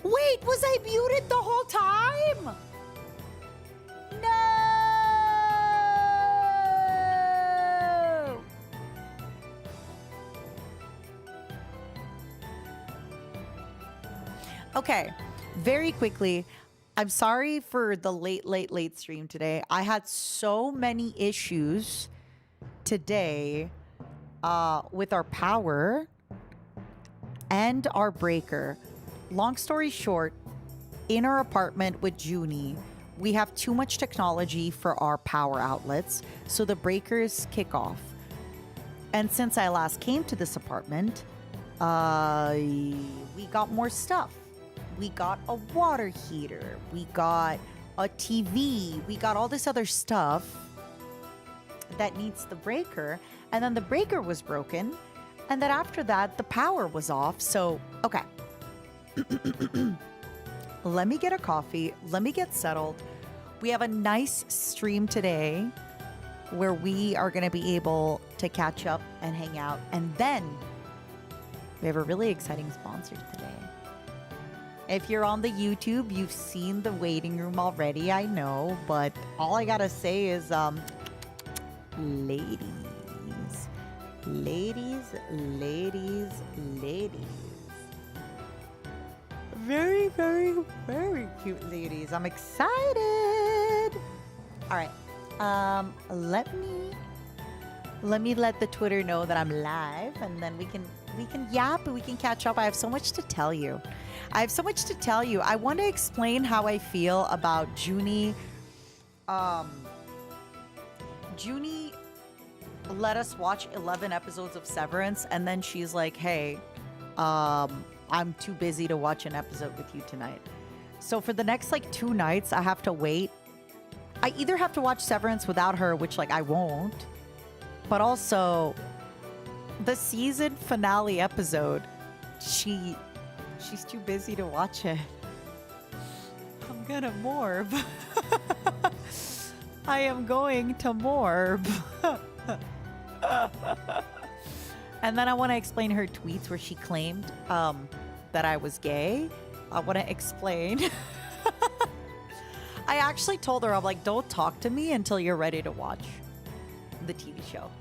Wait, was I muted the whole time? No! Okay, very quickly. I'm sorry for the late stream today. I had so many issues today with our power and our breaker. Long story short, in our apartment with Junie, we have too much technology for our power outlets, so the breakers kick off. And since I last came to this apartment, we got more stuff. We got a water heater, we got a TV, we got all this other stuff that needs the breaker, and then the breaker was broken, and then after that, the power was off. So, okay. Let me get a coffee. Let me get settled. We have a nice stream today where we are going to be able to catch up and hang out. And then we have a really exciting sponsor today. If you're on the YouTube, you've seen the waiting room already, I know. But all I got to say is, ladies. Ladies, ladies, ladies. Very, very, very cute ladies. I'm excited. All right. Let me let the Twitter know that I'm live, and then we can yap and we can catch up. I have so much to tell you. I want to explain how I feel about Junie. Junie let us watch 11 episodes of Severance, and then she's like, hey, I'm too busy to watch an episode with you tonight. So for the next 2 nights, I have to wait. I either have to watch Severance without her, which I won't, but also the season finale episode, she's too busy to watch it. I'm gonna morb. I am going to morb. And then I want to explain her tweets where she claimed that I was gay. I want to explain. I actually told her, I'm like, don't talk to me until you're ready to watch the TV show.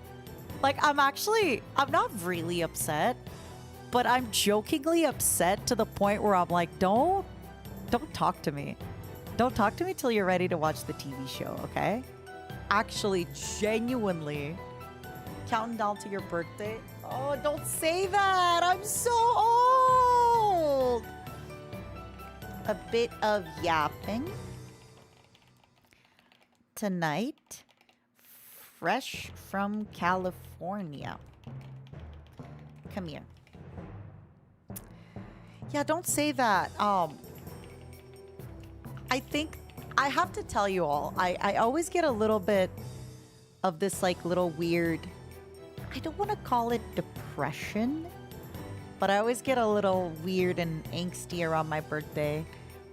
I'm not really upset, but I'm jokingly upset to the point where I'm like, don't talk to me. Don't talk to me till you're ready to watch the TV show, okay? Actually, genuinely, counting down to your birthday. Oh, don't say that. I'm so old. A bit of yapping. Tonight, fresh from California. Come here. Yeah, don't say that. I think I have to tell you all, I always get a little bit of this little weird, I don't want to call it depression, but I always get a little weird and angsty around my birthday.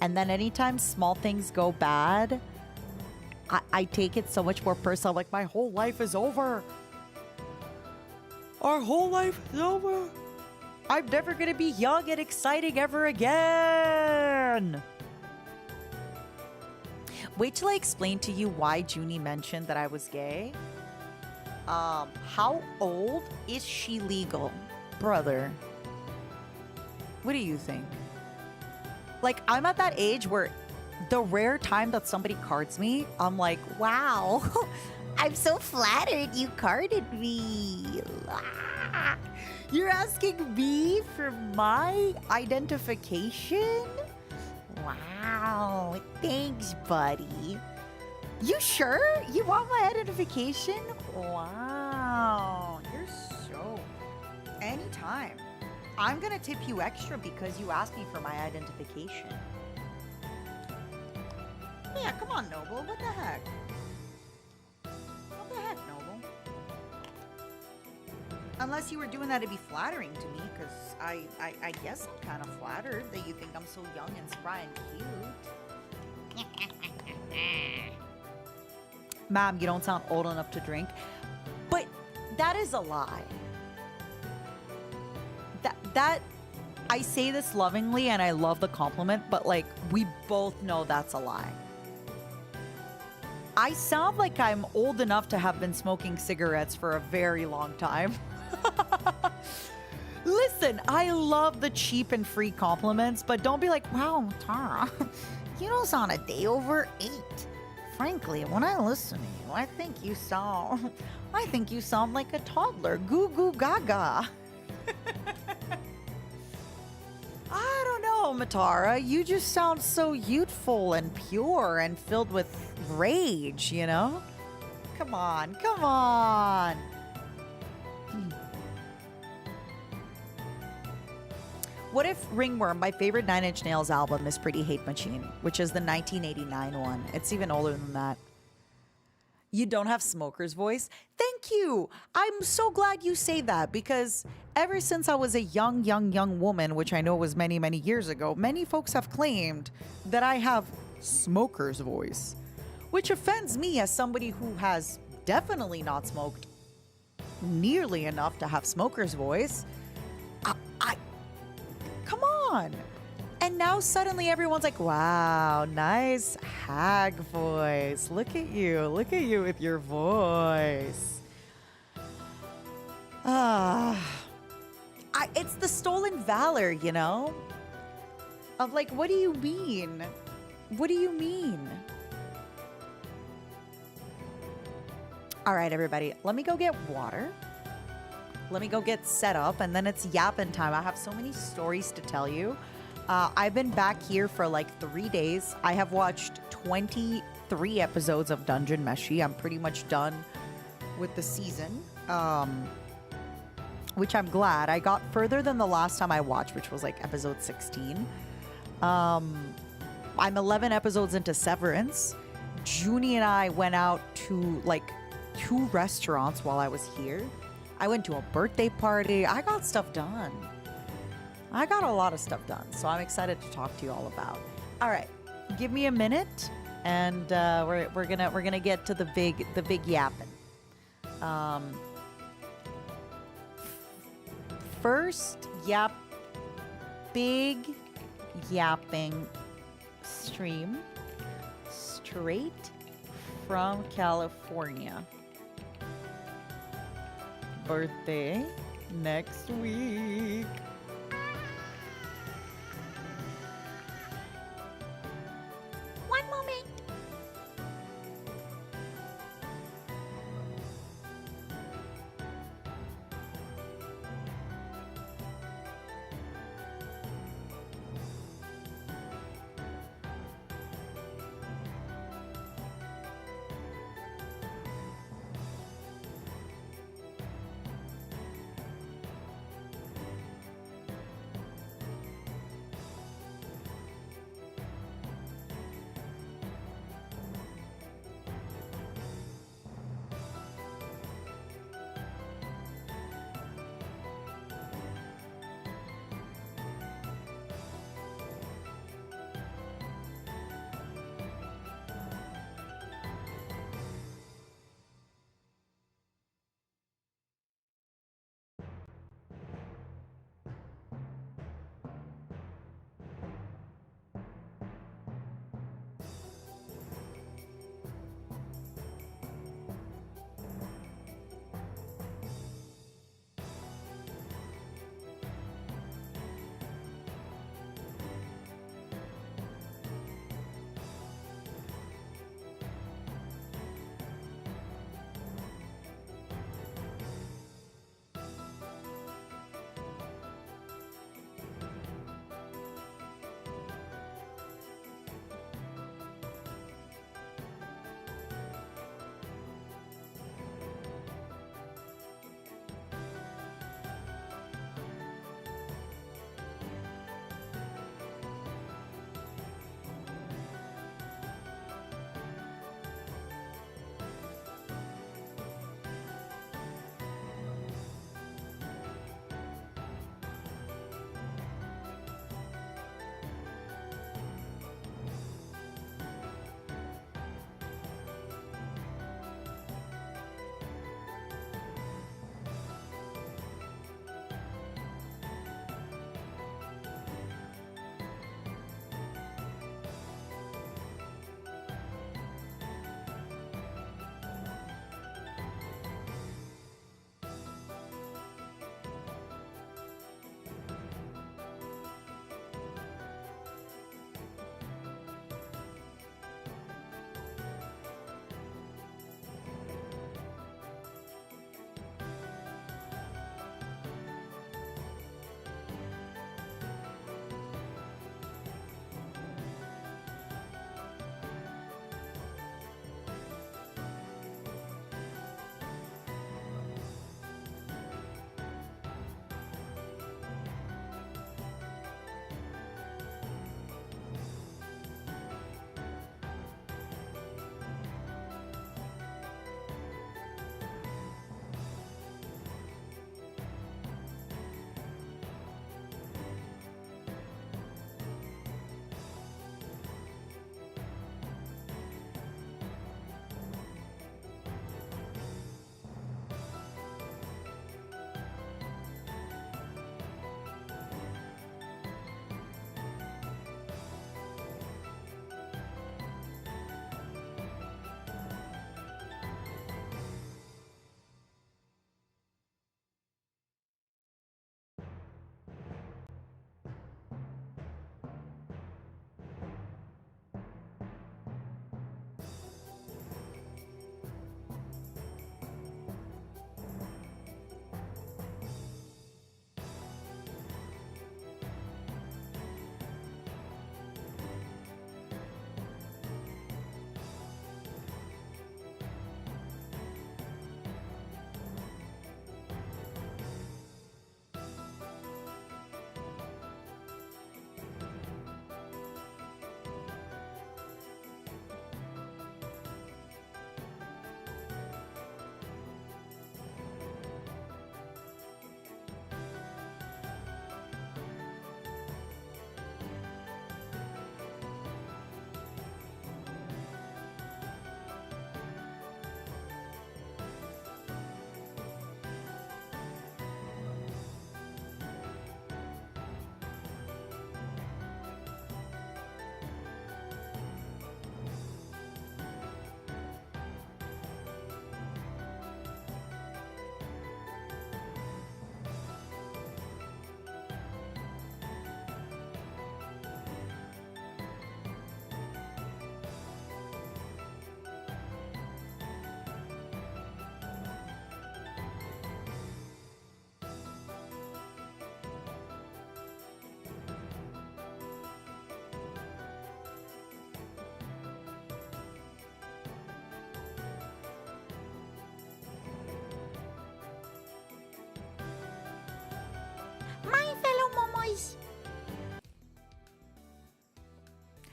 And then anytime small things go bad, I take it so much more personal. I'm like, my whole life is over. Our whole life is over. I'm never going to be young and exciting ever again. Wait till I explain to you why Junie mentioned that I was gay. How old is she legal? Brother, what do you think? I'm at that age where the rare time that somebody cards me, I'm like, wow, I'm so flattered you carded me. You're asking me for my identification? Wow, thanks, buddy. You sure? You want my identification? Wow, you're so... Anytime. I'm gonna tip you extra because you asked me for my identification. Yeah, come on, Noble. What the heck? What the heck, Noble? Unless you were doing that to be flattering to me, because I guess I'm kind of flattered that you think I'm so young and spry and cute. Ma'am, you don't sound old enough to drink. But that is a lie. I say this lovingly and I love the compliment, but like we both know that's a lie. I sound like I'm old enough to have been smoking cigarettes for a very long time. Listen, I love the cheap and free compliments, but don't be like, wow, Tara, you don't sound a day over 8. Frankly, when I listen to you, I think you sound like a toddler. Goo goo gaga. I don't know, Matara. You just sound so youthful and pure and filled with rage, you know? Come on, come on. What if Ringworm, my favorite Nine Inch Nails album, is Pretty Hate Machine, which is the 1989 one? It's even older than that. You don't have smoker's voice? Thank you. I'm so glad you say that because ever since I was a young woman, which I know was many, many years ago, many folks have claimed that I have smoker's voice, which offends me as somebody who has definitely not smoked nearly enough to have smoker's voice. I come on. And now suddenly everyone's like, wow, nice hag voice. Look at you with your voice. It's the stolen valor, you know? Of like, what do you mean? What do you mean? All right, everybody, let me go get water. Let me go get set up, and then it's yapping time. I have so many stories to tell you. I've been back here for like 3 days. I have watched 23 episodes of Dungeon Meshi. I'm pretty much done with the season, which I'm glad. I got further than the last time I watched, which was like episode 16. I'm 11 episodes into Severance. Junie and I went out to like 2 restaurants while I was here. I went to a birthday party. I got stuff done. I got a lot of stuff done, so I'm excited to talk to you all about. All right, give me a minute, and we're gonna get to the big yapping. First big yapping stream straight from California. Birthday next week. One moment.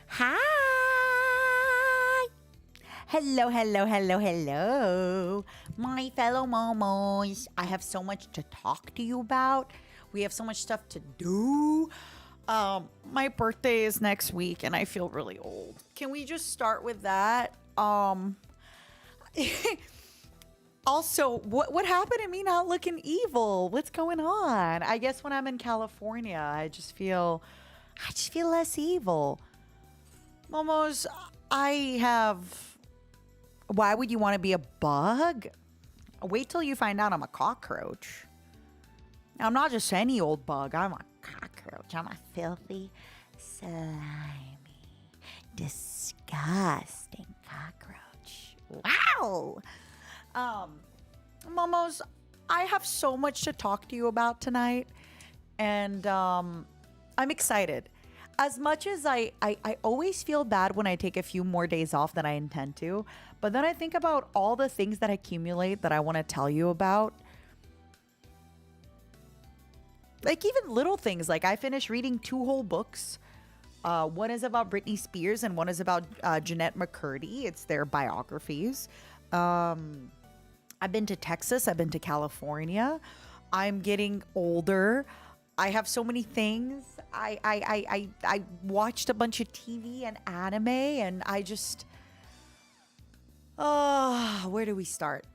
Hi. Hello, hello, hello, hello. My fellow momos. I have so much to talk to you about. We have so much stuff to do. My birthday is next week and I feel really old. Can we just start with that? Also, what happened to me not looking evil? What's going on? I guess when I'm in California, I just feel less evil. Momos, I have. Why would you want to be a bug? Wait till you find out I'm a cockroach. I'm not just any old bug. I'm a cockroach. I'm a filthy, slimy, disgusting cockroach. Wow. Momos, I have so much to talk to you about tonight, and I'm excited. As much as I always feel bad when I take a few more days off than I intend to, but then I think about all the things that accumulate that I want to tell you about. Like even little things, like I finished reading 2 whole books. One is about Britney Spears and one is about Jeanette McCurdy. It's their biographies. I've been to Texas. I've been to California. I'm getting older. I have so many things. I watched a bunch of TV and anime, and I just... where do we start?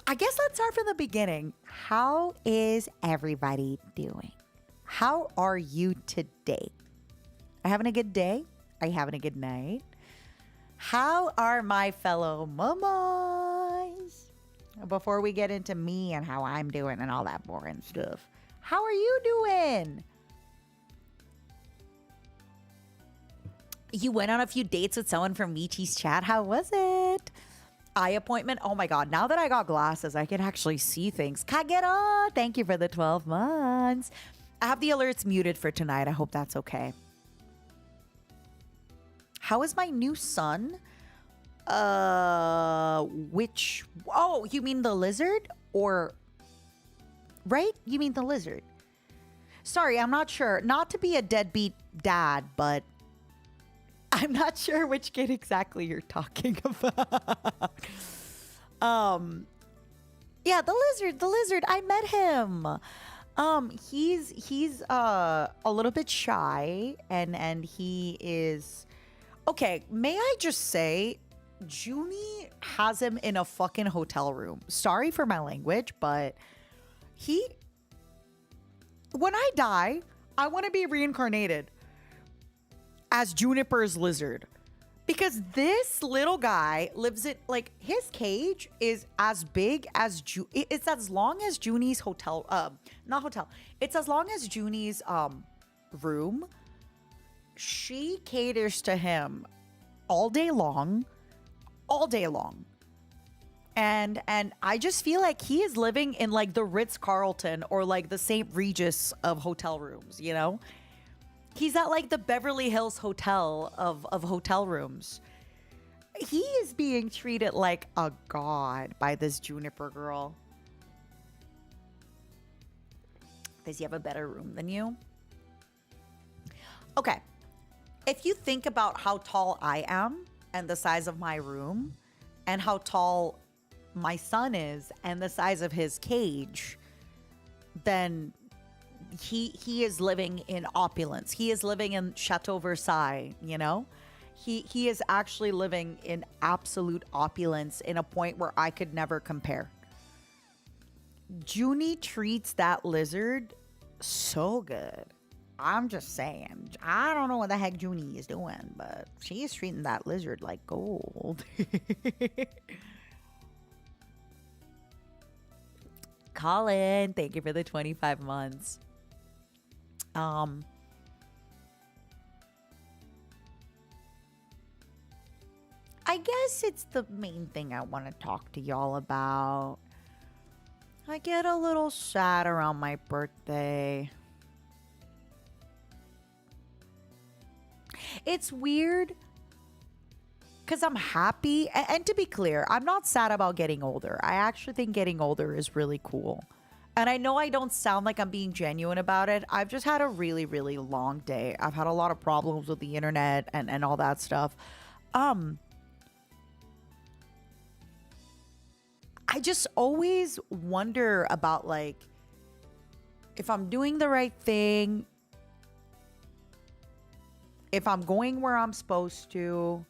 I guess let's start from the beginning. How is everybody doing? How are you today? Are you having a good day? Are you having a good night? How are my fellow mamas? Before we get into me and how I'm doing and all that boring stuff, how are you doing? You went on a few dates with someone from Michi's chat. How was it? Eye appointment. Oh my God. Now that I got glasses, I can actually see things. Kagero, thank you for the 12 months. I have the alerts muted for tonight. I hope that's okay. How is my new son? Which... Oh, you mean the lizard? Or... Right? You mean the lizard. Sorry, I'm not sure. Not to be a deadbeat dad, but I'm not sure which kid exactly you're talking about. Yeah, the lizard. I met him. He's a little bit shy and he is... Okay, may I just say, Junie has him in a fucking hotel room. Sorry for my language, but when I die, I want to be reincarnated as Juniper's lizard. Because this little guy lives in, like, his cage is as big as, it's as long as Junie's hotel, not hotel. It's as long as Junie's, room. She caters to him all day long. And I just feel like he is living in like the Ritz-Carlton or like the St. Regis of hotel rooms, you know? He's at like the Beverly Hills Hotel of hotel rooms. He is being treated like a god by this Juniper girl. Does he have a better room than you? Okay. If you think about how tall I am and the size of my room and how tall my son is and the size of his cage, then he is living in opulence. He is living in Chateau Versailles, you know? He is actually living in absolute opulence in a point where I could never compare. Junie treats that lizard so good. I'm just saying. I don't know what the heck Junie is doing, but she is treating that lizard like gold. Colin, thank you for the 25 months. I guess it's the main thing I want to talk to y'all about. I get a little sad around my birthday. It's weird because I'm happy. And to be clear, I'm not sad about getting older. I actually think getting older is really cool. And I know I don't sound like I'm being genuine about it. I've just had a really, really long day. I've had a lot of problems with the internet and all that stuff. Um, I just always wonder about like if I'm doing the right thing, if I'm going where I'm supposed to.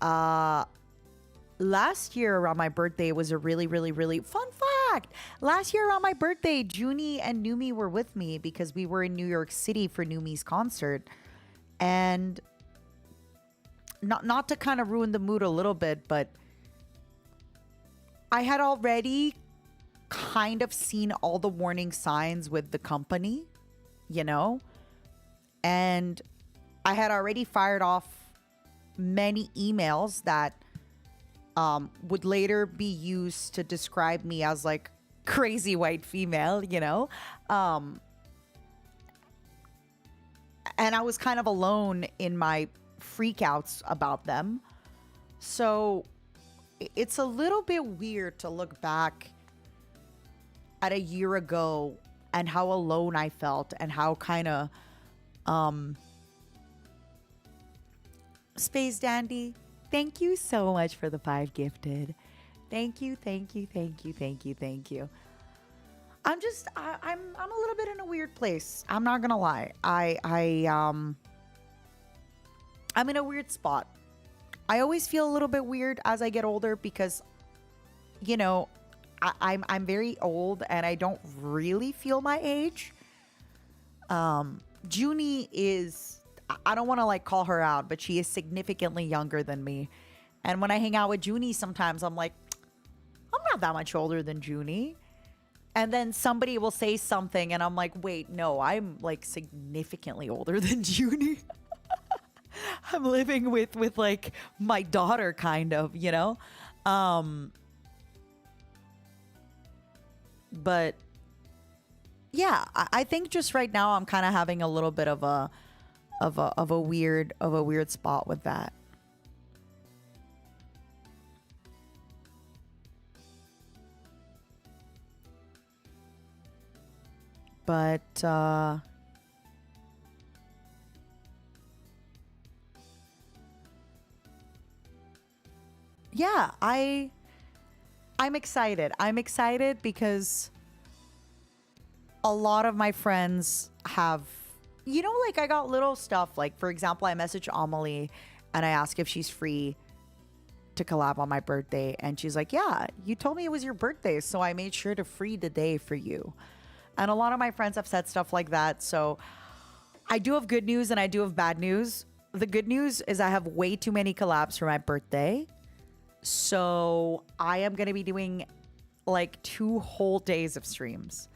Uh Last year around my birthday was a really, really, really fun fact. Last year around my birthday, Junie and Numi were with me because we were in New York City for Numi's concert. And not to kind of ruin the mood a little bit, but I had already kind of seen all the warning signs with the company, you know? And I had already fired off many emails that would later be used to describe me as like crazy white female, you know? And I was kind of alone in my freakouts about them. So it's a little bit weird to look back at a year ago and how alone I felt and how kind of Space Dandy, thank you so much for the 5 gifted. Thank you, thank you, thank you, thank you, thank you. I'm a little bit in a weird place. I'm not gonna lie. I'm in a weird spot. I always feel a little bit weird as I get older because, you know, I'm very old and I don't really feel my age. Junie is, I don't want to like call her out, but she is significantly younger than me. And when I hang out with Junie, sometimes I'm like, I'm not that much older than Junie. And then somebody will say something and I'm like, wait, no, I'm like significantly older than Junie. I'm living with like my daughter kind of, you know? But yeah, I think just right now I'm kind of having a little bit of a weird spot with that. But yeah, I'm excited. I'm excited because a lot of my friends have, you know, like I got little stuff. Like, for example, I messaged Amelie and I asked if she's free to collab on my birthday. And she's like, yeah, you told me it was your birthday. So I made sure to free the day for you. And a lot of my friends have said stuff like that. So I do have good news and I do have bad news. The good news is I have way too many collabs for my birthday. So I am going to be doing like 2 whole days of streams.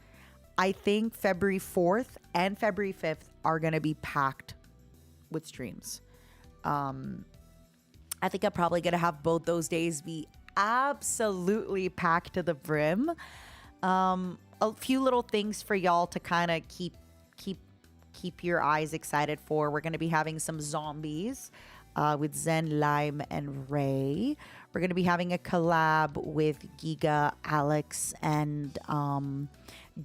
I think February 4th and February 5th are going to be packed with streams. I think I'm probably going to have both those days be absolutely packed to the brim. A few little things for y'all to kind of keep your eyes excited for. We're going to be having some zombies with Zen, Lime, and Ray. We're going to be having a collab with Giga, Alex, and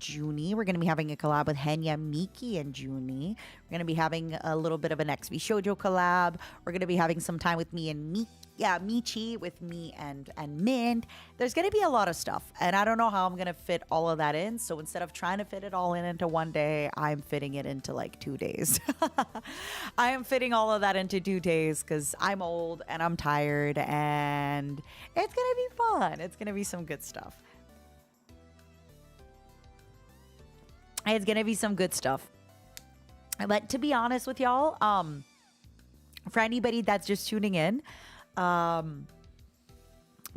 Junie. We're going to be having a collab with Henya, Miki, and Junie. We're going to be having a little bit of an XV Shoujo collab. We're going to be having some time with me and Michi, with me and Mint. There's going to be a lot of stuff, and I don't know how I'm going to fit all of that in. So instead of trying to fit it all in into one day, I'm fitting it into like 2 days. I am fitting all of that into 2 days because I'm old and I'm tired, and it's going to be fun. It's going to be some good stuff. It's going to be some good stuff. But to be honest with y'all, for anybody that's just tuning in,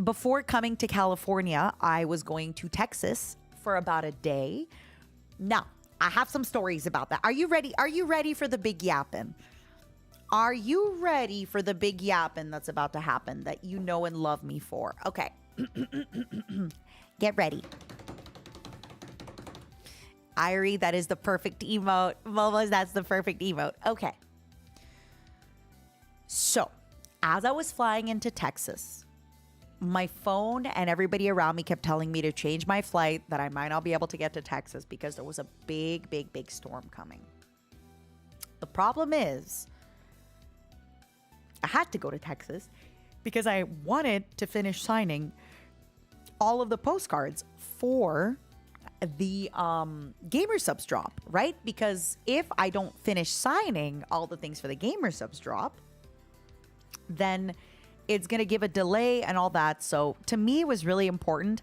before coming to California, I was going to Texas for about a day. Now, I have some stories about that. Are you ready? Are you ready for the big yapping? Are you ready for the big yapping that's about to happen that you know and love me for? Okay. Get ready. Irie, that is the perfect emote. Momos, that's the perfect emote. Okay. So, as I was flying into Texas, my phone and everybody around me kept telling me to change my flight, that I might not be able to get to Texas because there was a big, big, big storm coming. The problem is, I had to go to Texas because I wanted to finish signing all of the postcards for the Gamer Subs drop, right? Because if I don't finish signing all the things for the Gamer Subs drop, then it's going to give a delay and all that. So to me, it was really important.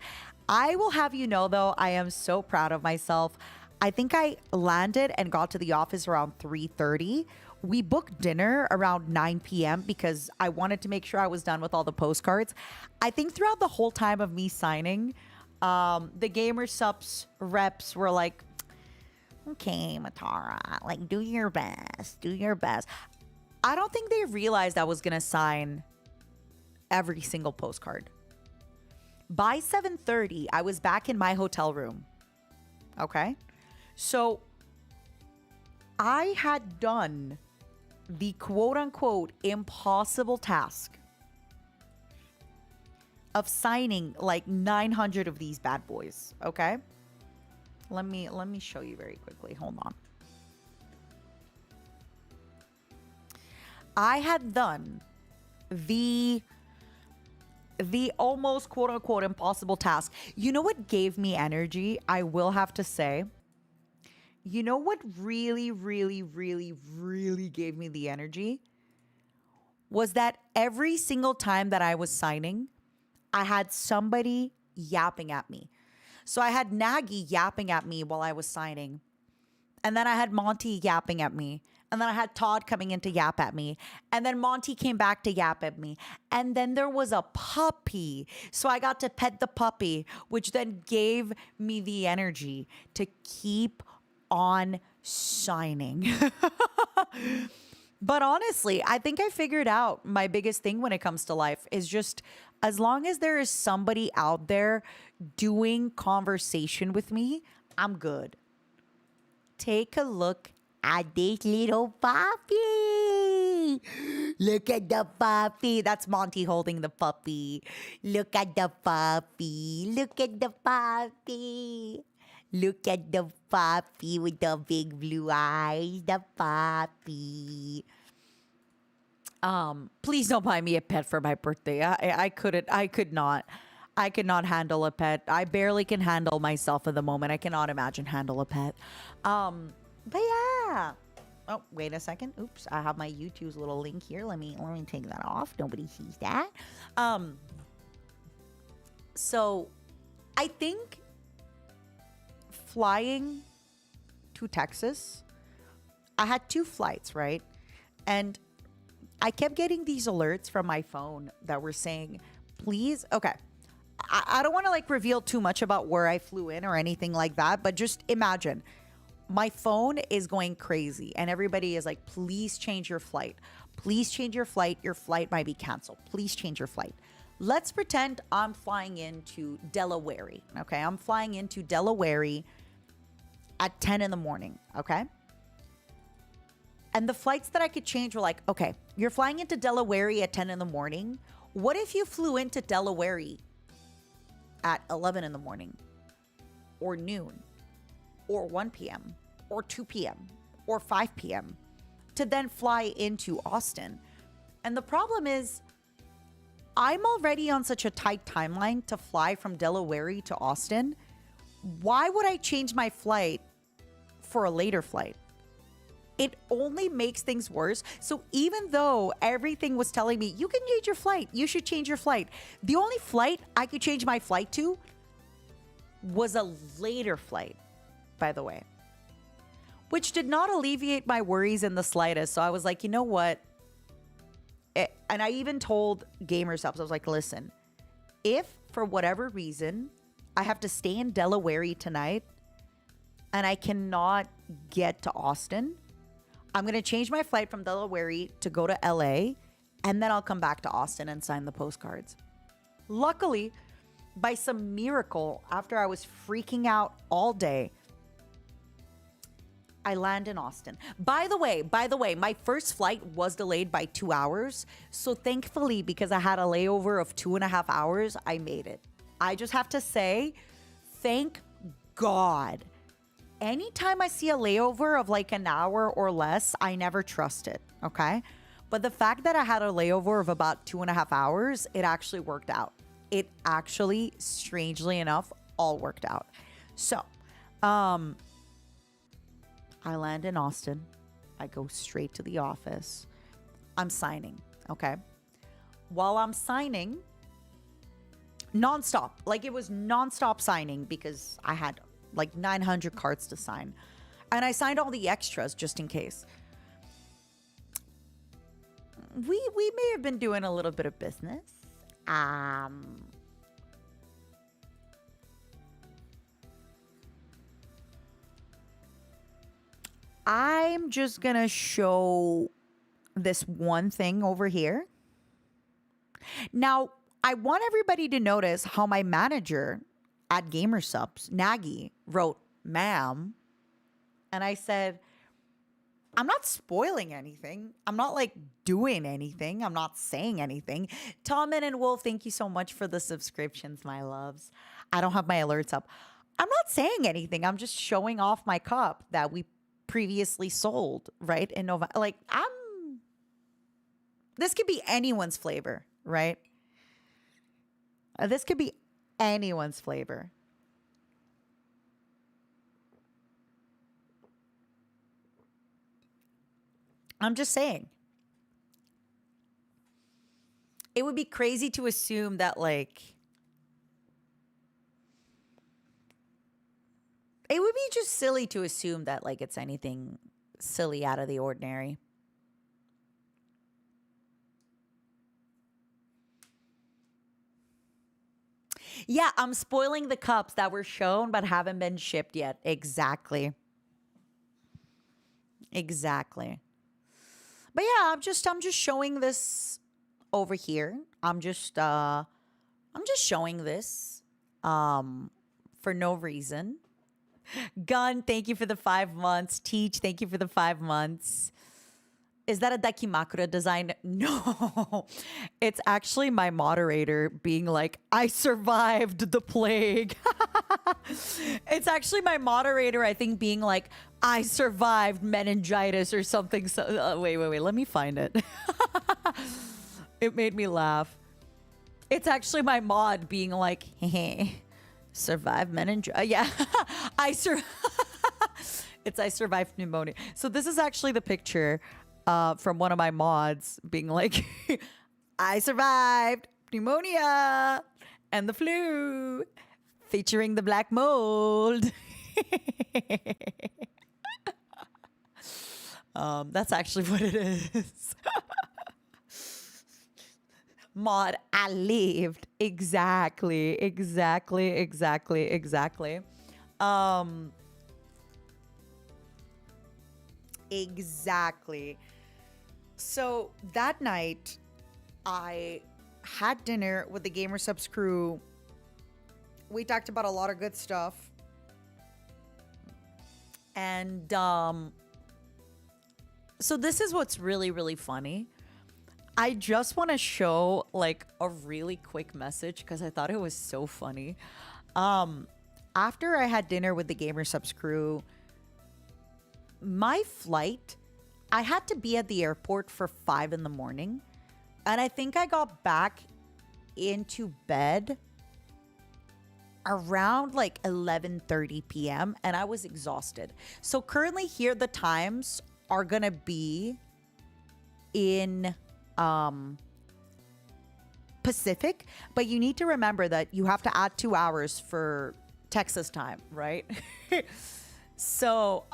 I will have you know, though, I am so proud of myself. I think I landed and got to the office around 3:30. We booked dinner around 9 p.m. because I wanted to make sure I was done with all the postcards. I think throughout the whole time of me signing, the Gamer Subs reps were like, okay, Matara, like, do your best, do your best. I don't think they realized I was going to sign every single postcard. By 7:30, I was back in my hotel room. Okay? So I had done the quote-unquote impossible task of signing like 900 of these bad boys. Okay? Let me show you very quickly. Hold on. I had done the almost quote-unquote impossible task. You know what gave me energy? I will have to say. You know what really, really, really, really gave me the energy? Was that every single time that I was signing, I had somebody yapping at me. So I had Nagy yapping at me while I was signing. And then I had Monty yapping at me. And then I had Todd coming in to yap at me. And then Monty came back to yap at me. And then there was a puppy. So I got to pet the puppy, which then gave me the energy to keep on signing. But honestly, I think I figured out my biggest thing when it comes to life is just as long as there is somebody out there doing conversation with me, I'm good. Take a look at this little puppy. Look at the puppy. That's Monty holding the puppy. Look at the puppy. Look at the puppy. Look at the puppy with the big blue eyes. The puppy. Please don't buy me a pet for my birthday. I could not handle a pet. I barely can handle myself at the moment. I cannot imagine handle a pet. But yeah. Oh, wait a second. Oops, I have my YouTube's little link here. Let me take that off. Nobody sees that. So I think flying to Texas, I had 2 flights, right? And I kept getting these alerts from my phone that were saying, please, okay. I don't want to like reveal too much about where I flew in or anything like that, but just imagine my phone is going crazy and everybody is like, please change your flight. Please change your flight. Your flight might be canceled. Please change your flight. Let's pretend I'm flying into Delaware. Okay. I'm flying into Delaware at 10 in the morning. Okay. And the flights that I could change were like, okay, you're flying into Delaware at 10 in the morning. What if you flew into Delaware at 11 in the morning or noon or 1 p.m. or 2 p.m. or 5 p.m. to then fly into Austin? And the problem is I'm already on such a tight timeline to fly from Delaware to Austin. Why would I change my flight for a later flight? It only makes things worse. So even though everything was telling me, you can change your flight, you should change your flight, the only flight I could change my flight to was a later flight, by the way, which did not alleviate my worries in the slightest. So I was like, you know what? And I even told Gamer Subs, I was like, listen, if for whatever reason I have to stay in Delaware tonight and I cannot get to Austin, I'm going to change my flight from Delaware to go to LA, and then I'll come back to Austin and sign the postcards. Luckily, by some miracle, after I was freaking out all day, I land in Austin. By the way, my first flight was delayed by 2 hours. So thankfully, because I had a layover of 2.5 hours, I made it. I just have to say, thank God. Anytime I see a layover of like an hour or less, I never trust it. Okay. But the fact that I had a layover of about 2.5 hours, it actually worked out. It actually, strangely enough, all worked out. So, I land in Austin. I go straight to the office. I'm signing, okay? While I'm signing, nonstop. Like it was nonstop signing because I had like 900 cards to sign. And I signed all the extras just in case. We may have been doing a little bit of business. I'm just gonna show this one thing over here. Now, I want everybody to notice how my manager at Gamersubs, Nagy, wrote, "Ma'am," and I said, I'm not spoiling anything. I'm not like doing anything. I'm not saying anything. Tommen and Wolf, thank you so much for the subscriptions, my loves. I don't have my alerts up. I'm not saying anything. I'm just showing off my cup that we previously sold, right? In November. Like, this could be anyone's flavor, right? This could be anyone's flavor. I'm just saying. It would be crazy to assume that, like, it would be just silly to assume that, like, it's anything silly out of the ordinary. Yeah, I'm spoiling the cups that were shown but haven't been shipped yet. Exactly. Exactly. But yeah, I'm just showing this over here. I'm just showing this for no reason. Gun, thank you for the 5 months. Teach, thank you for the 5 months. Is that a Dakimakura design? No. It's actually my moderator being like, I survived the plague. It's actually my moderator, I think, being like, I survived meningitis or something. So, wait. Let me find it. It made me laugh. It's actually my mod being like, hey, survived meningitis. Yeah. It's I survived pneumonia. So this is actually the picture from one of my mods being like, I survived pneumonia and the flu, featuring the black mold. That's actually what it is. Mod, I lived. Exactly. Exactly. So that night, I had dinner with the Gamersubs crew. We talked about a lot of good stuff. And so this is what's really, really funny. I just want to show like a really quick message because I thought it was so funny. After I had dinner with the Gamersubs crew, my flight, I had to be at the airport for 5 in the morning. And I think I got back into bed around like 11:30 p.m. and I was exhausted. So currently here the times are going to be in Pacific, but you need to remember that you have to add 2 hours for Texas time, right? So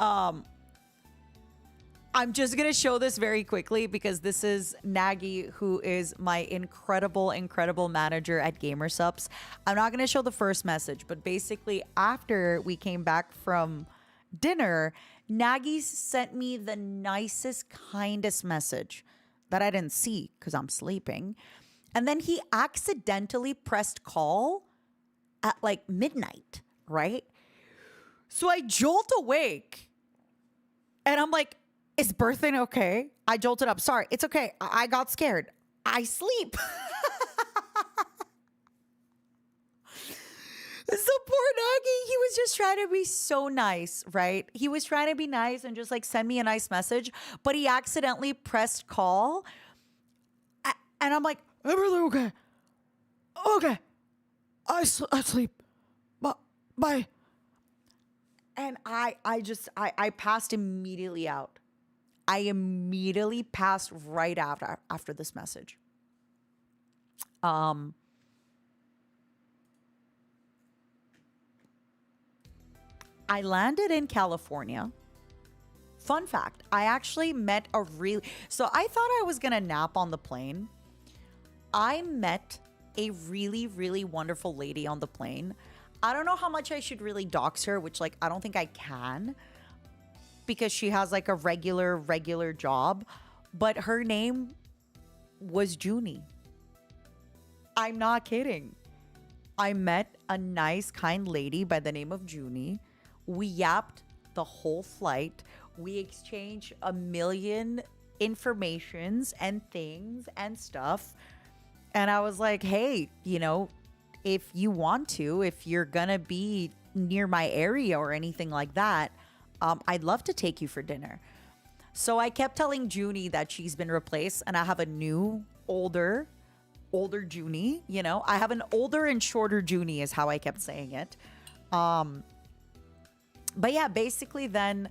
I'm just going to show this very quickly because this is Nagy, who is my incredible manager at Gamersubs. I'm not going to show the first message, but basically after we came back from dinner, Nagy sent me the nicest, kindest message that I didn't see because I'm sleeping. And then he accidentally pressed call at like midnight, right? So I jolt awake And I'm like, is birthing okay? I jolted up. Sorry, it's okay. I got scared. I sleep. So poor doggy, he was just trying to be so nice, right? He was trying to be nice and just like send me a nice message, but he accidentally pressed call. And I'm like, everything okay? Okay. I sleep. Bye. And I passed immediately out. I immediately passed right after this message. I landed in California. Fun fact, I actually met so I thought I was gonna nap on the plane. I met a really, really wonderful lady on the plane. I don't know how much I should really dox her, which like I don't think I can because she has like a regular job. But her name was Junie. I'm not kidding. I met a nice, kind lady by the name of Junie. We yapped the whole flight. We exchanged a million informations and things and stuff. And I was like, hey, if you want to, if you're going to be near my area or anything like that, I'd love to take you for dinner. So I kept telling Junie that she's been replaced and I have a new, older Junie. I have an older and shorter Junie is how I kept saying it. But yeah, basically then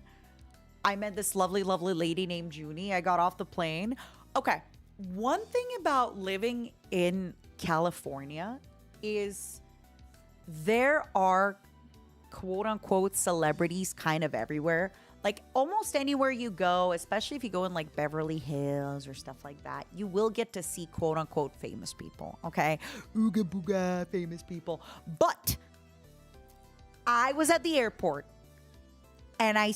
I met this lovely, lovely lady named Junie. I got off the plane. Okay. One thing about living in California is there are quote unquote celebrities kind of everywhere. Like almost anywhere you go, especially if you go in like Beverly Hills or stuff like that, you will get to see quote unquote famous people. Okay. Ooga booga, famous people. But I was at the airport and I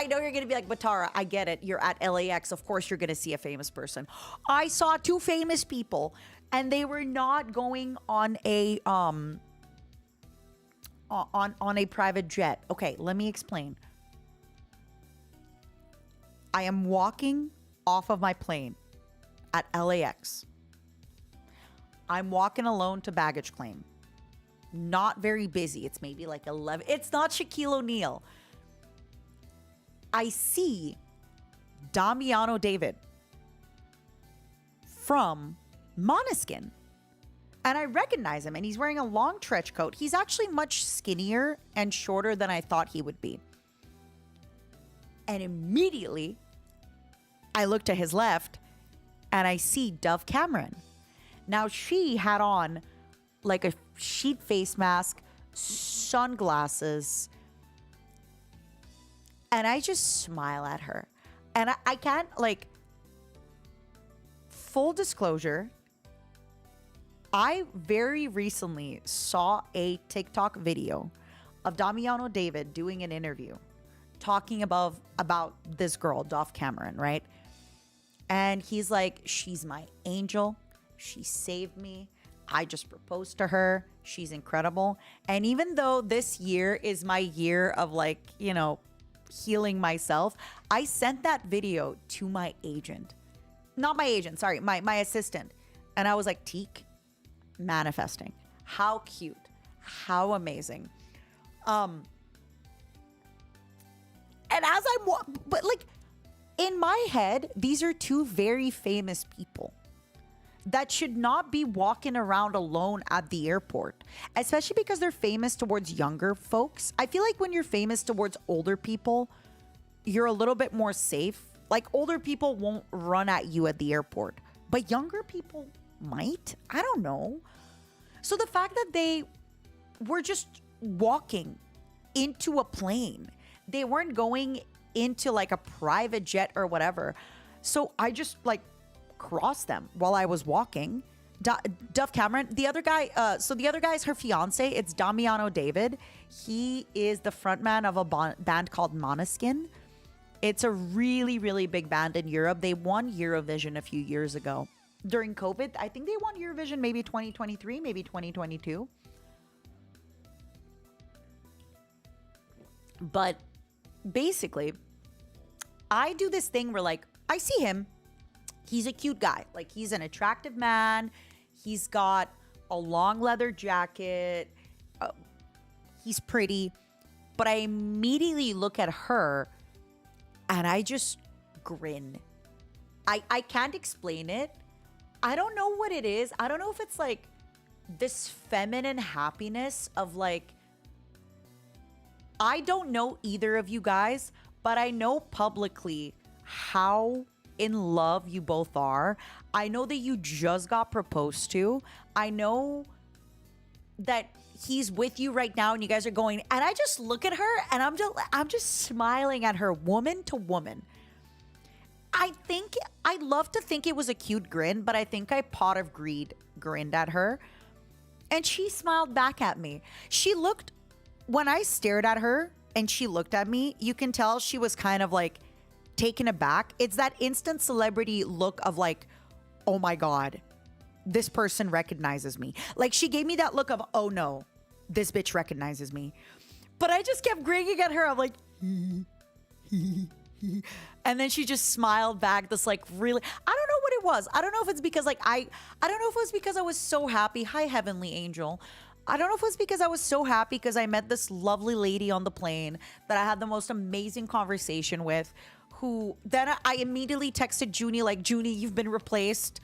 know you're going to be like, Batara, I get it. You're at LAX. Of course, you're going to see a famous person. I saw two famous people and they were not going on a on a private jet. Okay, let me explain. I am walking off of my plane at LAX. I'm walking alone to baggage claim. Not very busy. It's maybe like 11. It's not Shaquille O'Neal. I see Damiano David from Måneskin. And I recognize him, and he's wearing a long trench coat. He's actually much skinnier and shorter than I thought he would be. And immediately, I look to his left, and I see Dove Cameron. Now, she had on like a sheet face mask, sunglasses, and I just smile at her. And I can't, like, full disclosure, I very recently saw a TikTok video of Damiano David doing an interview talking about this girl, Dove Cameron, right? And he's like, she's my angel. She saved me. I just proposed to her. She's incredible. And even though this year is my year of like, healing myself, I sent that video to my agent. Not my agent, sorry, my assistant. And I was like, Teak, manifesting. How cute. How amazing. And as but like in my head, these are two very famous people that should not be walking around alone at the airport, especially because they're famous towards younger folks. I feel like when you're famous towards older people, you're a little bit more safe. Like older people won't run at you at the airport, but younger people might. I don't know. So the fact that they were just walking into a plane, they weren't going into like a private jet or whatever. So I just like crossed them while I was walking. Dove Cameron, the other guy, so the other guy is her fiance. It's Damiano David. He is the frontman of a band called Måneskin. It's a really, really big band in Europe. They won Eurovision a few years ago. During COVID, I think they won Eurovision maybe 2023, maybe 2022. But basically, I do this thing where like I see him. He's a cute guy. Like he's an attractive man. He's got a long leather jacket. He's pretty. But I immediately look at her and I just grin. I can't explain it. I don't know what it is. I don't know if it's like this feminine happiness of like, I don't know either of you guys, but I know publicly how in love you both are. I know that you just got proposed to. I know that he's with you right now and you guys are going, and I just look at her and I'm just smiling at her, woman to woman. I'd love to think it was a cute grin, but I think I pot of greed grinned at her and she smiled back at me. When I stared at her and she looked at me, you can tell she was kind of like taken aback. It's that instant celebrity look of like, oh my God, this person recognizes me. Like she gave me that look of, oh no, this bitch recognizes me. But I just kept grinning at her. I'm like, and then she just smiled back. This like really, I don't know what it was. I don't know if it's because like I don't know if it was because I was so happy. Hi, heavenly angel. I don't know if it was because I was so happy because I met this lovely lady on the plane that I had the most amazing conversation with, who then I immediately texted Junie like, Junie, you've been replaced.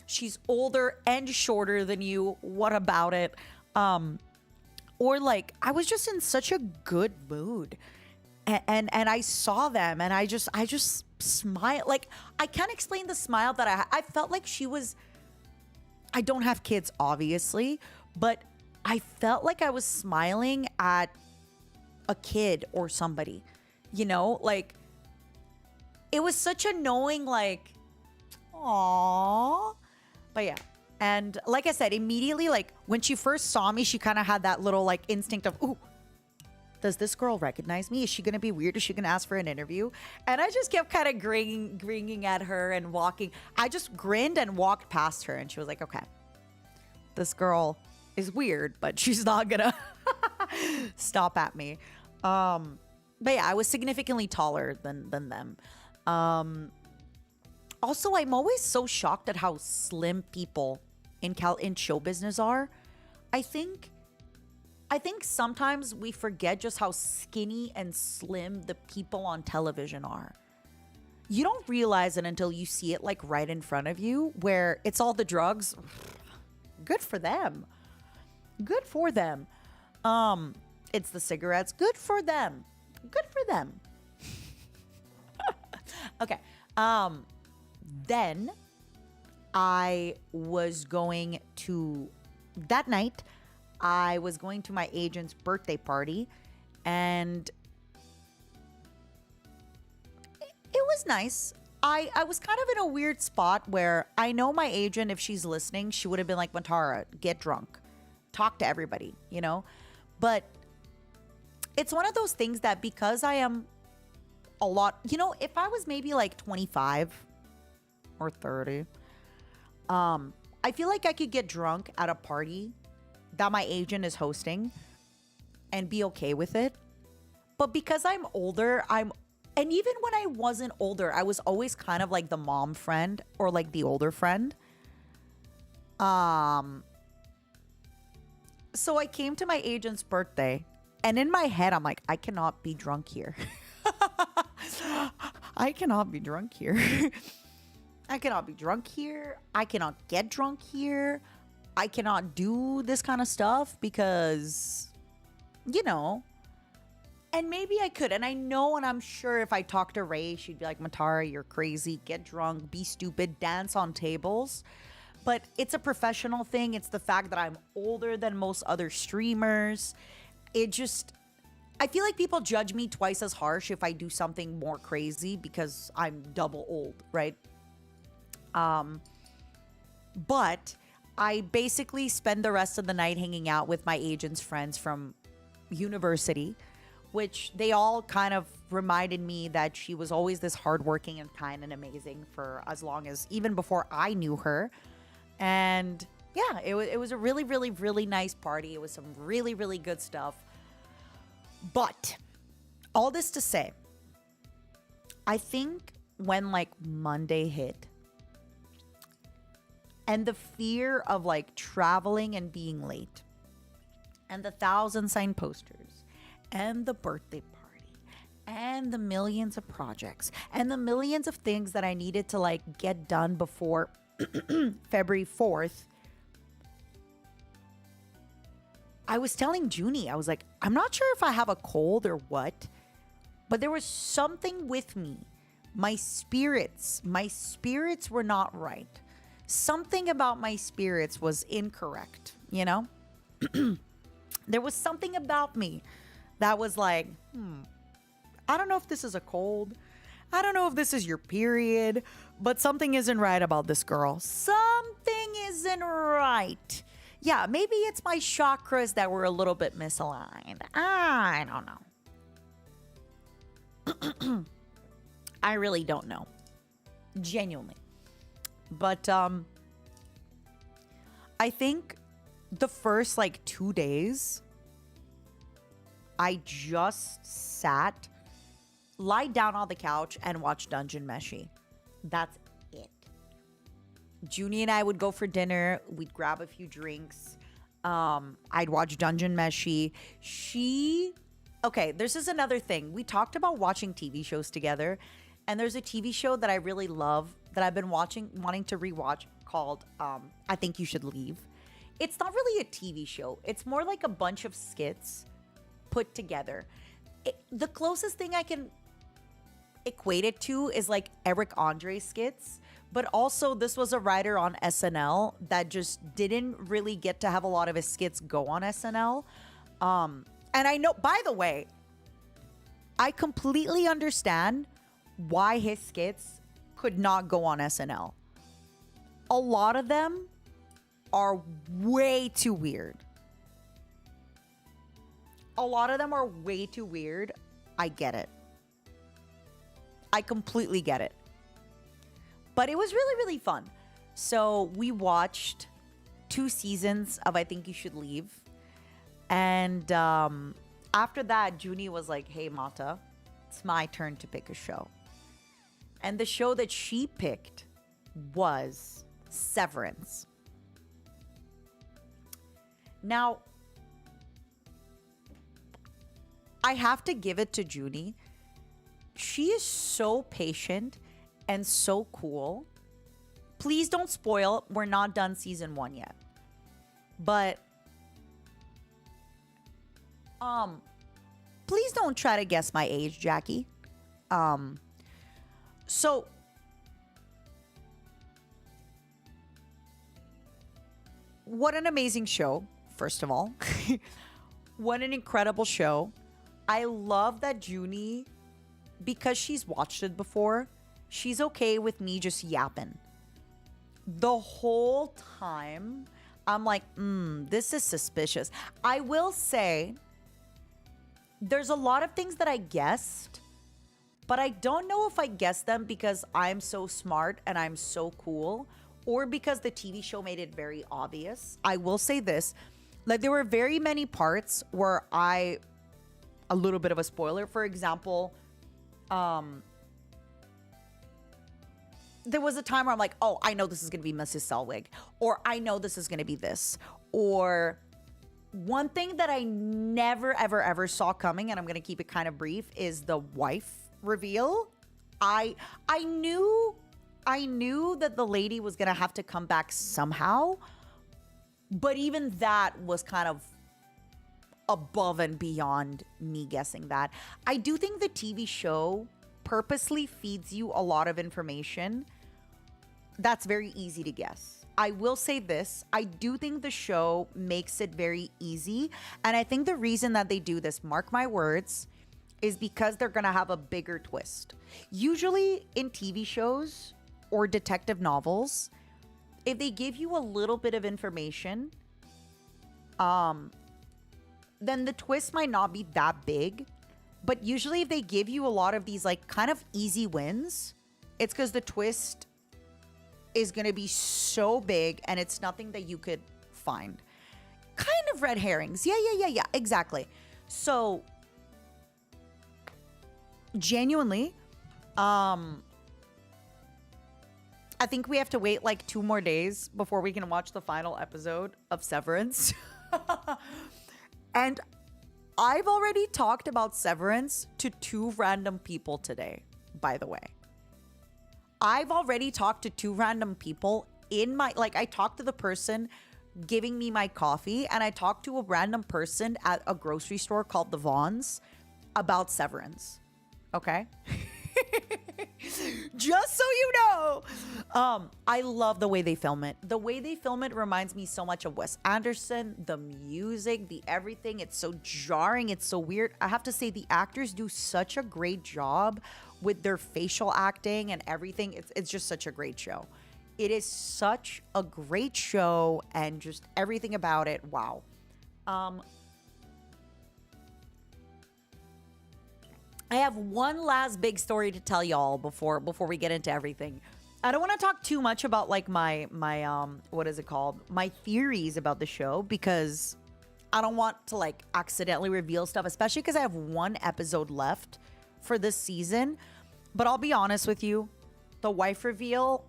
She's older and shorter than you. What about it? Or like, I was just in such a good mood. And I saw them and I just smiled. Like, I can't explain the smile that I had. I felt like I don't have kids, obviously, but I felt like I was smiling at a kid or somebody, you know, like it was such a knowing, like, aww. But yeah. And like I said, immediately, like when she first saw me, she kind of had that little like instinct of, ooh, does this girl recognize me? Is she going to be weird? Is she going to ask for an interview? And I just kept kind of grinning at her and walking. I just grinned and walked past her and she was like, okay, this girl is weird, but she's not going to stop at me. But yeah, I was significantly taller than them. Also, I'm always so shocked at how slim people in show business are. I think sometimes we forget just how skinny and slim the people on television are. You don't realize it until you see it like right in front of you, where it's all the drugs. Good for them. Good for them. It's the cigarettes. Good for them. Good for them. Okay. Then I was going to, that night, I was going to my agent's birthday party and it was nice. I was kind of in a weird spot where I know my agent, if she's listening, she would have been like, Mantara, get drunk. Talk to everybody, you know? But it's one of those things that because I am a lot, you know, if I was maybe like 25 or 30, I feel like I could get drunk at a party that my agent is hosting and be okay with it. But because I'm older, and even when I wasn't older, I was always kind of like the mom friend or like the older friend. So I came to my agent's birthday and in my head, I'm like, I cannot be drunk here. I cannot be drunk here. I cannot be drunk here. I cannot get drunk here. I cannot do this kind of stuff because, you know, and maybe I could. And I know, and I'm sure if I talked to Ray, she'd be like, Matara, you're crazy. Get drunk, be stupid, dance on tables. But it's a professional thing. It's the fact that I'm older than most other streamers. I feel like people judge me twice as harsh if I do something more crazy because I'm double old, right? But I basically spend the rest of the night hanging out with my agent's friends from university, which they all kind of reminded me that she was always this hardworking and kind and amazing for as long as, even before I knew her. And yeah, it was a really, really, really nice party. It was some really, really good stuff. But all this to say, I think when like Monday hit and the fear of like traveling and being late and the 1,000 signed posters and the birthday party and the millions of projects and the millions of things that I needed to like get done before February 4th, I was telling Junie, I was like, I'm not sure if I have a cold or what, but there was something with me. My spirits were not right. Something about my spirits was incorrect, you know? There was something about me that was like, I don't know if this is a cold. I don't know if this is your period, but something isn't right about this girl. Something isn't right. Yeah, maybe it's my chakras that were a little bit misaligned. I don't know. I really don't know. Genuinely. But I think the first like 2 days, I just sat, lied down on the couch and watched Dungeon Meshi. That's it. Junie and I would go for dinner. We'd grab a few drinks. I'd watch Dungeon Meshi. Okay, this is another thing. We talked about watching TV shows together. And there's a TV show that I really love that I've been wanting to rewatch called I Think You Should Leave. It's not really a TV show. It's more like a bunch of skits put together. The closest thing I can equate it to is like Eric Andre skits. But also this was a writer on SNL that just didn't really get to have a lot of his skits go on SNL. And I know, by the way, I completely understand why his skits could not go on SNL. A lot of them are way too weird. I get it. I completely get it. But it was really, really fun. So we watched 2 seasons of I Think You Should Leave. And after that, Junie was like, hey, Mata, it's my turn to pick a show. And the show that she picked was Severance. Now, I have to give it to Junie. She is so patient and so cool. Please don't spoil. We're not done season 1 yet. But please don't try to guess my age, Jackie. So what an amazing show, first of all. What an incredible show. I love that Junie, because she's watched it before, she's okay with me just yapping. The whole time, I'm like, this is suspicious. I will say, there's a lot of things that I guessed, but I don't know if I guessed them because I'm so smart and I'm so cool, or because the TV show made it very obvious. I will say this, like there were very many parts where a little bit of a spoiler, for example, there was a time where I'm like, oh, I know this is going to be Mrs. Selwig, or I know this is going to be this, or one thing that I never, ever, ever saw coming, and I'm going to keep it kind of brief, is the wife reveal. I knew that the lady was going to have to come back somehow, but even that was kind of above and beyond me guessing that. I do think the TV show purposely feeds you a lot of information that's very easy to guess. I will say this, I do think the show makes it very easy, and I think the reason that they do this, mark my words, is because they're gonna have a bigger twist. Usually in TV shows or detective novels, if they give you a little bit of information, then the twist might not be that big. But usually if they give you a lot of these like kind of easy wins, it's because the twist is going to be so big and it's nothing that you could find. Kind of red herrings. Yeah, exactly. So genuinely, Um, I think we have to wait like 2 more days before we can watch the final episode of Severance. And I've already talked about Severance to 2 random people today, by the way. I've already talked to 2 random people in my, like, I talked to the person giving me my coffee, and I talked to a random person at a grocery store called the Vons about Severance. Okay? Just so you know. I love the way they film it. The way they film it reminds me so much of Wes Anderson. The music, the everything. It's so jarring. It's so weird. I have to say, the actors do such a great job with their facial acting and everything. It's just such a great show. It is such a great show, and just everything about it. Wow. I have one last big story to tell y'all before we get into everything. I don't want to talk too much about like my what is it called? My theories about the show, because I don't want to like accidentally reveal stuff, especially because I have 1 episode left for this season. But I'll be honest with you, the wife reveal,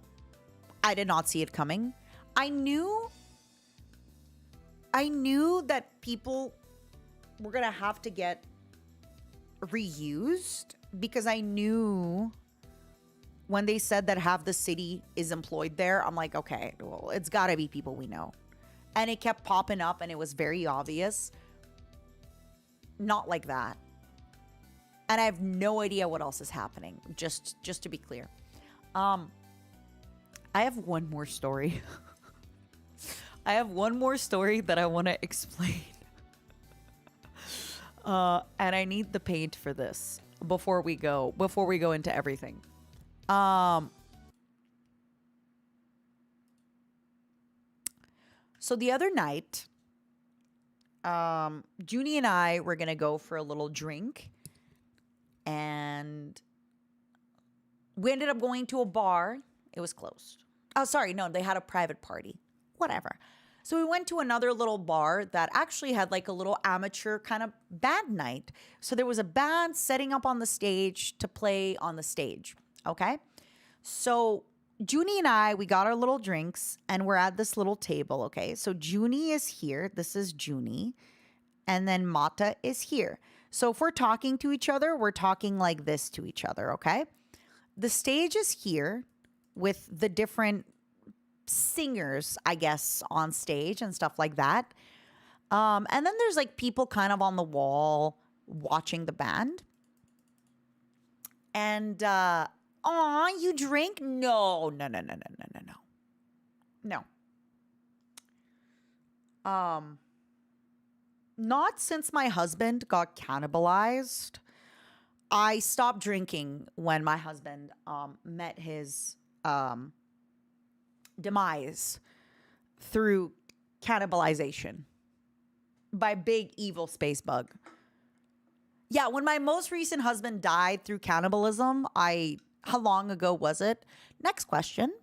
I did not see it coming. I knew that people were going to have to get reused, because I knew when they said that half the city is employed there, I'm like, okay, well, it's got to be people we know. And it kept popping up, and it was very obvious. Not like that. And I have no idea what else is happening, just to be clear. I have one more story. I have one more story that I want to explain. And I need the paint for this before we go into everything. So the other night, Junie and I were gonna go for a little drink, and we ended up going to a bar. It was closed. Oh, sorry, no, they had a private party. Whatever. So we went to another little bar that actually had like a little amateur kind of band night. So there was a band setting up on the stage to play on the stage. Okay. So Junie and I, we got our little drinks, and we're at this little table. Okay. So Junie is here. This is Junie. And then Mata is here. So if we're talking to each other, we're talking like this to each other. Okay. The stage is here with the different singers, I guess, on stage and stuff like that. And then there's like people kind of on the wall watching the band. And aw, you drink? No. Not since my husband got cannibalized. I stopped drinking when my husband met his demise through cannibalization by big evil space bug. Yeah, when my most recent husband died through cannibalism, how long ago was it? Next question.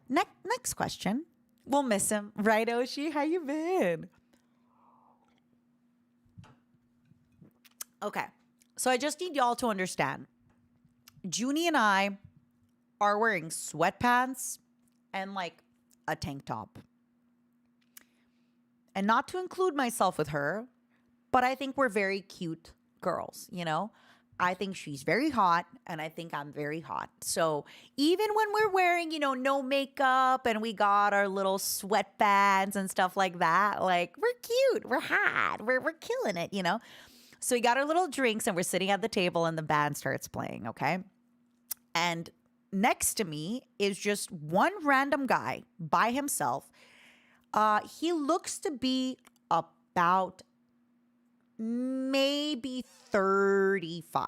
Next question. We'll miss him, right, Oshi? How you been? Okay, so I just need y'all to understand. Junie and I are wearing sweatpants and like a tank top. And not to include myself with her, but I think we're very cute girls, you know? I think she's very hot, and I think I'm very hot. So even when we're wearing, no makeup, and we got our little sweatbands and stuff like that, like, we're cute, we're hot, we're killing it, So we got our little drinks, and we're sitting at the table, and the band starts playing, okay? And next to me is just one random guy by himself. He looks to be about maybe 35.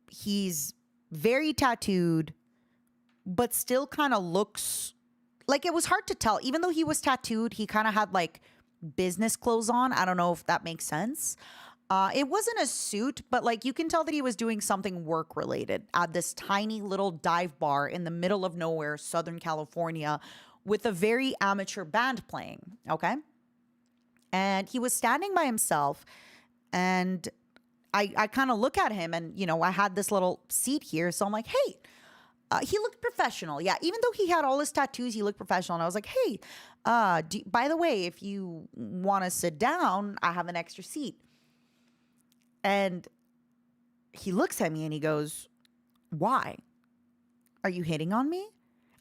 He's very tattooed, but still kind of looks like, it was hard to tell. Even though he was tattooed, he kind of had like business clothes on. I don't know if that makes sense. It wasn't a suit, but like you can tell that he was doing something work related at this tiny little dive bar in the middle of nowhere, Southern California, with a very amateur band playing. Okay. And he was standing by himself, and I kind of look at him and, I had this little seat here. So I'm like, hey, he looked professional. Yeah. Even though he had all his tattoos, he looked professional. And I was like, hey, by the way, if you want to sit down, I have an extra seat. And he looks at me and he goes, why? Are you hitting on me?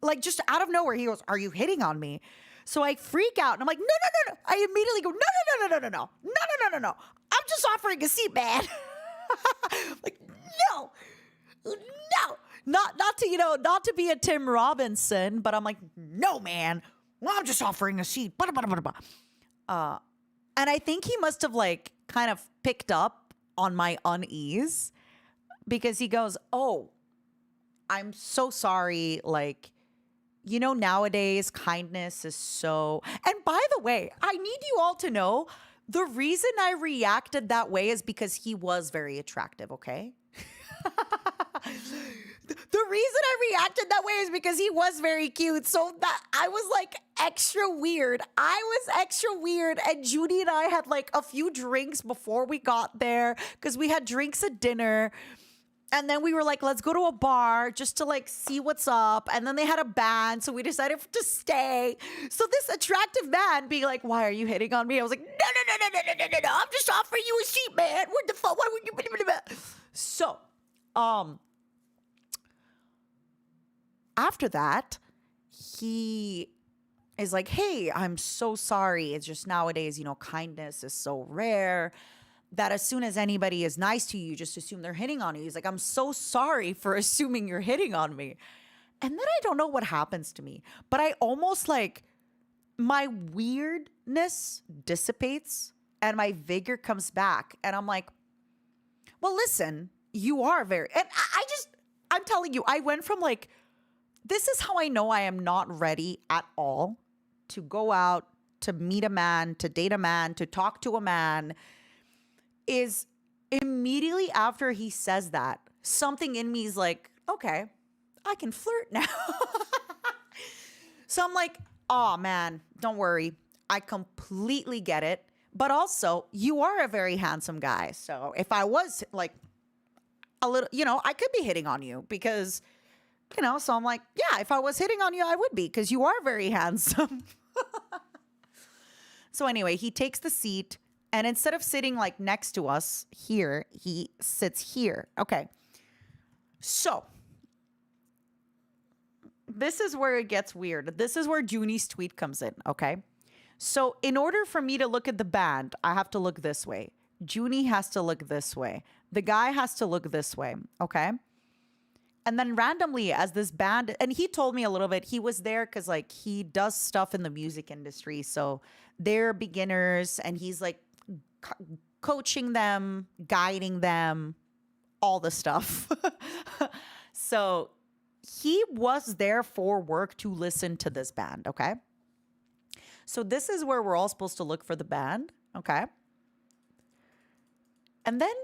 Like, just out of nowhere, he goes, are you hitting on me? So I freak out and I'm like, no, no, no, no. I immediately go, no, no, no, no, no, no, no, no, no, no, no, no. I'm just offering a seat, man. Like, no, no, not to be a Tim Robinson, but I'm like, no, man. Well, I'm just offering a seat. And I think he must have like kind of picked up on my unease because he goes, oh, I'm so sorry. Like, nowadays kindness is so, and by the way, I need you all to know the reason I reacted that way is because he was very attractive. Okay. The reason I reacted that way is because he was very cute. So that I was like extra weird. And Judy and I had like a few drinks before we got there because we had drinks at dinner. And then we were like, let's go to a bar just to like see what's up. And then they had a band. So we decided to stay. So this attractive man being like, why are you hitting on me? I was like, no, no, no, no, no, no, no, no. I'm just offering you a seat, man. What the fuck? Why would you? So, after that, he is like, hey, I'm so sorry. It's just nowadays, kindness is so rare that as soon as anybody is nice to you, just assume they're hitting on you. He's like, I'm so sorry for assuming you're hitting on me. And then I don't know what happens to me, but I almost like my weirdness dissipates and my vigor comes back. And I'm like, well, listen, you are very, and I'm telling you, I went from like, this is how I know I am not ready at all to go out, to meet a man, to date a man, to talk to a man, is immediately after he says that, something in me is like, okay, I can flirt now. So I'm like, oh man, don't worry. I completely get it. But also, you are a very handsome guy. So if I was like a little, I could be hitting on you because, so I'm like, yeah, if I was hitting on you, I would be because you are very handsome. So anyway, he takes the seat. And instead of sitting like next to us here, he sits here. Okay. So this is where it gets weird. This is where Junie's tweet comes in. Okay. So in order for me to look at the band, I have to look this way. Junie has to look this way. The guy has to look this way. Okay. And then randomly as this band, and he told me a little bit, he was there because like he does stuff in the music industry. So they're beginners and he's like, coaching them, guiding them, all the stuff. So he was there for work to listen to this band, okay? So this is where we're all supposed to look for the band, okay? And then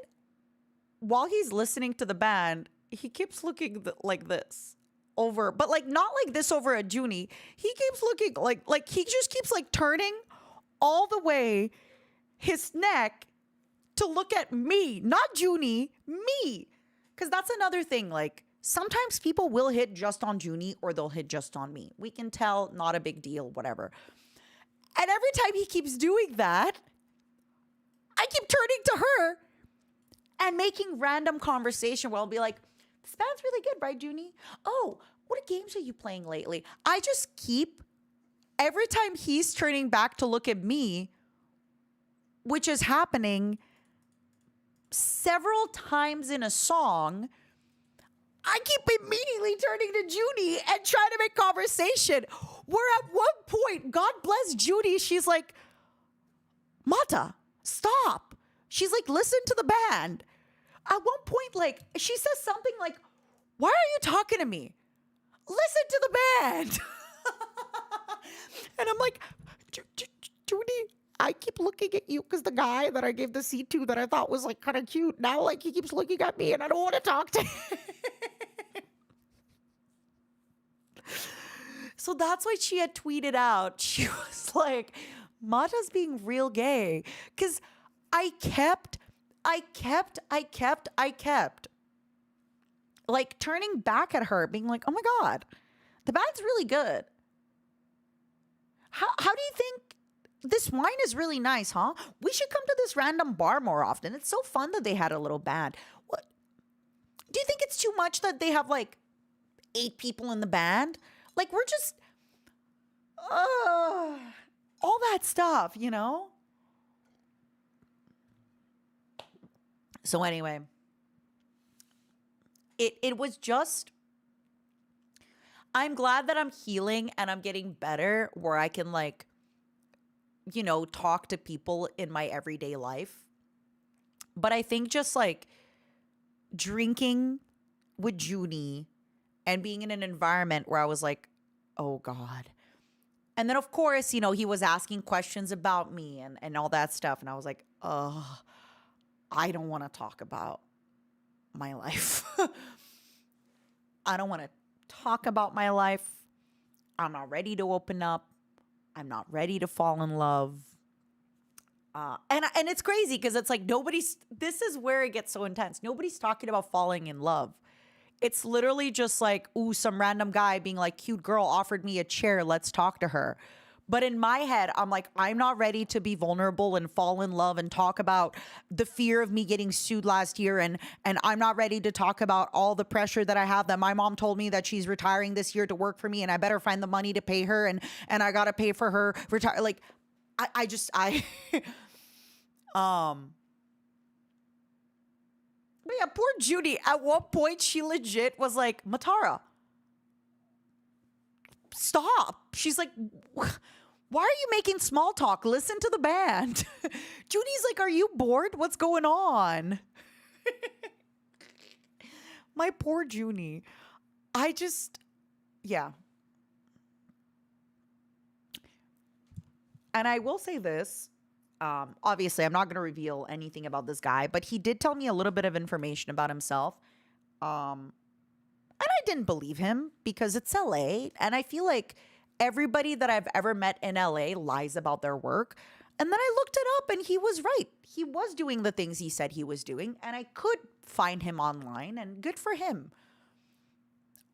while he's listening to the band, he keeps looking like this over, but like not like this over at Junie. He keeps looking like he just keeps like turning all the way his neck to look at me, not Junie, me. Because that's another thing. Like sometimes people will hit just on Junie or they'll hit just on me. We can tell, not a big deal, whatever. And every time he keeps doing that, I keep turning to her and making random conversation where I'll be like, this band's really good, right, Junie? Oh, what games are you playing lately? I just keep, every time he's turning back to look at me, which is happening several times in a song, I keep immediately turning to Judy and trying to make conversation. Where at one point, God bless Judy, she's like, Mata, stop. She's like, listen to the band. At one point, like, she says something like, why are you talking to me? Listen to the band. And I'm like, Judy, I keep looking at you because the guy that I gave the seat to that I thought was like kind of cute, now like he keeps looking at me and I don't want to talk to him. So that's why she had tweeted out. She was like, Mata's being real gay. Because I kept I kept like turning back at her, being like, oh my God, the band's really good. How do you think this wine is really nice, huh? We should come to this random bar more often. It's so fun that they had a little band. What? Do you think it's too much that they have like 8 people in the band? Like we're just, all that stuff, you know? So anyway, it was just, I'm glad that I'm healing and I'm getting better where I can like, you know, talk to people in my everyday life. But I think just like drinking with Junie and being in an environment where I was like, oh God. And then of course, you know, he was asking questions about me and all that stuff. And I was like, oh, I don't want to talk about my life. I don't want to talk about my life. I'm not ready to open up. I'm not ready to fall in love. And it's crazy because it's like this is where it gets so intense. Nobody's talking about falling in love. It's literally just like, ooh, some random guy being like, cute girl offered me a chair. Let's talk to her. But in my head, I'm like, I'm not ready to be vulnerable and fall in love and talk about the fear of me getting sued last year. And I'm not ready to talk about all the pressure that I have, that my mom told me that she's retiring this year to work for me and I better find the money to pay her. And I got to pay for her retire. Like, I but yeah, poor Judy. At one point, she legit was like, Matara, stop. She's like, why are you making small talk? Listen to the band. Judy's like, are you bored? What's going on? My poor Junie. Yeah. And I will say this. Obviously, I'm not going to reveal anything about this guy, but he did tell me a little bit of information about himself. And I didn't believe him because it's LA. And I feel like everybody that I've ever met in LA lies about their work. And then I looked it up and he was right. He was doing the things he said he was doing. And I could find him online and good for him.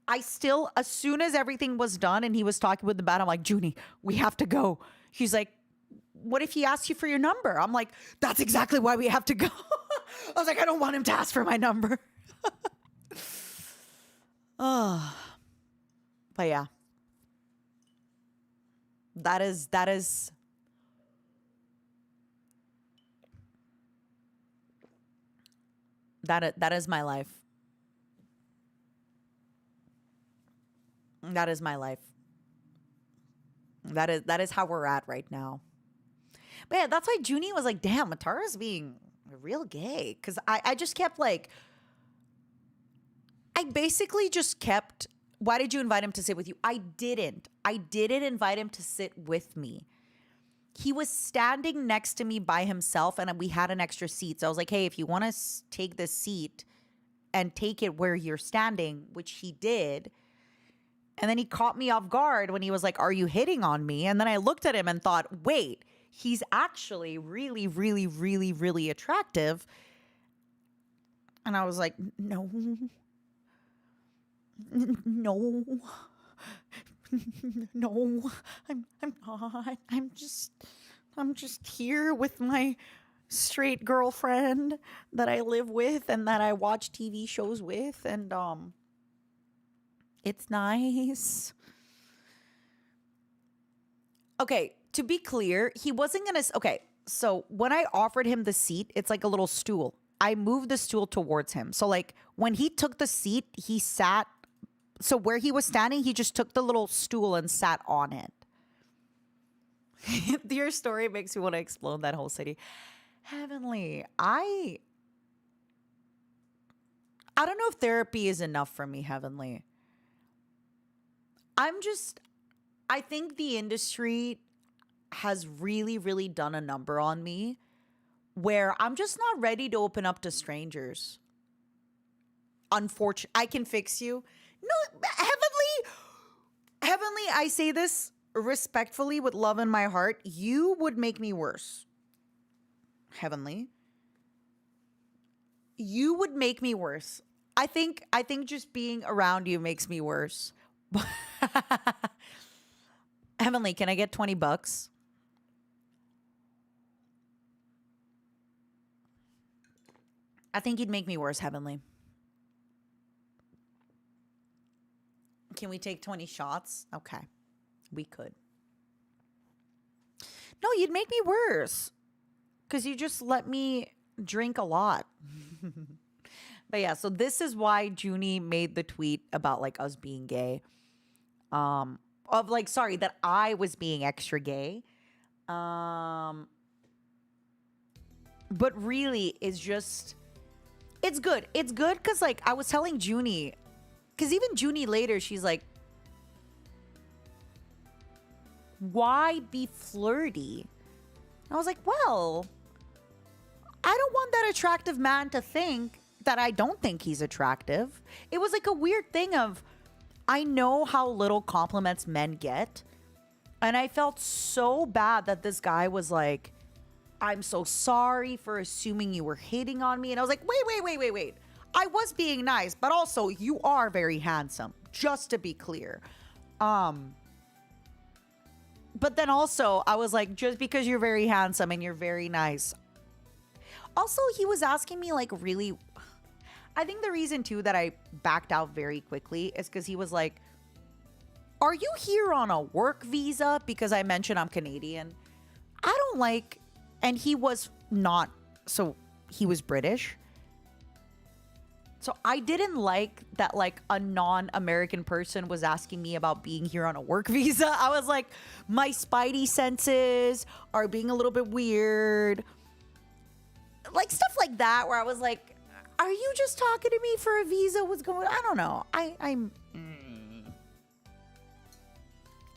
I still, as soon as everything was done and he was talking with the band, I'm like, Junie, we have to go. He's like, what if he asks you for your number? I'm like, that's exactly why we have to go. I was like, I don't want him to ask for my number. Oh, but yeah, that is that is my life. That is my life. That is how we're at right now. But yeah, that's why Junie was like, damn, Matara's being real gay. Because I just kept like, I basically just kept, why did you invite him to sit with you? I didn't invite him to sit with me. He was standing next to me by himself and we had an extra seat. So I was like, hey, if you want to take this seat and take it where you're standing, which he did. And then he caught me off guard when he was like, are you hitting on me? And then I looked at him and thought, wait, he's actually really, really, really, really attractive. And I was like, no, no, no, I'm not. I'm just here with my straight girlfriend that I live with and that I watch TV shows with. And, it's nice. Okay, to be clear, he wasn't going to... Okay, so when I offered him the seat, it's like a little stool. I moved the stool towards him. So like when he took the seat, he sat... So where he was standing, he just took the little stool and sat on it. Your story makes me want to explode that whole city. Heavenly, I don't know if therapy is enough for me, Heavenly. I think the industry has really, really done a number on me where I'm just not ready to open up to strangers. Unfortunately, I can fix you. No, Heavenly, I say this respectfully with love in my heart. You would make me worse. Heavenly. You would make me worse. I think just being around you makes me worse. Heavenly, can I get $20? I think you'd make me worse, Heavenly. Can we take 20 shots? Okay. We could. No, you'd make me worse. Because you just let me drink a lot. But yeah, so this is why Junie made the tweet about like us being gay. Of like, sorry, that I was being extra gay. But really, it's just, it's good. It's good because like I was telling Junie, because even Junie later, she's like, why be flirty? I was like, well, I don't want that attractive man to think that I don't think he's attractive. It was like a weird thing of, I know how little compliments men get. And I felt so bad that this guy was like, I'm so sorry for assuming you were hitting on me. And I was like, wait. I was being nice, but also you are very handsome, just to be clear. But then also I was like, just because you're very handsome and you're very nice. Also, he was asking me like really, I think the reason too that I backed out very quickly is because he was like, are you here on a work visa? Because I mentioned I'm Canadian. I don't like, and he was not, so he was British. So I didn't like that like a non-American person was asking me about being here on a work visa. I was like, my spidey senses are being a little bit weird. Like stuff like that where I was like, are you just talking to me for a visa? What's going on? I don't know. I'm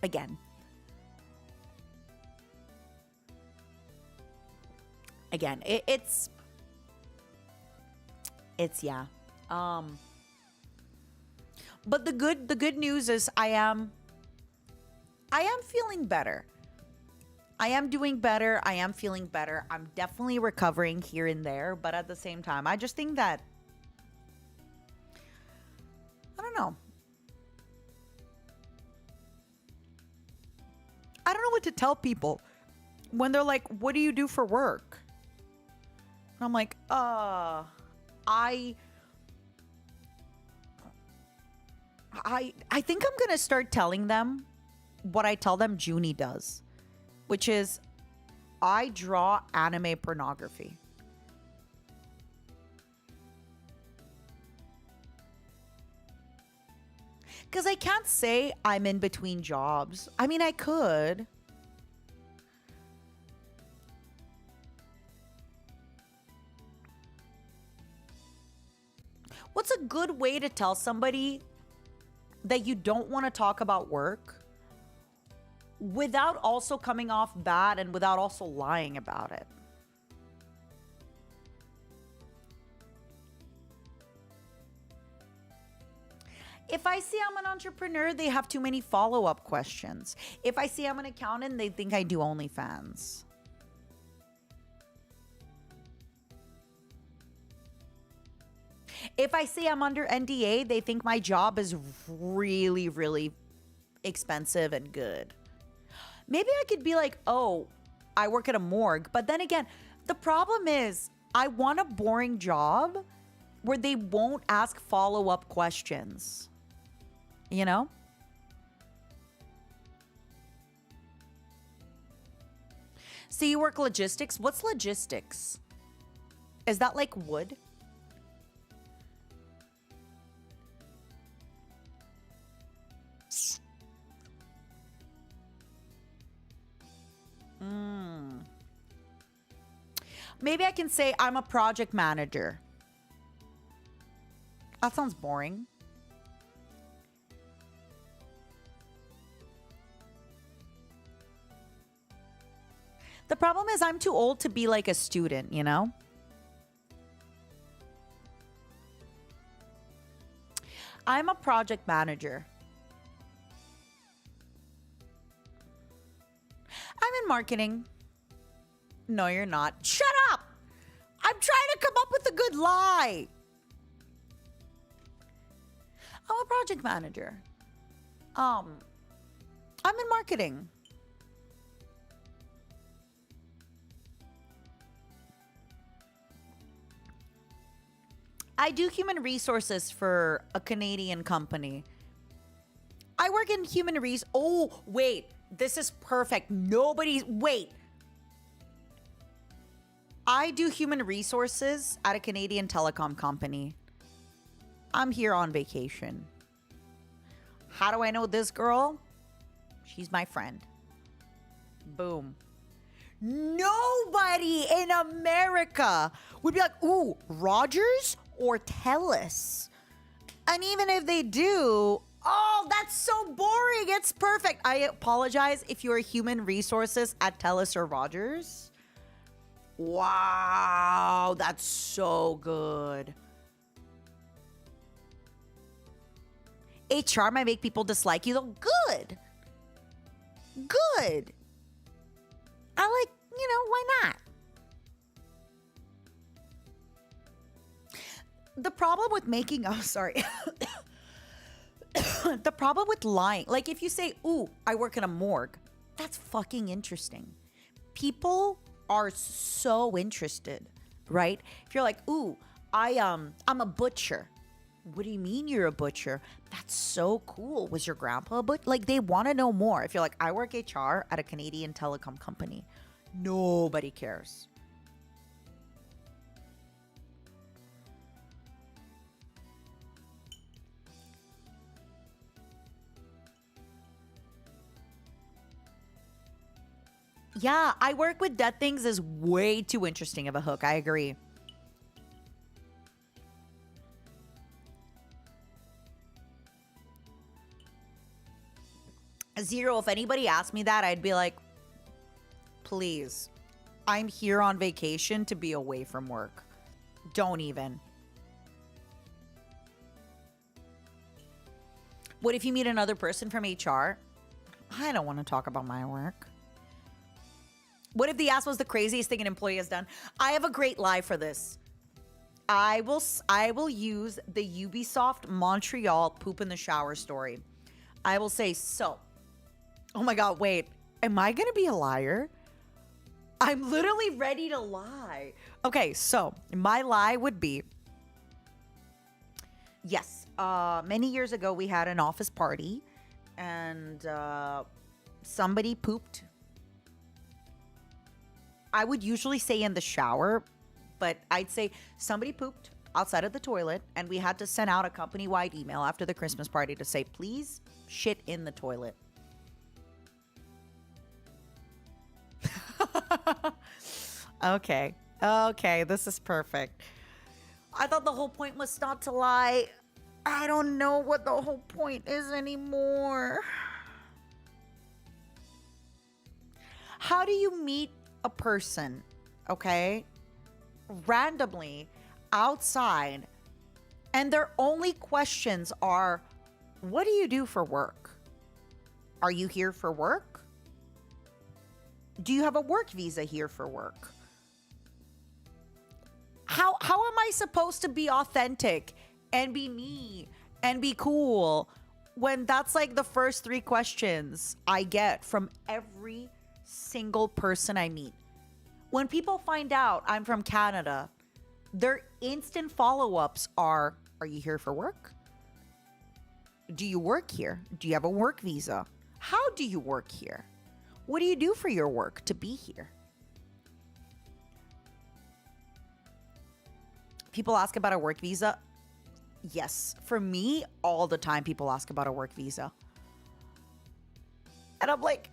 again. It's yeah. But the good news is I am feeling better. I am doing better. I am feeling better. I'm definitely recovering here and there, but at the same time, I just think that I don't know. I don't know what to tell people when they're like, "What do you do for work?" And I'm like, I think I'm gonna start telling them what I tell them Junie does, which is I draw anime pornography. Because I can't say I'm in between jobs. I mean, I could. What's a good way to tell somebody that you don't want to talk about work without also coming off bad and without also lying about it? If I say I'm an entrepreneur, they have too many follow-up questions. If I say I'm an accountant, they think I do OnlyFans. If I say I'm under NDA, they think my job is really, really expensive and good. Maybe I could be like, oh, I work at a morgue. But then again, the problem is I want a boring job where they won't ask follow-up questions. You know? So you work logistics? What's logistics? Is that like wood? Maybe I can say I'm a project manager. That sounds boring. The problem is I'm too old to be like a student, you know? I'm a project manager. I'm in marketing. No, you're not. Shut up! I'm trying to come up with a good would lie? I'm a project manager. I'm in marketing. I do human resources for a Canadian company. I work in human res. Oh, wait. This is perfect. Wait. I do human resources at a Canadian telecom company. I'm here on vacation. How do I know this girl? She's my friend. Boom. Nobody in America would be like, ooh, Rogers or Telus? And even if they do, oh, that's so boring. It's perfect. I apologize if you're human resources at Telus or Rogers. Wow, that's so good. HR might make people dislike you, though. Good. Good. I like, why not? The problem with making, oh, sorry. The problem with lying, like if you say, ooh, I work in a morgue, that's fucking interesting. People are so interested, right? If you're like, ooh, I'm a butcher. What do you mean you're a butcher? That's so cool. Was your grandpa a butcher? Like, they want to know more. If you're like, I work HR at a Canadian telecom company, nobody cares. Yeah, I work with dead things is way too interesting of a hook. I agree. Zero, if anybody asked me that, I'd be like, please, I'm here on vacation to be away from work. Don't even. What if you meet another person from HR? I don't want to talk about my work. What if the ass was the craziest thing an employee has done? I have a great lie for this. I will use the Ubisoft Montreal poop in the shower story. I will say, so, oh my God, wait, am I going to be a liar? I'm literally ready to lie. Okay, so my lie would be, yes, many years ago we had an office party and somebody pooped. I would usually say in the shower, but I'd say somebody pooped outside of the toilet and we had to send out a company-wide email after the Christmas party to say, please shit in the toilet. Okay, this is perfect. I thought the whole point was not to lie. I don't know what the whole point is anymore. How do you meet a person, okay, randomly outside, and their only questions are, what do you do for work? Are you here for work? Do you have a work visa here for work? How am I supposed to be authentic and be me and be cool when that's like the first 3 questions I get from every single person I meet? When people find out I'm from Canada, their instant follow-ups are you here for work? Do you work here? Do you have a work visa? How do you work here? What do you do for your work to be here? People ask about a work visa. Yes, for me, all the time people ask about a work visa. And I'm like,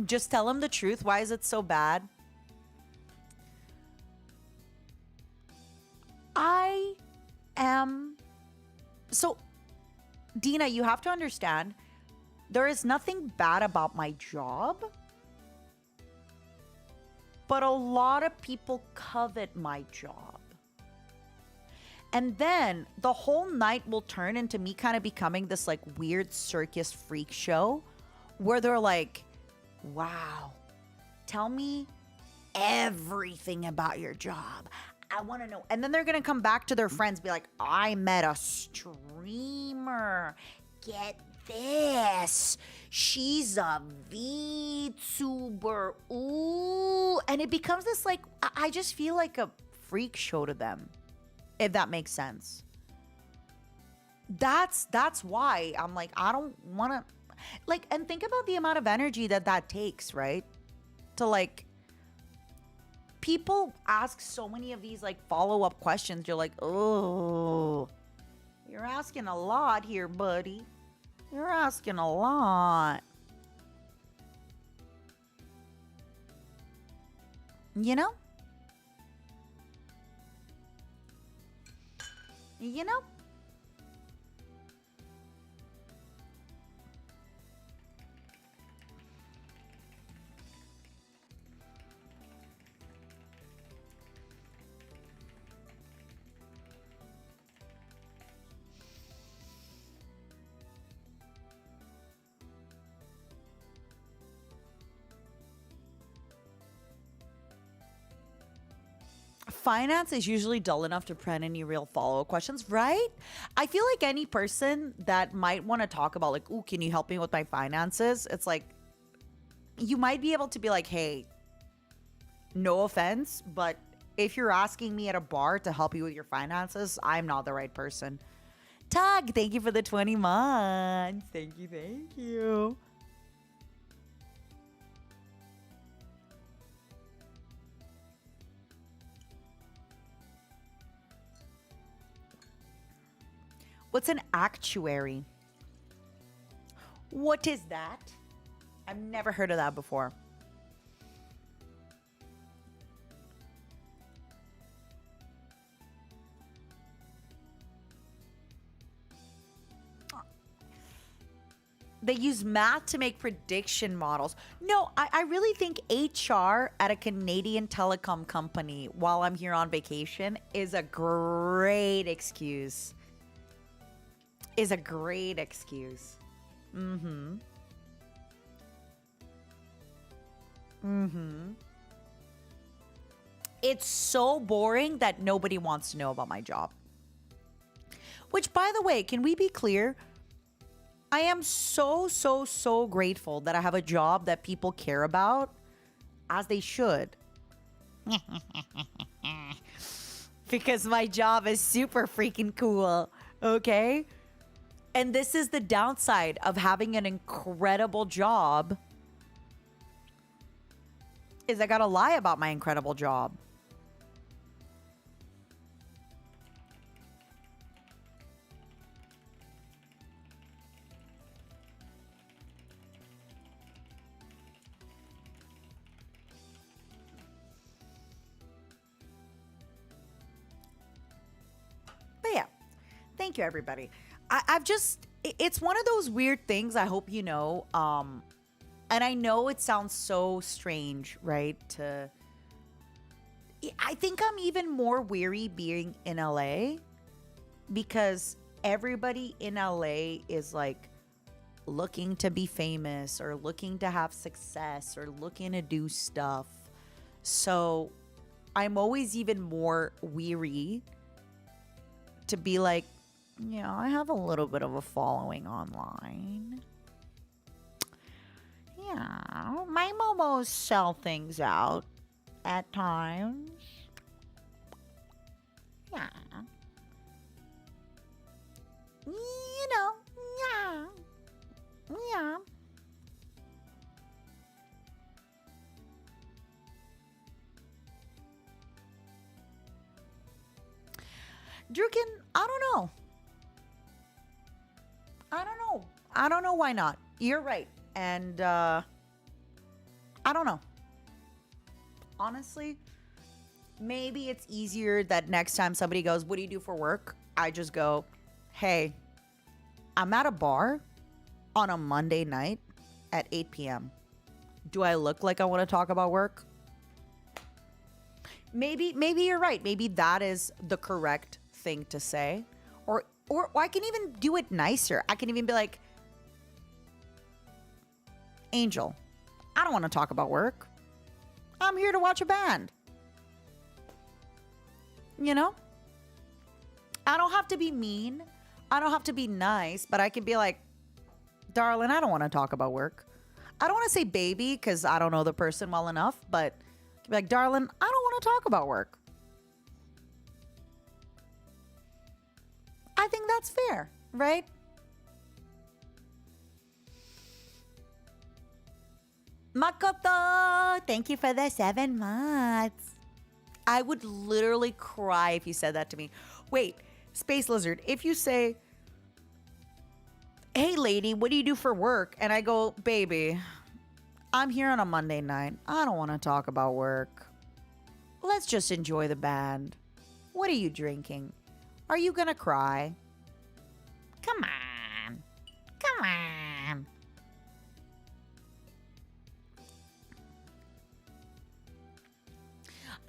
just tell them the truth. Why is it so bad? So, Dina, you have to understand, there is nothing bad about my job, but a lot of people covet my job. And then the whole night will turn into me kind of becoming this like weird circus freak show where they're like, wow, tell me everything about your job. I want to know. And then they're going to come back to their friends, be like, I met a streamer. Get this. She's a VTuber. Ooh. And it becomes this like, I just feel like a freak show to them, if that makes sense. That's why I'm like, I don't want to, like, and think about the amount of energy that takes, right? To like, people ask so many of these like follow-up questions. You're like, oh, you're asking a lot here, buddy. You're asking a lot. You know? You know? Finance is usually dull enough to prevent any real follow-up questions, right? I feel like any person that might want to talk about like, ooh, can you help me with my finances? It's like, you might be able to be like, hey, no offense, but if you're asking me at a bar to help you with your finances, I'm not the right person. Tug, thank you for the 20 months. Thank you, thank you. What's an actuary? What is that? I've never heard of that before. They use math to make prediction models. No, I really think HR at a Canadian telecom company while I'm here on vacation is a great excuse. Is a great excuse. Mm-hmm. Mm-hmm. It's so boring that nobody wants to know about my job. Which, by the way, can we be clear? I am so grateful that I have a job that people care about, as they should. Because my job is super freaking cool, okay? And this is the downside of having an incredible job, is I gotta lie about my incredible job. But yeah, thank you, everybody. I've just, it's one of those weird things, I hope you know. And I know it sounds so strange, right? I think I'm even more weary being in LA because everybody in LA is like looking to be famous or looking to have success or looking to do stuff. So I'm always even more weary to be like, yeah, I have a little bit of a following online. Yeah, my momos sell things out at times. Yeah. You know, yeah. Yeah. Drukin, I don't know. I don't know why not. You're right. And I don't know. Honestly, maybe it's easier that next time somebody goes, what do you do for work? I just go, hey, I'm at a bar on a Monday night at 8 p.m. Do I look like I want to talk about work? Maybe you're right. Maybe that is the correct thing to say. Or I can even do it nicer. I can even be like, Angel, I don't want to talk about work. I'm here to watch a band. You know? I don't have to be mean. I don't have to be nice, but I can be like, darling, I don't want to talk about work. I don't want to say baby because I don't know the person well enough, but I can be like, darling, I don't want to talk about work. I think that's fair, right? Makoto, thank you for the 7 months. I would literally cry if you said that to me. Wait, Space Lizard, if you say, hey lady, what do you do for work? And I go, baby, I'm here on a Monday night. I don't want to talk about work. Let's just enjoy the band. What are you drinking? Are you gonna cry? Come on. Come on.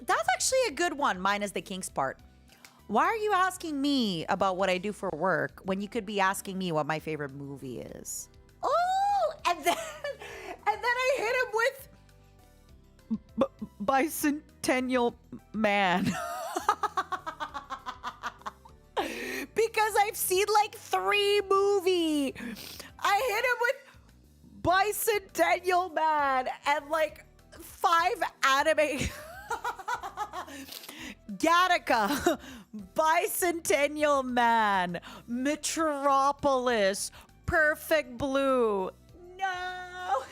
That's actually a good one, minus the kinks part. Why are you asking me about what I do for work when you could be asking me what my favorite movie is? Oh, and then I hit him with Bicentennial Man. Because I've seen like 3 movies. I hit him with Bicentennial Man and like 5 anime. Gattaca, Bicentennial Man, Metropolis, Perfect Blue. No.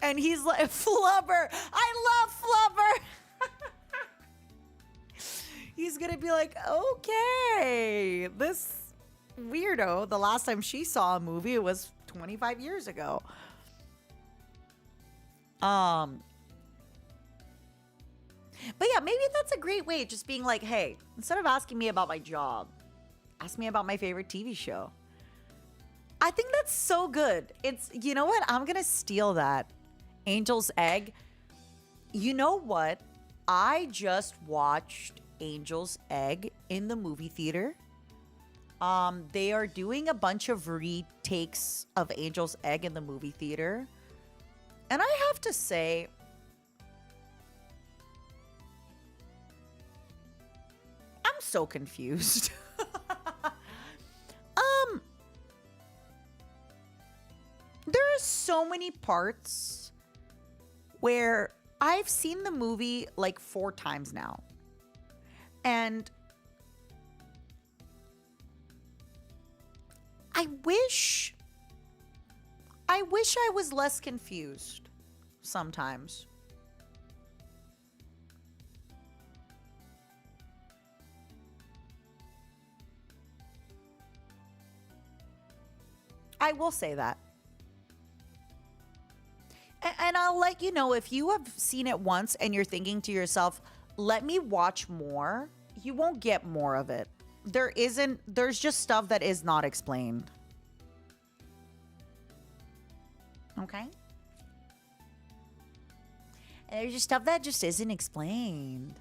And he's like, Flubber. I love Flubber. He's going to be like, okay, this weirdo, the last time she saw a movie was 25 years ago. But yeah, maybe that's a great way. Just being like, hey, instead of asking me about my job, ask me about my favorite TV show. I think that's so good. It's, you know what? I'm going to steal that. Angel's Egg. You know what? I just watched Angel's Egg in the movie theater. They are doing a bunch of retakes of Angel's Egg in the movie theater. And I have to say, I'm so confused. There are so many parts where I've seen the movie like 4 times now. And I wish I was less confused sometimes. I will say that. And I'll let you know if you have seen it once and you're thinking to yourself, let me watch more, you won't get more of it. There's just stuff that is not explained. Okay? And there's just stuff that just isn't explained.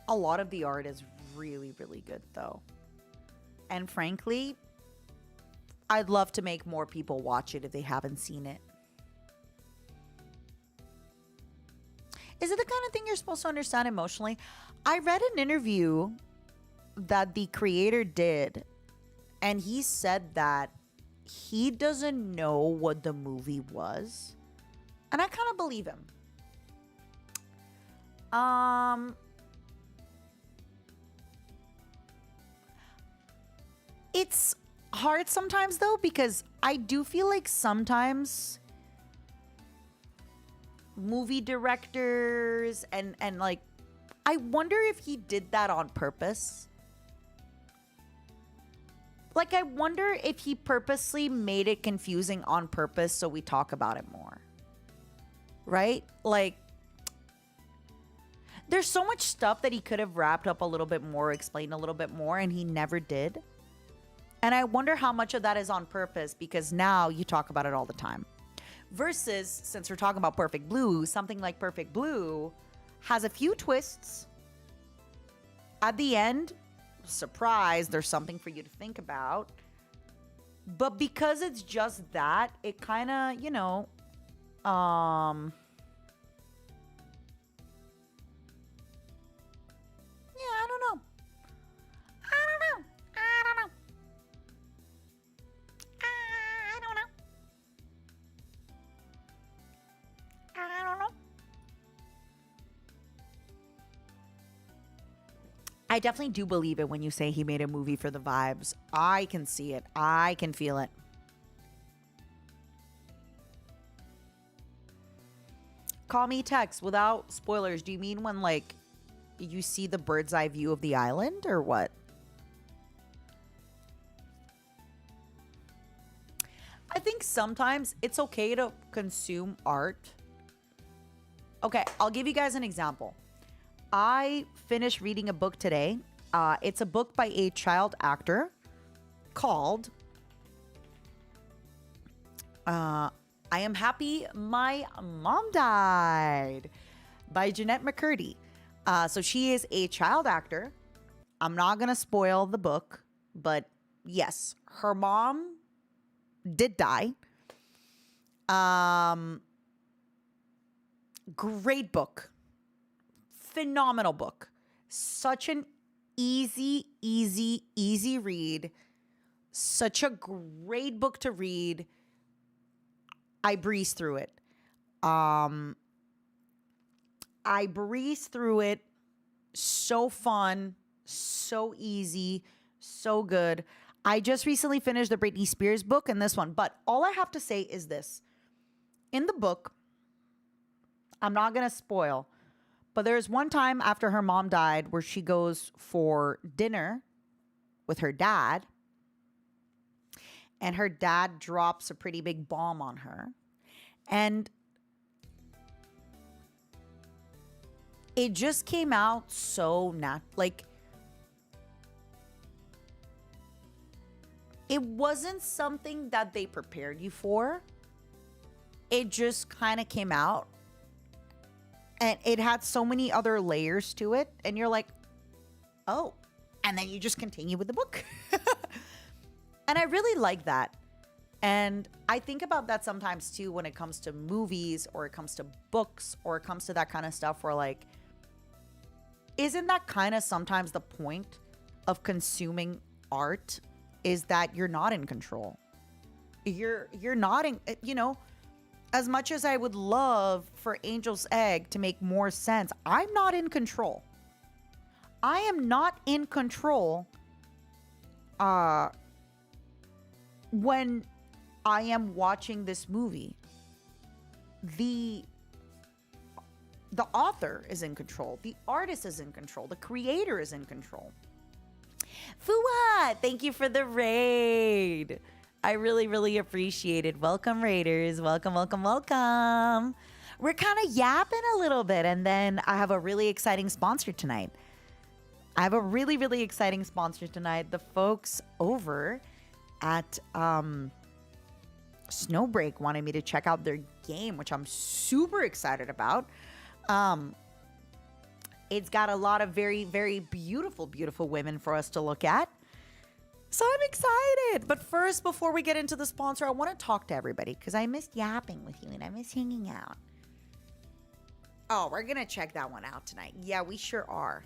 A lot of the art is really, really good, though. And frankly, I'd love to make more people watch it if they haven't seen it. Is it the kind of thing you're supposed to understand emotionally? I read an interview that the creator did, and he said that he doesn't know what the movie was. And I kind of believe him. It's hard sometimes, though, because I do feel like sometimes movie directors and like, I wonder if he did that on purpose. Like, I wonder if he purposely made it confusing on purpose so we talk about it more. Right? Like, There's so much stuff that he could have wrapped up a little bit more, explained a little bit more, and he never did. And I wonder how much of that is on purpose, because now you talk about it all the time. Versus, since we're talking about Perfect Blue, something like Perfect Blue has a few twists. At the end, surprise, there's something for you to think about. But because it's just that, it kind of, yeah, I don't know. I don't know. I don't know. I don't know. I don't know. I definitely do believe it when you say he made a movie for the vibes. I can see it. I can feel it. Call me text without spoilers. Do you mean when, like, you see the bird's eye view of the island, or what? I think sometimes it's okay to consume art. Okay, I'll give you guys an example. I finished reading a book today. It's a book by a child actor called I Am Happy My Mom Died by Jeanette McCurdy. So she is a child actor. I'm not going to spoil the book, but yes, her mom did die. Great book. Phenomenal book. Such an easy read. Such a great book to read. I breezed through it. So fun, so easy, so good. I just recently finished the Britney Spears book and this one, but all I have to say is this. In the book, I'm not going to spoil, but there's one time after her mom died where she goes for dinner with her dad, and her dad drops a pretty big bomb on her. And it just came out so like, it wasn't something that they prepared you for. It just kind of came out. And it had so many other layers to it. And you're like, oh. And then you just continue with the book. And I really like that. And I think about that sometimes too when it comes to movies, or it comes to books, or it comes to that kind of stuff where, like, isn't that kind of sometimes the point of consuming art, is that you're not in control. You're not in, as much as I would love for Angel's Egg to make more sense, I'm not in control. I am not in control when I am watching this movie. The author is in control. The artist is in control. The creator is in control. Fuwa, thank you for the raid. I really appreciate it. Welcome, Raiders. Welcome. We're kind of yapping a little bit, and then I have a really exciting sponsor tonight. The folks over at Snowbreak wanted me to check out their game, which I'm super excited about. It's got a lot of very beautiful women for us to look at. So I'm excited. But first, before we get into the sponsor, I want to talk to everybody because I missed yapping with you and I miss hanging out. Oh, we're going to check that one out tonight. Yeah, we sure are.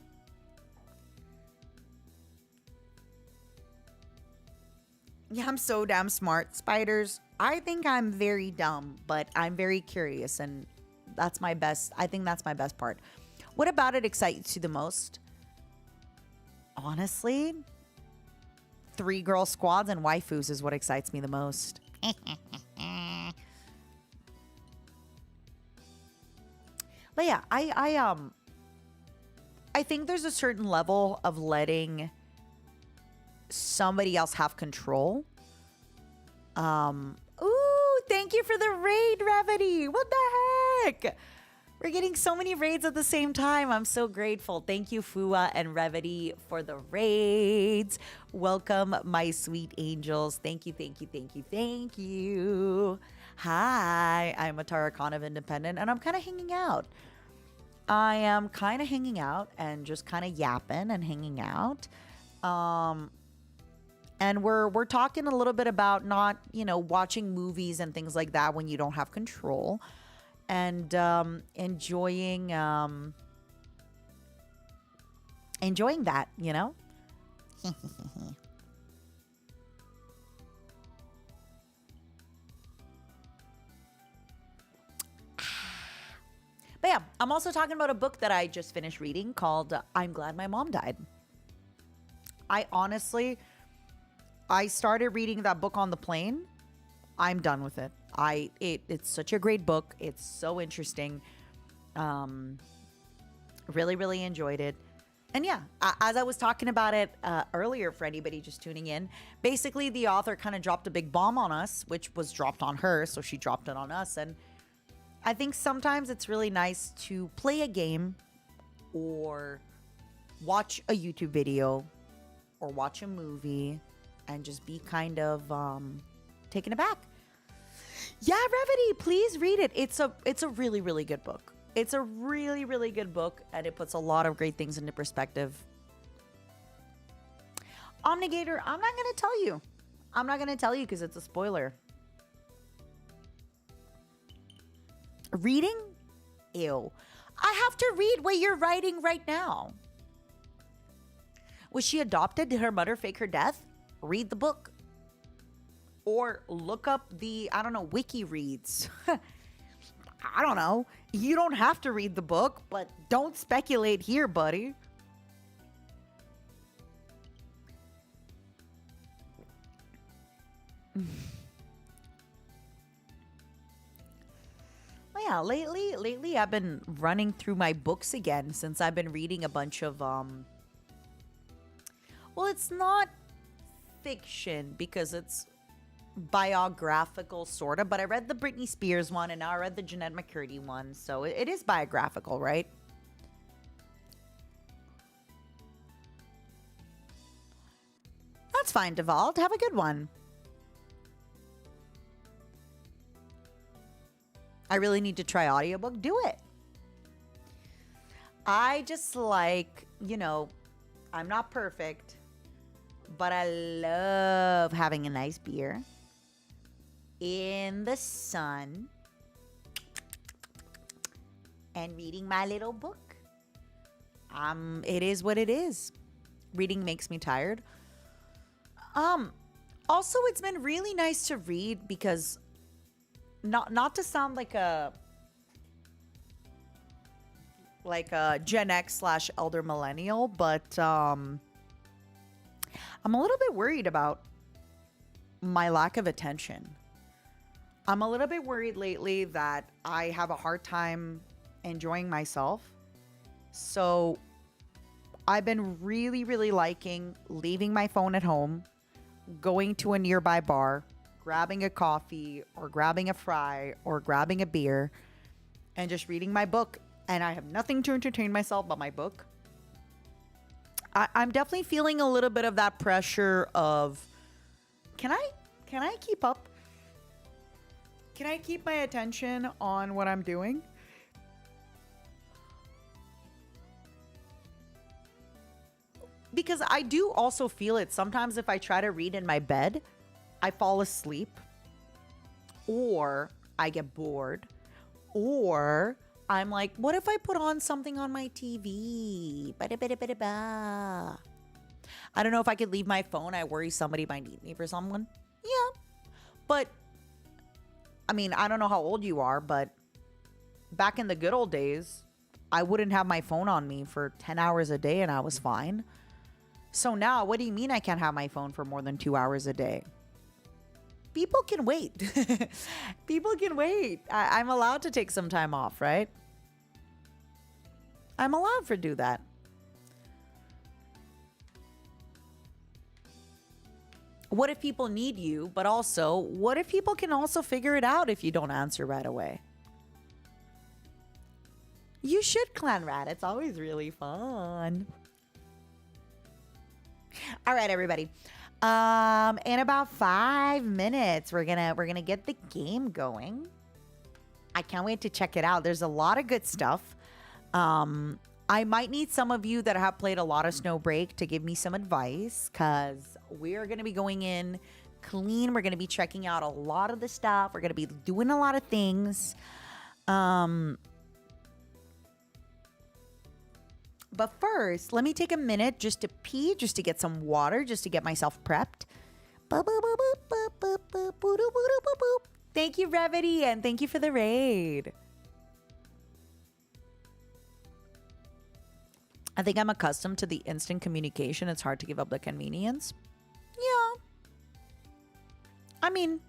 Yeah, I'm so damn smart. Spiders, I think I'm very dumb, but I'm very curious, and that's my best. I think that's my best part. What about it excites you the most? Honestly, 3-girl squads and waifus is what excites me the most. But yeah, I think there's a certain level of letting somebody else have control. Ooh, thank you for the raid, Revity. What the heck? We're getting so many raids at the same time. I'm so grateful. Thank you, Fua and Revity, for the raids. Welcome, my sweet angels. Thank you, thank you, thank you, thank you. Hi, I'm a Tarakan of Independent, and I'm kind of hanging out. I am kind of hanging out and just kind of yapping and hanging out. And we're talking a little bit about not, watching movies and things like that when you don't have control. And enjoying that, But yeah, I'm also talking about a book that I just finished reading called I'm Glad My Mom Died. I started reading that book on the plane. I'm done with it. It's such a great book. It's so interesting. Really, really enjoyed it. And yeah, as I was talking about it earlier, for anybody just tuning in, basically the author kind of dropped a big bomb on us, which was dropped on her, so she dropped it on us. And I think sometimes it's really nice to play a game or watch a YouTube video or watch a movie and just be kind of taken aback. Yeah, Revity, please read it. It's a really, really good book. It's a really, really good book, and it puts a lot of great things into perspective. Omnigator, I'm not going to tell you. I'm not going to tell you because it's a spoiler. Reading? Ew. I have to read what you're writing right now. Was she adopted? Did her mother fake her death? Read the book. Or look up the, wiki reads. I don't know. You don't have to read the book, but don't speculate here, buddy. Well, yeah, lately I've been running through my books again since I've been reading a bunch of well, it's not fiction because it's biographical sort of, but I read the Britney Spears one and now I read the Jeanette McCurdy one, so it is biographical, right? That's fine, Devald. Have a good one. I really need to try audiobook. Do it. I just like, I'm not perfect, but I love having a nice beer in the sun and reading my little book. It is what it is. Reading makes me tired. Also, it's been really nice to read because not to sound like a Gen X / elder millennial, but I'm a little bit worried about my lack of attention. I'm a little bit worried lately that I have a hard time enjoying myself. So I've been really, really liking leaving my phone at home, going to a nearby bar, grabbing a coffee or grabbing a fry or grabbing a beer and just reading my book. And I have nothing to entertain myself but my book. I'm definitely feeling a little bit of that pressure of, can I keep up? Can I keep my attention on what I'm doing? Because I do also feel it. Sometimes if I try to read in my bed, I fall asleep. Or I get bored. Or I'm like, what if I put on something on my TV? Ba-da-ba-da-ba-da-ba. I don't know if I could leave my phone. I worry somebody might need me for someone. Yeah. But, I mean, I don't know how old you are, but back in the good old days, I wouldn't have my phone on me for 10 hours a day and I was fine. So now, what do you mean I can't have my phone for more than 2 hours a day? People can wait. People can wait. I'm allowed to take some time off, right? I'm allowed to do that. What if people need you, but also, what if people can also figure it out if you don't answer right away? You should clan rat. It's always really fun. All right, everybody. In about 5 minutes, we're gonna get the game going. I can't wait to check it out. There's a lot of good stuff. I might need some of you that have played a lot of Snowbreak to give me some advice, because we're gonna be going in clean. We're gonna be checking out a lot of the stuff. We're gonna be doing a lot of things. But first, let me take a minute just to pee, just to get some water, just to get myself prepped. Thank you, Revity, and thank you for the raid. I think I'm accustomed to the instant communication. It's hard to give up the convenience. Yeah. I mean,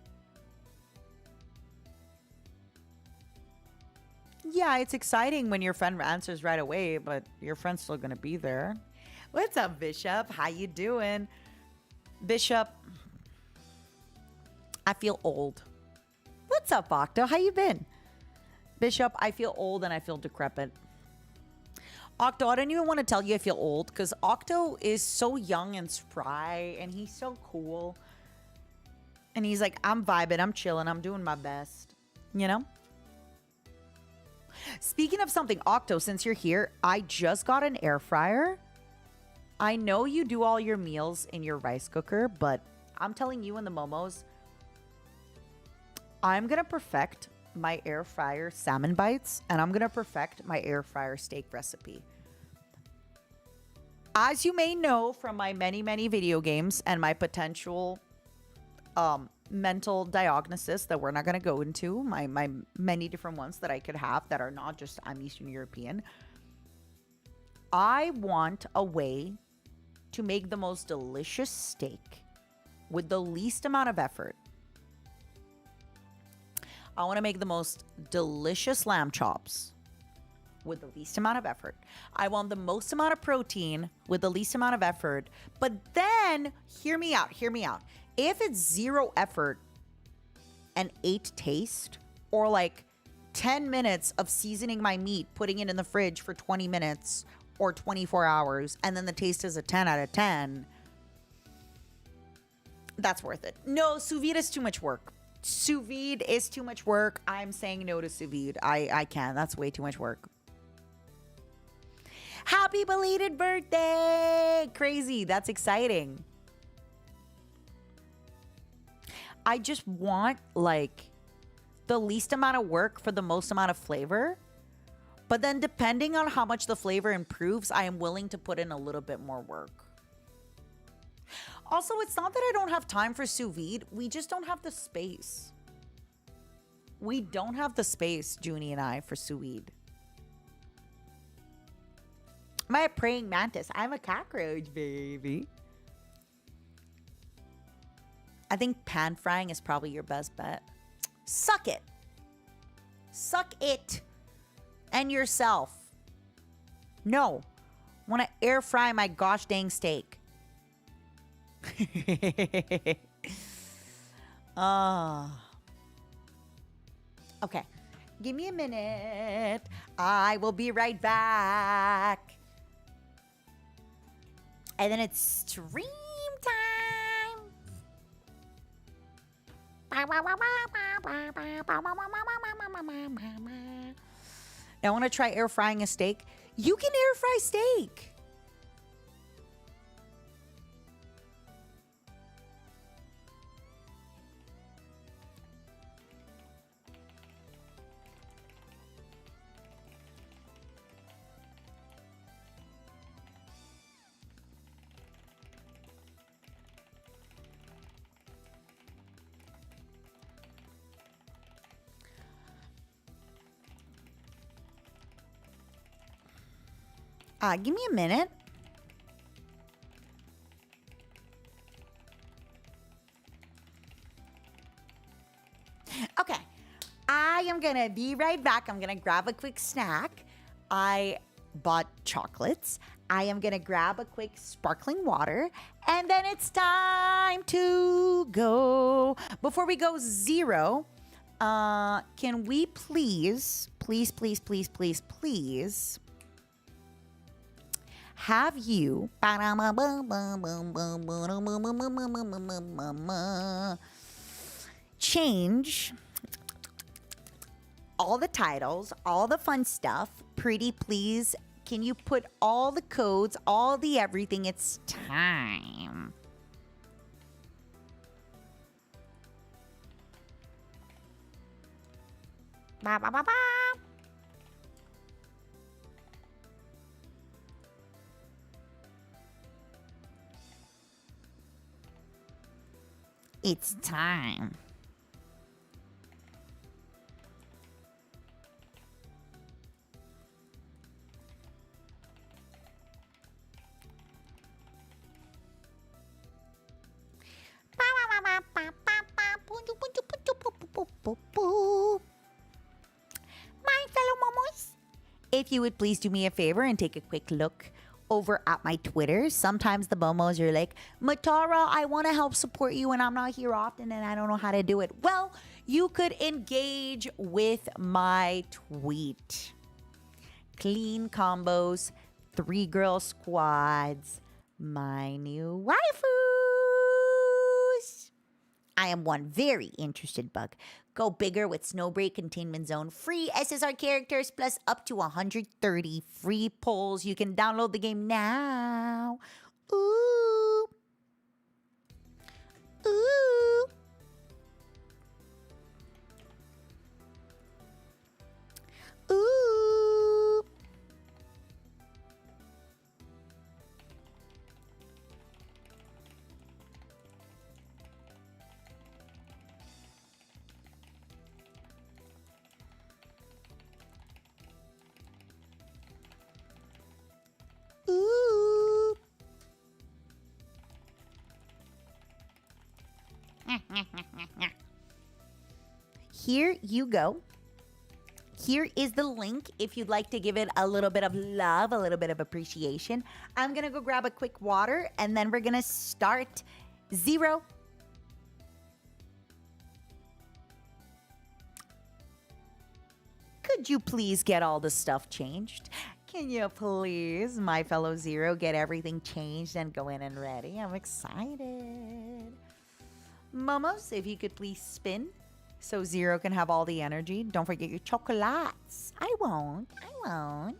yeah, it's exciting when your friend answers right away, but your friend's still gonna be there. What's up, Bishop? How you doing? Bishop, I feel old. What's up, Octo? How you been? Bishop, I feel old and I feel decrepit. Octo, I don't even want to tell you I feel old, because Octo is so young and spry, and he's so cool. And he's like, I'm vibing, I'm chilling, I'm doing my best. You know? Speaking of something, Octo, since you're here, I just got an air fryer. I know you do all your meals in your rice cooker, but I'm telling you and the Momos, I'm going to perfect my air fryer salmon bites, and I'm going to perfect my air fryer steak recipe. As you may know from my many, many video games and my potential mental diagnosis that we're not going to go into, my many different ones that I could have that are not just I'm Eastern European, I want a way to make the most delicious steak with the least amount of effort. I want to make the most delicious lamb chops with the least amount of effort. I want the most amount of protein with the least amount of effort. But then, hear me out. If it's 0 effort and 8 taste, or like 10 minutes of seasoning my meat, putting it in the fridge for 20 minutes or 24 hours, and then the taste is a 10 out of 10, that's worth it. No, sous vide is too much work. Sous vide is too much work. I'm saying no to sous vide. I can't. That's way too much work. Happy belated birthday! Crazy. That's exciting. I just want, like, the least amount of work for the most amount of flavor. But then depending on how much the flavor improves, I am willing to put in a little bit more work. Also, it's not that I don't have time for sous vide. We just don't have the space. We don't have the space, Junie and I, for sous vide. Am I a praying mantis? I'm a cockroach, baby. I think pan frying is probably your best bet. Suck it. Suck it. And yourself. No. I want to air fry my gosh dang steak. Okay. Give me a minute. I will be right back. And then it's stream time. Now I want to try air frying a steak. You can air fry steak. Give me a minute. Okay. I am going to be right back. I'm going to grab a quick snack. I bought chocolates. I am going to grab a quick sparkling water. And then it's time to go. Before we go, Zero, Can we please have you change all the titles, all the fun stuff? Pretty please. Can you put all the codes, all the everything? It's time. Ba, ba, ba, ba. It's time. My fellow momos, if you would please do me a favor and take a quick look over at my Twitter. Sometimes the momos are like, Matara, I want to help support you and I'm not here often and I don't know how to do it. Well, you could engage with my tweet. Clean combos, 3 girl squads, my new waifus. I am one very interested bug. Go bigger with Snowbreak, Containment Zone, free SSR characters, plus up to 130 free polls. You can download the game now. Ooh. Ooh. Ooh. Ooh. Here you go. Here is the link if you'd like to give it a little bit of love, a little bit of appreciation. I'm going to go grab a quick water and then we're going to start 0. Could you please get all the stuff changed? Can you please, my fellow 0, get everything changed and go in and ready? I'm excited. Momos, if you could please spin so 0 can have all the energy. Don't forget your chocolates. I won't. My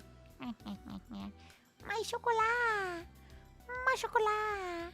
chocolate. My chocolate.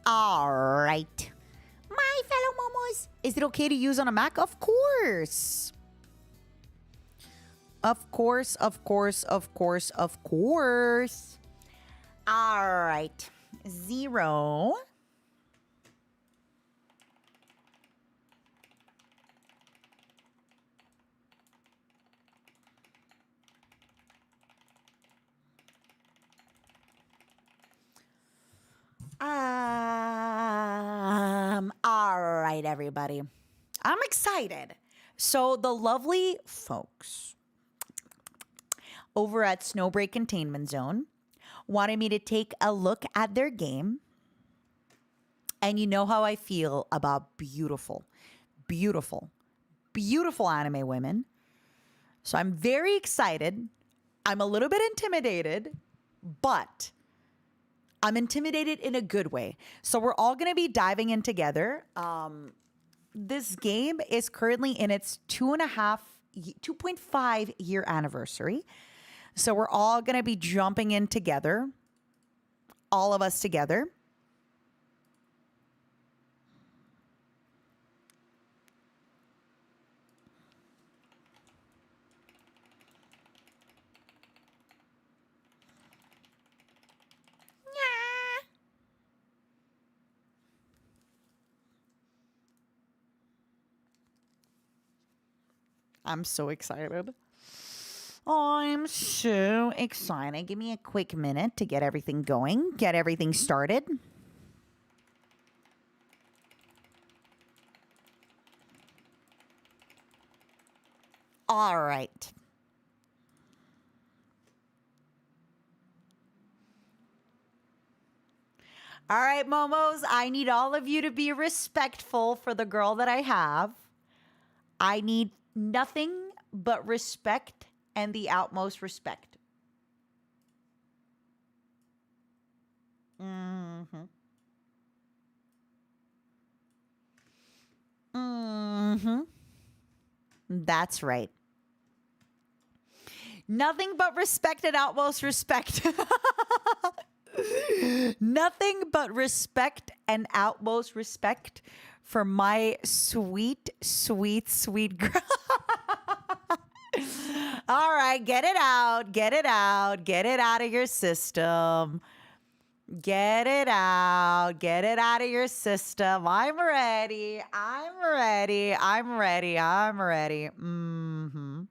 All right. My fellow momos, is it okay to use on a Mac? Of course. Of course, of course, of course, of course. All right. 0. All right, everybody. I'm excited. So the lovely folks over at Snowbreak Containment Zone wanted me to take a look at their game. And you know how I feel about beautiful, beautiful, beautiful anime women. So I'm very excited. I'm a little bit intimidated, but I'm intimidated in a good way. So we're all going to be diving in together. This game is currently in its 2.5 year anniversary. So we're all going to be jumping in together, all of us together. I'm so excited. I'm so excited. Give me a quick minute to get everything going, get everything started. All right. All right, Momos, I need all of you to be respectful for the girl that I have. I need nothing but respect and the utmost respect. Mm-hmm. Mm-hmm. That's right. Nothing but respect and utmost respect. Nothing but respect and utmost respect for my sweet, sweet, sweet girl. All right, get it out. Get it out. Get it out of your system. Get it out. Get it out of your system. I'm ready. I'm ready. I'm ready. I'm ready. Mm-hmm.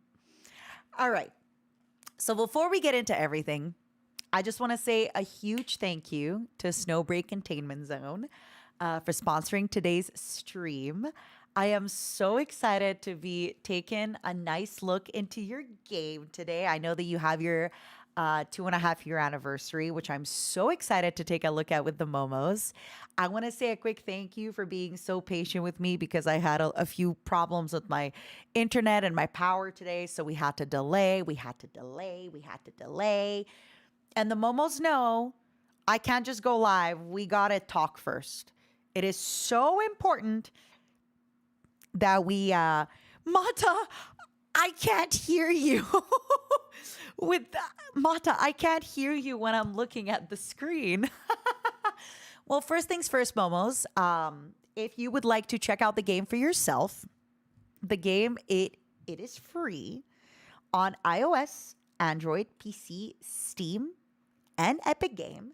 All right. So before we get into everything, I just want to say a huge thank you to Snowbreak Containment Zone for sponsoring today's stream. I am so excited to be taking a nice look into your game today. I know that you have your 2.5 year anniversary, which I'm so excited to take a look at with the Momos. I want to say a quick thank you for being so patient with me because I had a few problems with my internet and my power today. So we had to delay, we had to delay, we had to delay. And the Momos know I can't just go live. We got to talk first. It is so important that we, Mata, I can't hear you. Mata, I can't hear you when I'm looking at the screen. Well, first things first, Momos. If you would like to check out the game for yourself, the game, it is free on iOS, Android, PC, Steam, and Epic Game.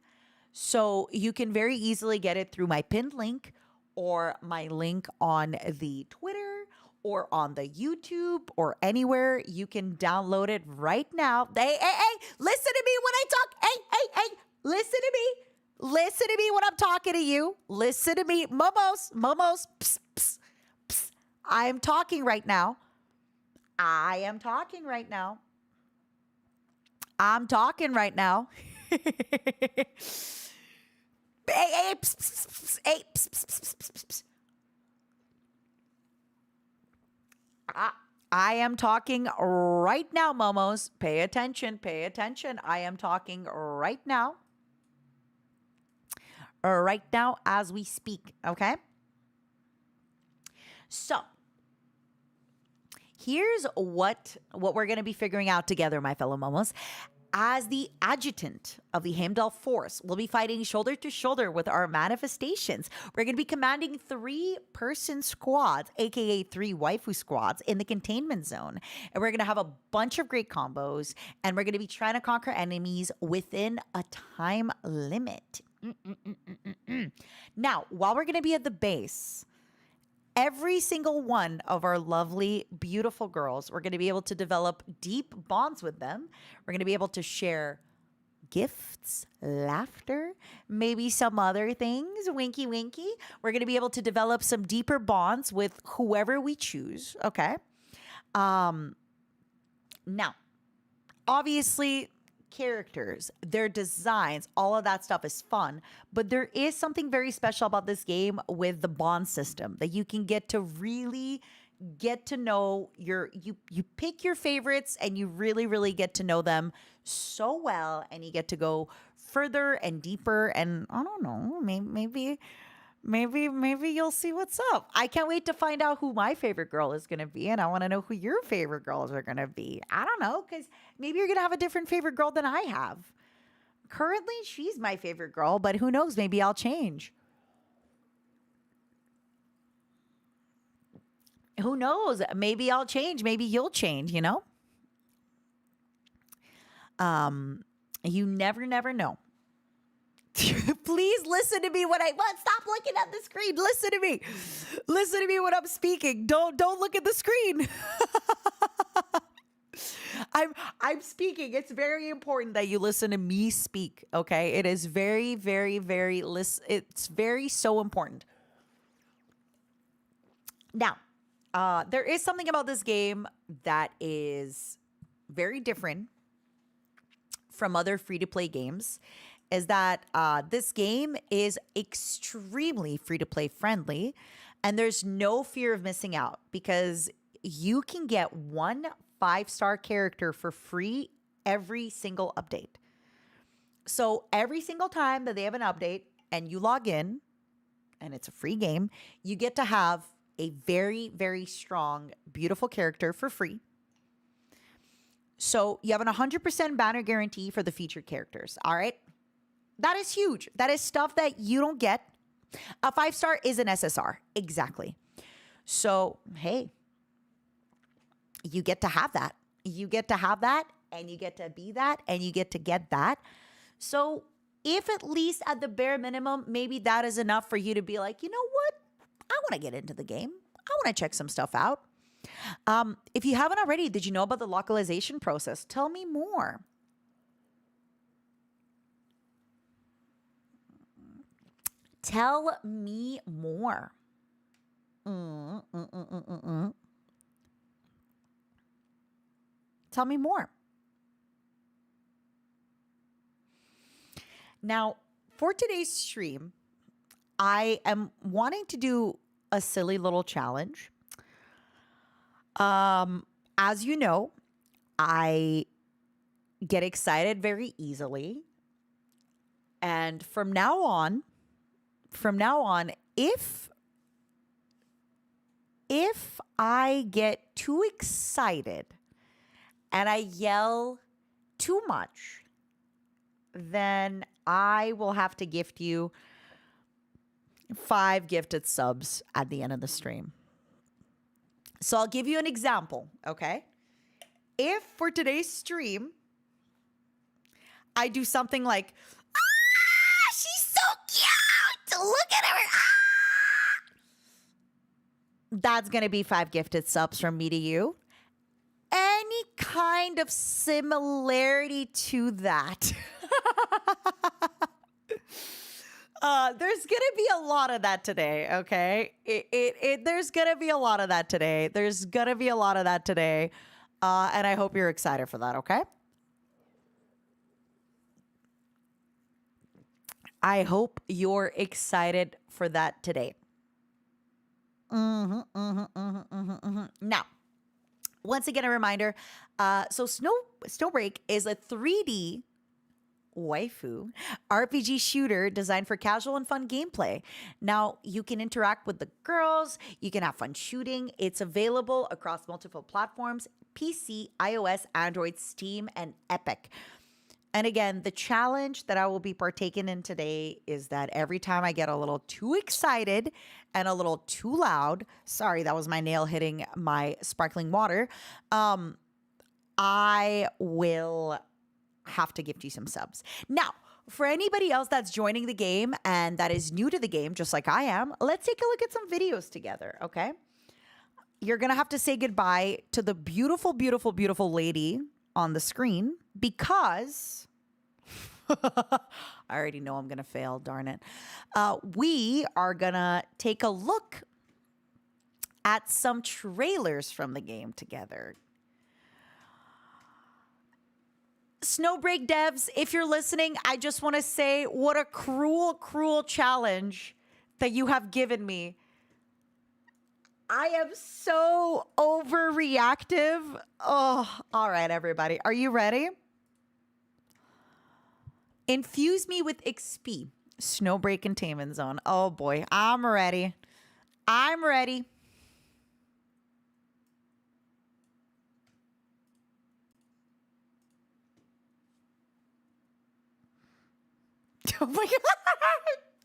So you can very easily get it through my pinned link or my link on the Twitter or on the YouTube or anywhere. You can download it right now. Hey, listen to me when I talk. Hey, listen to me. Listen to me when I'm talking to you. Listen to me. Momos, psst, psst, psst. I'm talking right now. I am talking right now. I'm talking right now. Hey, psst, psst, psst, hey, psst, psst, psst, psst, psst. I am talking right now, Momos. Pay attention, pay attention. I am talking right now. Right now as we speak, okay? So, here's what we're going to be figuring out together, my fellow Momos. as the adjutant of the Heimdall force, we'll be fighting shoulder to shoulder with our manifestations. We're going to be commanding 3-person squads, aka 3 waifu squads, in the containment zone. And we're going to have a bunch of great combos, and we're going to be trying to conquer enemies within a time limit. Now, while we're going to be at the base, every single one of our lovely, beautiful girls, we're going to be able to develop deep bonds with them. We're going to be able to share gifts, laughter, maybe some other things, winky, winky. We're going to be able to develop some deeper bonds with whoever we choose, okay? Now, obviously, characters, their designs, all of that stuff is fun, but there is something very special about this game with the bond system that you can get to really get to know you pick your favorites and you really get to know them so well, and you get to go further and deeper, and I don't know, maybe you'll see what's up. I can't wait to find out who my favorite girl is going to be, and I want to know who your favorite girls are going to be. I don't know, because maybe you're going to have a different favorite girl than I have. Currently, she's my favorite girl, but who knows? Maybe I'll change. Who knows? Maybe I'll change. Maybe you'll change, you know? You never know. Please listen to me when stop looking at the screen. Listen to me. Listen to me when I'm speaking. Don't look at the screen. I'm speaking. It's very important that you listen to me speak, okay? It is very it's very so important. Now, there is something about this game that is very different from other free-to-play games, is that this game is extremely free-to-play friendly, and there's no fear of missing out because you can get 1 5-star character for free every single update. So every single time that they have an update and you log in, and it's a free game, you get to have a very strong, beautiful character for free. So you have an 100% banner guarantee for the featured characters, all right? That is huge. That is stuff that you don't get. A 5-star is an SSR. Exactly. So, hey, you get to have that. You get to have that, and you get to be that, and you get to get that. So if at least at the bare minimum, maybe that is enough for you to be like, you know what? I want to get into the game. I want to check some stuff out. If you haven't already, did you know about the localization process? Tell me more. Tell me more. Tell me more. Now, for today's stream, I am wanting to do a silly little challenge. As you know, I get excited very easily. And from now on, if I get too excited and I yell too much, then I will have to gift you 5 gifted subs at the end of the stream. So I'll give you an example, okay? If for today's stream, I do something like, she's so cute! Look at her! That's going to be 5 gifted subs from me to you. Any kind of similarity to that. There's gonna be a lot of that today, okay? There's gonna be a lot of that today. And I hope you're excited for that, okay? I hope you're excited for that today. Now, once again, a reminder. So Snowbreak is a 3D waifu RPG shooter designed for casual and fun gameplay. Now, you can interact with the girls. You can have fun shooting. It's available across multiple platforms: PC, iOS, Android, Steam, and Epic. And again, the challenge that I will be partaking in today is that every time I get a little too excited and a little too loud, sorry, that was my nail hitting my sparkling water, I will have to gift you some subs. Now, for anybody else that's joining the game and that is new to the game, just like I am, let's take a look at some videos together, okay? You're going to have to say goodbye to the beautiful, beautiful, beautiful lady on the screen because I already know I'm going to fail, darn it. We are going to take a look at some trailers from the game together. Snowbreak devs, if you're listening, I just want to say what a cruel, cruel challenge that you have given me. I am so overreactive. Oh, all right, everybody. Are you ready? Infuse me with XP. Snowbreak Containment Zone. Oh, boy. I'm ready. I'm ready. Oh, my God.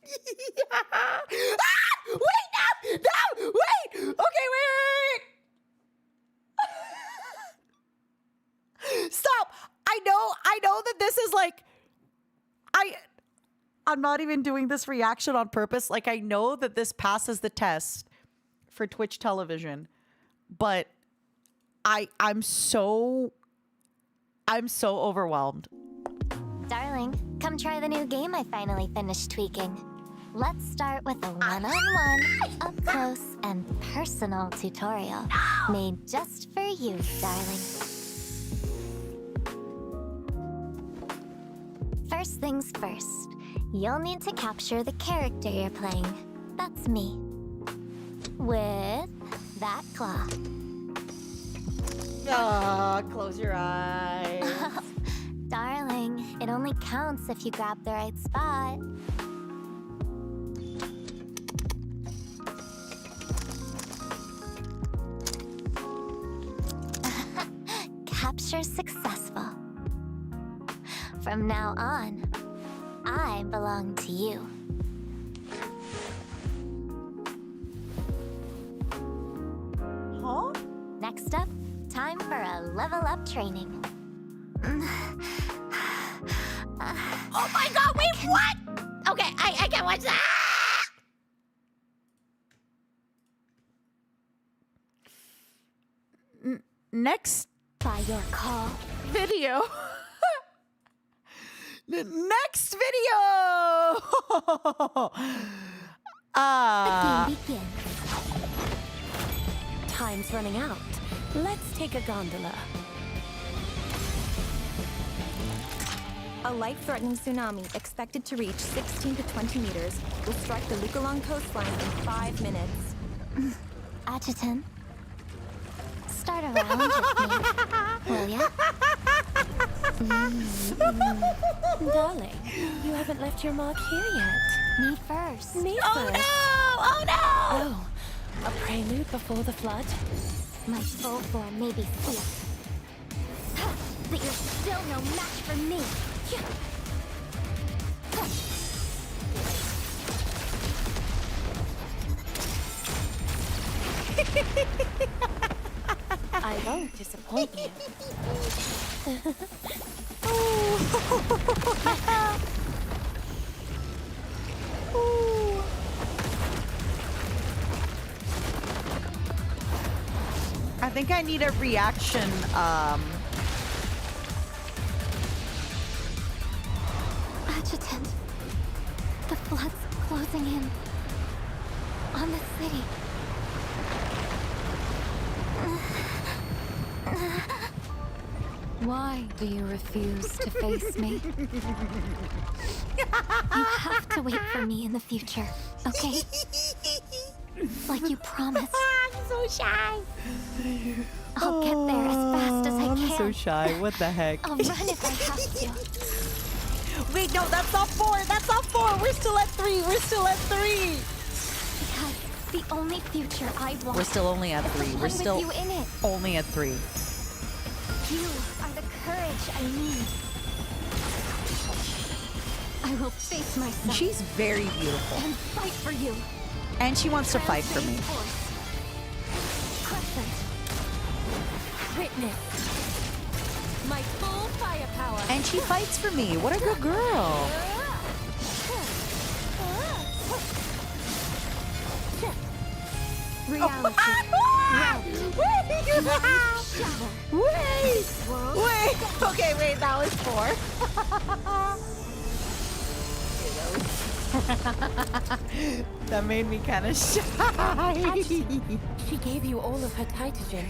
Yeah. Ah! Wait, no, wait. Okay, wait. Stop. I know that this is like, I'm not even doing this reaction on purpose. Like, I know that this passes the test for Twitch television, but I'm so overwhelmed. Darling, come try the new game I finally finished tweaking. Let's start with a one-on-one, up-close, and personal tutorial made just for you, darling. First things first, you'll need to capture the character you're playing. That's me. With that claw. Ah, close your eyes. Darling, it only counts if you grab the right spot. Capture successful. From now on, I belong to you. Huh? Next up, time for a level up training. Oh my God, wait, what? Okay, I can't watch that. Next By your call. video. Next video. The game begins. Time's running out. Let's take a gondola. A life-threatening tsunami expected to reach 16 to 20 meters will strike the Lukalong coastline in 5 minutes. Adjutant, start a round with me, will ya? Darling, you haven't left your mark here yet. Me first. Me Oh first. no! Oh no! Oh, a prelude before the flood? My full form may be fierce, but you're still no match for me. I won't disappoint you. I think I need a reaction. Adjutant, the flood's closing in on the city. Why do you refuse to face me? You have to wait for me in the future, okay? Like you promised. I'm so shy. I'll get there as fast as I can. I'm so shy. What the heck? I'll run if I have to. Wait, no, that's not 4. That's not 4. We're still at 3. We're still at 3. Because the only future I want. We're still only at 3. is the We're one still with you in it. only at 3. You are the courage I need. I will face myself She's very beautiful. and fight for you. And she wants to fight for me. Transcend force. Crescent. Witness my full firepower. And she fights for me. What a good girl. Reality. Wait. Okay, wait. That was 4. That made me kind of shy. She gave you all of her Titagen.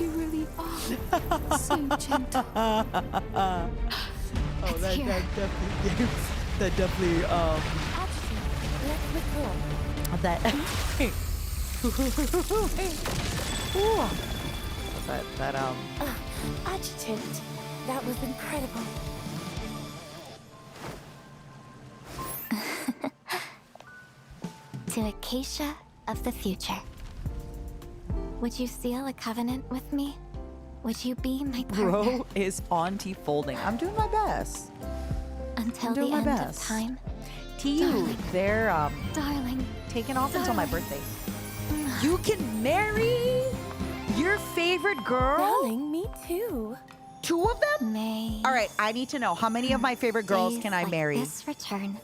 You really are so gentle. Oh, that here. definitely Let's withdraw. that Ooh. that Adjutant, that was incredible. To Acacia of the future. Would you seal a covenant with me? Would you be my partner bro is auntie folding. I'm doing my best. until doing the my end best. of time? To you, Darling. they're Darling, taking off until my Darling. birthday. You can marry your favorite girl? Darling, me too. 2 of them? may All right, I need to know how many of my favorite girls days can I like marry? this return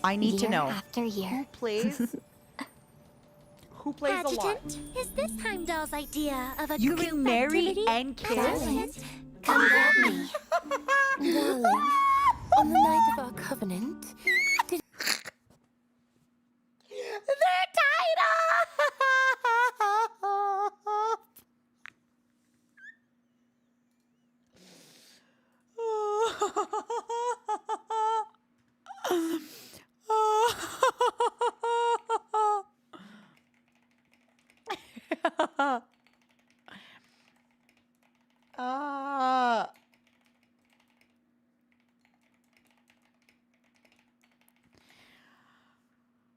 I need to year know. after year. Plays? Who plays a lot? is this Heimdall's idea of a You group can marry activity? and kiss? Darling, come grab me. Darling, on the night of our covenant, did They're tied up.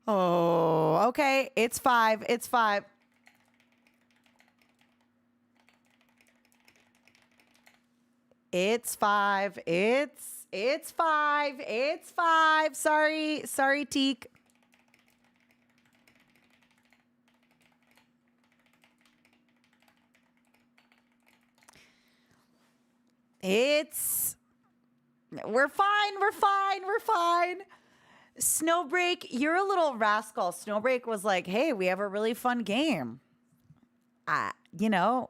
Oh, okay. It's 5. It's 5. It's 5. It's 5. It's 5. Sorry, Teak. We're fine. Snowbreak, you're a little rascal. Snowbreak was like, hey, we have a really fun game.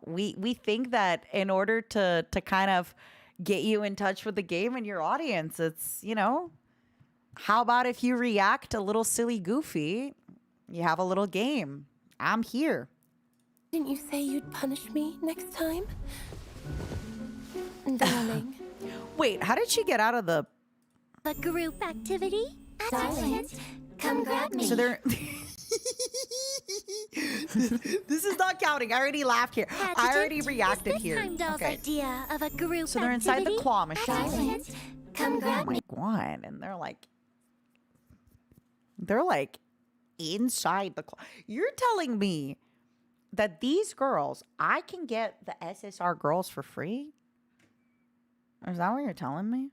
We think that in order to kind of get you in touch with the game and your audience, it's, how about if you react a little silly goofy, you have a little game. I'm here. didn't you say you'd punish me next time? Darling, Wait, how did she get out of the... A group activity? Darling, come grab me. So they're... This is not counting. I already laughed here. I already reacted here. Heimdall's Okay. idea of a group So they're inside the activity? claw machine. Darling, come Oh grab my me. god! And they're like inside the claw. You're telling me that these girls, I can get the SSR girls for free? Is that what you're telling me?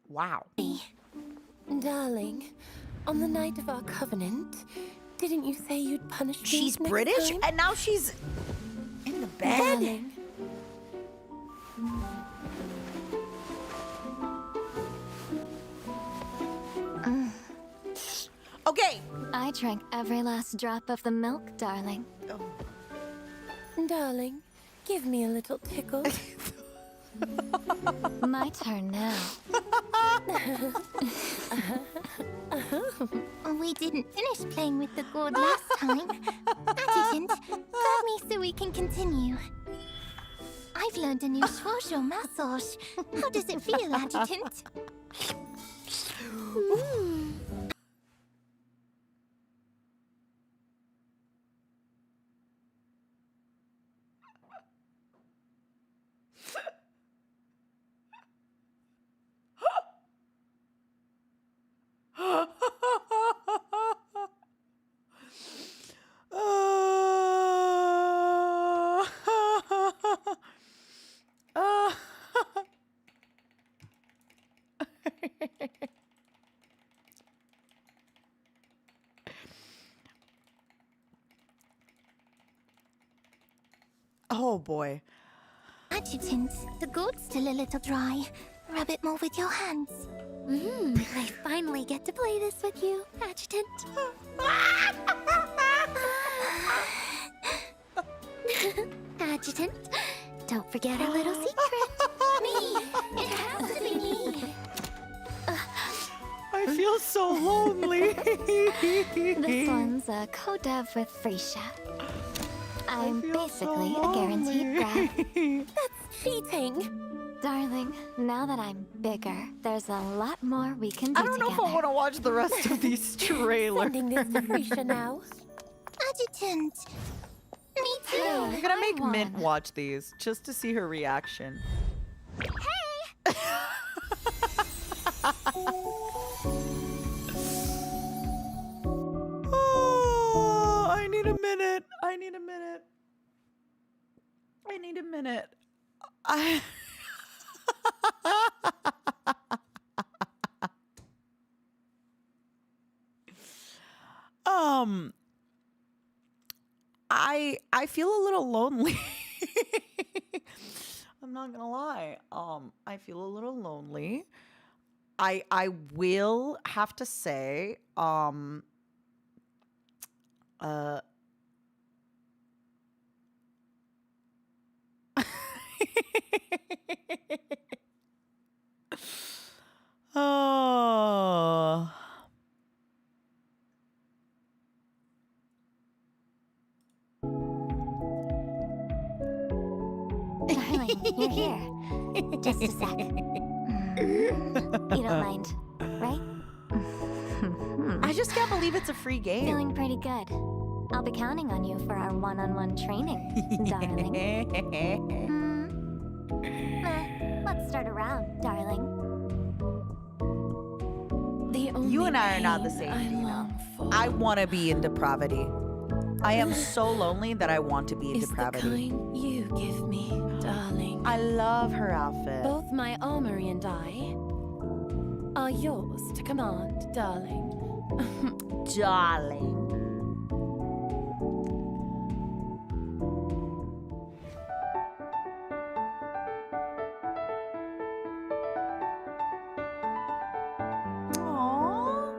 Wow. darling, on the night of our covenant, didn't you say you'd punish me She's next British time? and now she's in the bed? Darling, Okay. I drank every last drop of the milk, darling. darling, give me a little tickle. My turn now. We didn't finish playing with the gourd last time. Adjutant, grab me so we can continue. I've learned a new shoujo massage. How does it feel, Adjutant? Oh boy. Adjutant, the gourd's still a little dry. Rub it more with your hands. I finally get to play this with you, Adjutant. Adjutant, don't forget our little secret. Me! It has to be me! I feel so lonely. This one's a co-dev with Freesia. I'm basically a guaranteed grab. That's cheating. Darling, now that I'm bigger, there's a lot more we can do I don't know if I want to watch the rest of these trailers. Sending this to Freesia now. Adjutant. Me too. I'm gonna make Mint watch these just to see her reaction. Hey! Oh, I need a minute. I need a minute. I need a minute. I feel a little lonely. I'm not gonna lie. I feel a little lonely. I will have to say, oh. Darling, you're here. Just a sec. You don't mind, right? I just can't believe it's a free game. Feeling pretty good. I'll be counting on you for our one-on-one training, darling. Let's start a round, darling. You and I are not the same, Dina. I want to be in depravity. I am so lonely that I want to be in depravity. The kind you give me, darling. I love her outfit. Both my armory and I are yours to command, darling. Darling. Aww.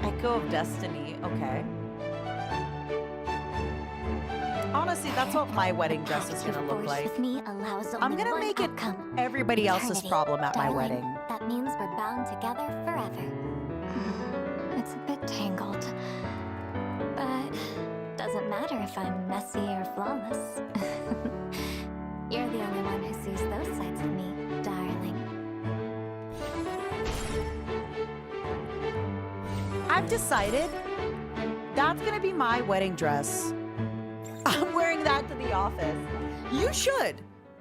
Echo of Destiny. Okay. Honestly, that's what my wedding dress is gonna look Force like. with me allows only I'm gonna one make it outcome. everybody else's Eternity. problem at my Darling, wedding. That means we're bound together forever. It's a bit tangled, but doesn't matter if I'm messy or flawless. You're the only one who sees those sides of me, darling. I've decided that's gonna be my wedding dress. I'm wearing that to the office. You should.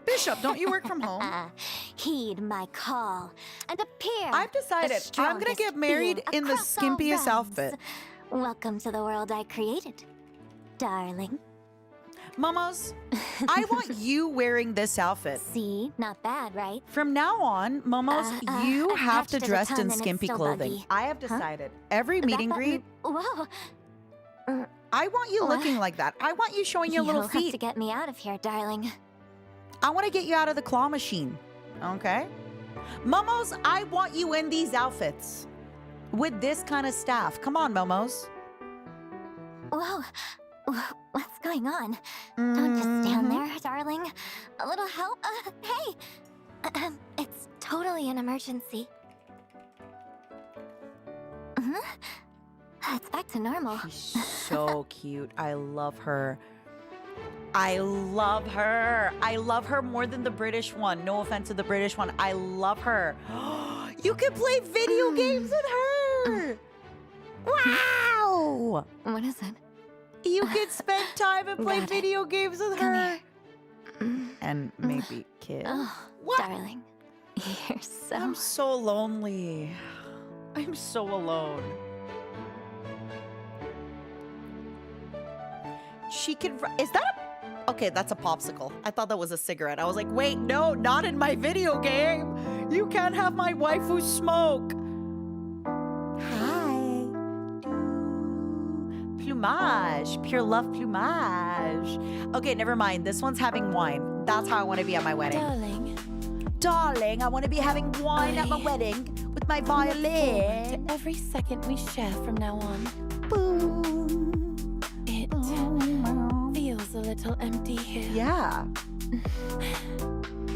Bishop, don't you work from home? Heed my call and appear. I've decided the I'm gonna strongest get married being in the across all skimpiest realms. outfit. Welcome to the world I created, darling. Momos, I want you wearing this outfit. See, not bad, right? From now on, Momos, you attached have to to the dress tongue in and it's skimpy still clothing. buggy. I have decided every meet and That greet, button- Whoa. I want you What? looking like that. I want you showing your little You'll have to feet. get me out of here, darling. I want to get you out of the claw machine. Okay? Momos, I want you in these outfits with this kind of staff. Come on, Momos. Whoa. What's going on? Don't just stand there, darling. A little help? Hey! It's totally an emergency. It's back to normal. She's so cute. I love her. I love her. I love her more than the British one. No offense to the British one. I love her. You can play video games with her. Wow. What is it? You can spend time and play Got it. video games with Come her. here. And maybe kids. Oh, What? darling. You're so... I'm so lonely. I'm so alone. She can. Is that a? Okay, that's a popsicle. I thought that was a cigarette. I was like, wait, no, not in my video game. You can't have my waifu smoke. Hi. Plumage. Pure love plumage. Okay, never mind. This one's having wine. That's how I want to be at my wedding. Darling, I want to be having wine at my wedding with my violin. To every second we share from now on. Boom. It feels a little empty here. Yeah.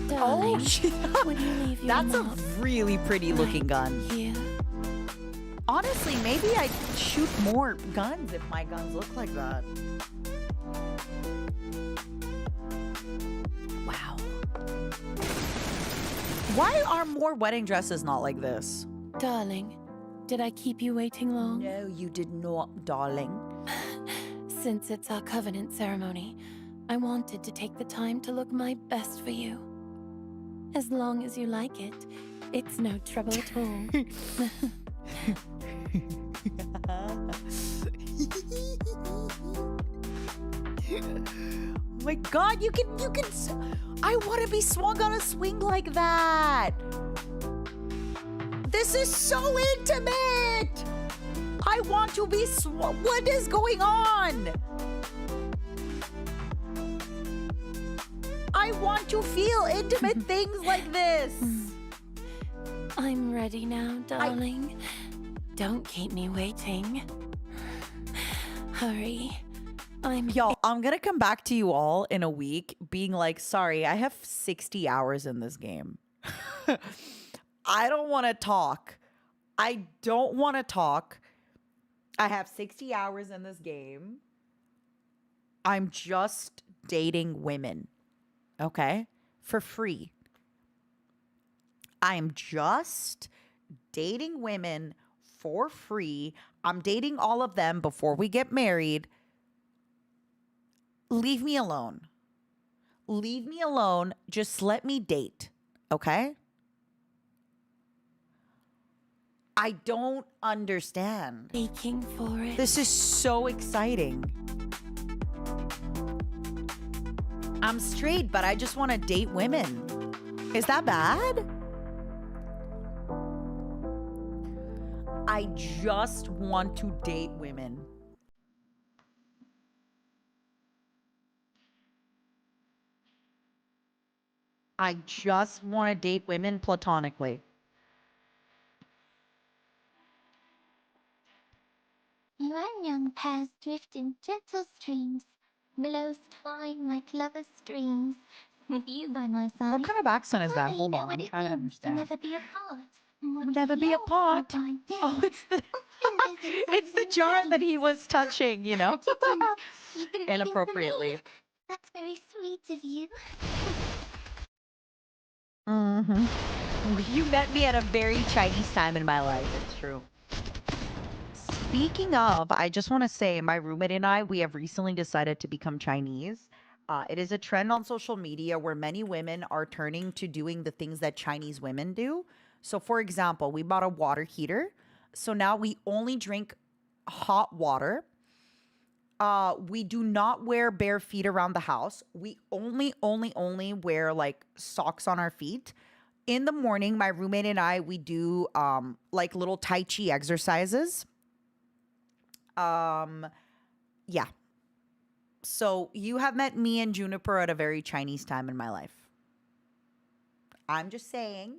Darling, Oh, when you leave your that's a mark really pretty looking gun. here. Honestly, maybe I'd shoot more guns if my guns look like that. Wow. Why are more wedding dresses not like this? Darling, did I keep you waiting long? No, you did not, darling. Since it's our covenant ceremony, I wanted to take the time to look my best for you. As long as you like it, it's no trouble at all. Oh my god, you can I want to be swung on a swing like that. This is so intimate. I want to be what is going on? I want to feel intimate things like this. I'm ready now, darling. Don't keep me waiting. Hurry. Yo, I'm gonna come back to you all in a week being like, sorry, I have 60 hours in this game. I don't want to talk. I don't want to talk. I have 60 hours in this game. I'm just dating women. Okay? For free. I'm just dating women for free. I'm dating all of them before we get married. Leave me alone. Leave me alone. Just let me date. Okay? I don't understand. Aching for it. This is so exciting. I'm straight, but I just want to date women. Is that bad? I just want to date women. I just want to date women platonically. You are young paths drift in gentle streams, billows twine like lovers' dreams. With you by my side, What kind of accent is that? I Hold know on, what I'm it trying to means to understand. never be apart. Never be apart. Oh, it's the it's the jar that he was touching, you know, inappropriately. That's very sweet of you. Mm-hmm. You met me at a very Chinese time in my life. It's true. Speaking of, I just want to say my roommate and I, we have recently decided to become Chinese. It is a trend on social media where many women are turning to doing the things that Chinese women do. So, for example, we bought a water heater. So now we only drink hot water. We do not wear bare feet around the house. We only wear like socks on our feet. In the morning, my roommate and I, we do like little Tai Chi exercises. Yeah. So you have met me and Juniper at a very Chinese time in my life. I'm just saying.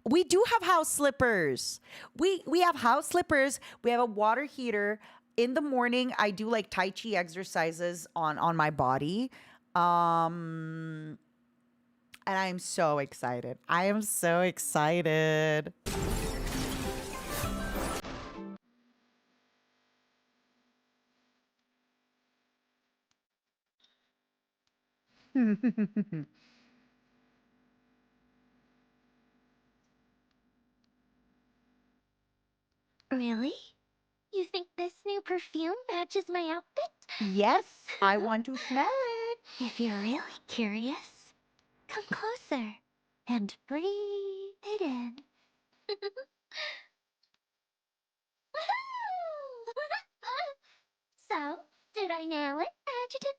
We do have house slippers. We have house slippers. We have a water heater. In the morning, I do like Tai Chi exercises on my body. And I'm so excited. I am so excited. Really? You think this new perfume matches my outfit? Yes, I want to smell it. If you're really curious, come closer and breathe it in. So, did I nail it, Adjutant?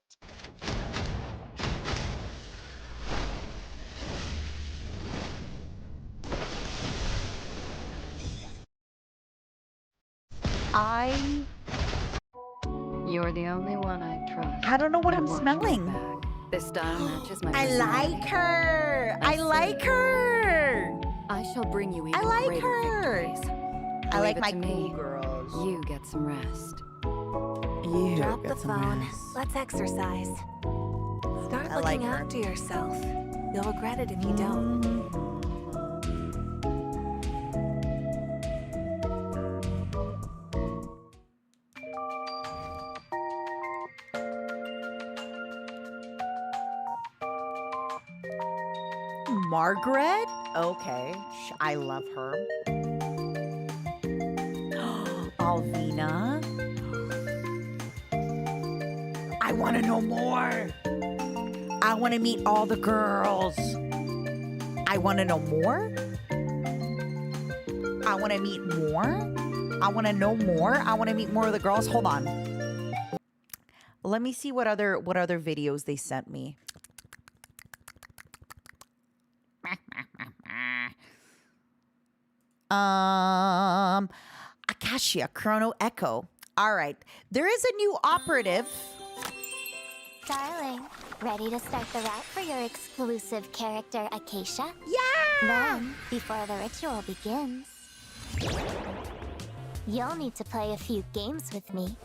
You're the only one I trust. I don't know what to I'm watch my smelling. back. This style matches my I personality. like her. I like her. I shall bring you I even like greater her. victories. I like Leave it my to cool me. girls. You get some rest. You Drop get the some phone. rest. Let's exercise. Start I looking like her. after yourself. You'll regret it if you don't. Margaret? Okay. I love her. Alvina? I want to know more. I want to meet all the girls. I want to know more. I want to meet more. I want to know more. I want to meet more of the girls. Hold on. Let me see what other videos they sent me. Acacia, Chrono Echo. All right. There is a new operative. Darling, ready to start the route for your exclusive character, Acacia? Yeah! Then, before the ritual begins, you'll need to play a few games with me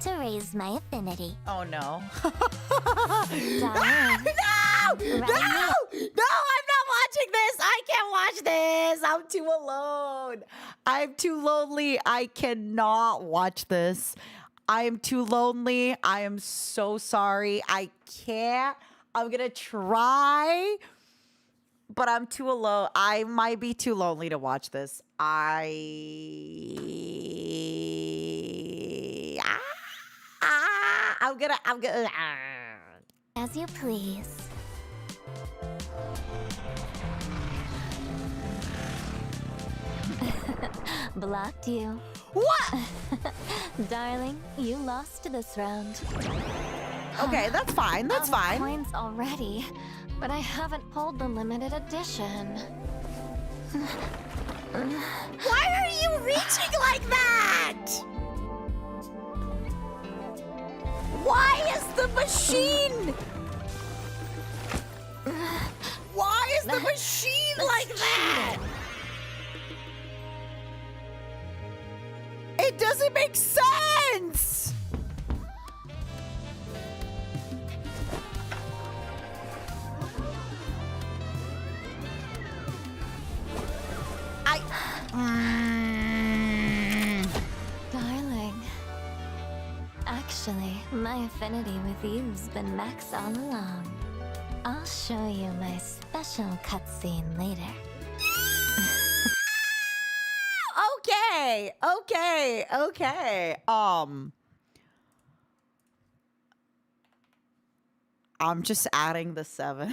to raise my affinity. Oh, no. Darling, No! Right No! No, I'm not watching this. I can't watch this. I'm too alone. I'm too lonely. I cannot watch this. I am too lonely. I am so sorry. I can't. I'm going to try, but I'm too alone. I might be too lonely to watch this. I'm gonna. as you please. Blocked you. What? Darling, you lost this round. Okay, that's fine. That's Out of fine. Coins already, but I haven't pulled the limited edition. Why are you reaching like that? Why is the machine? Why is the machine like that? It doesn't make sense. Darling, actually, my affinity with you's been max all along. I'll show you my special cutscene later. Okay. I'm just adding the 7.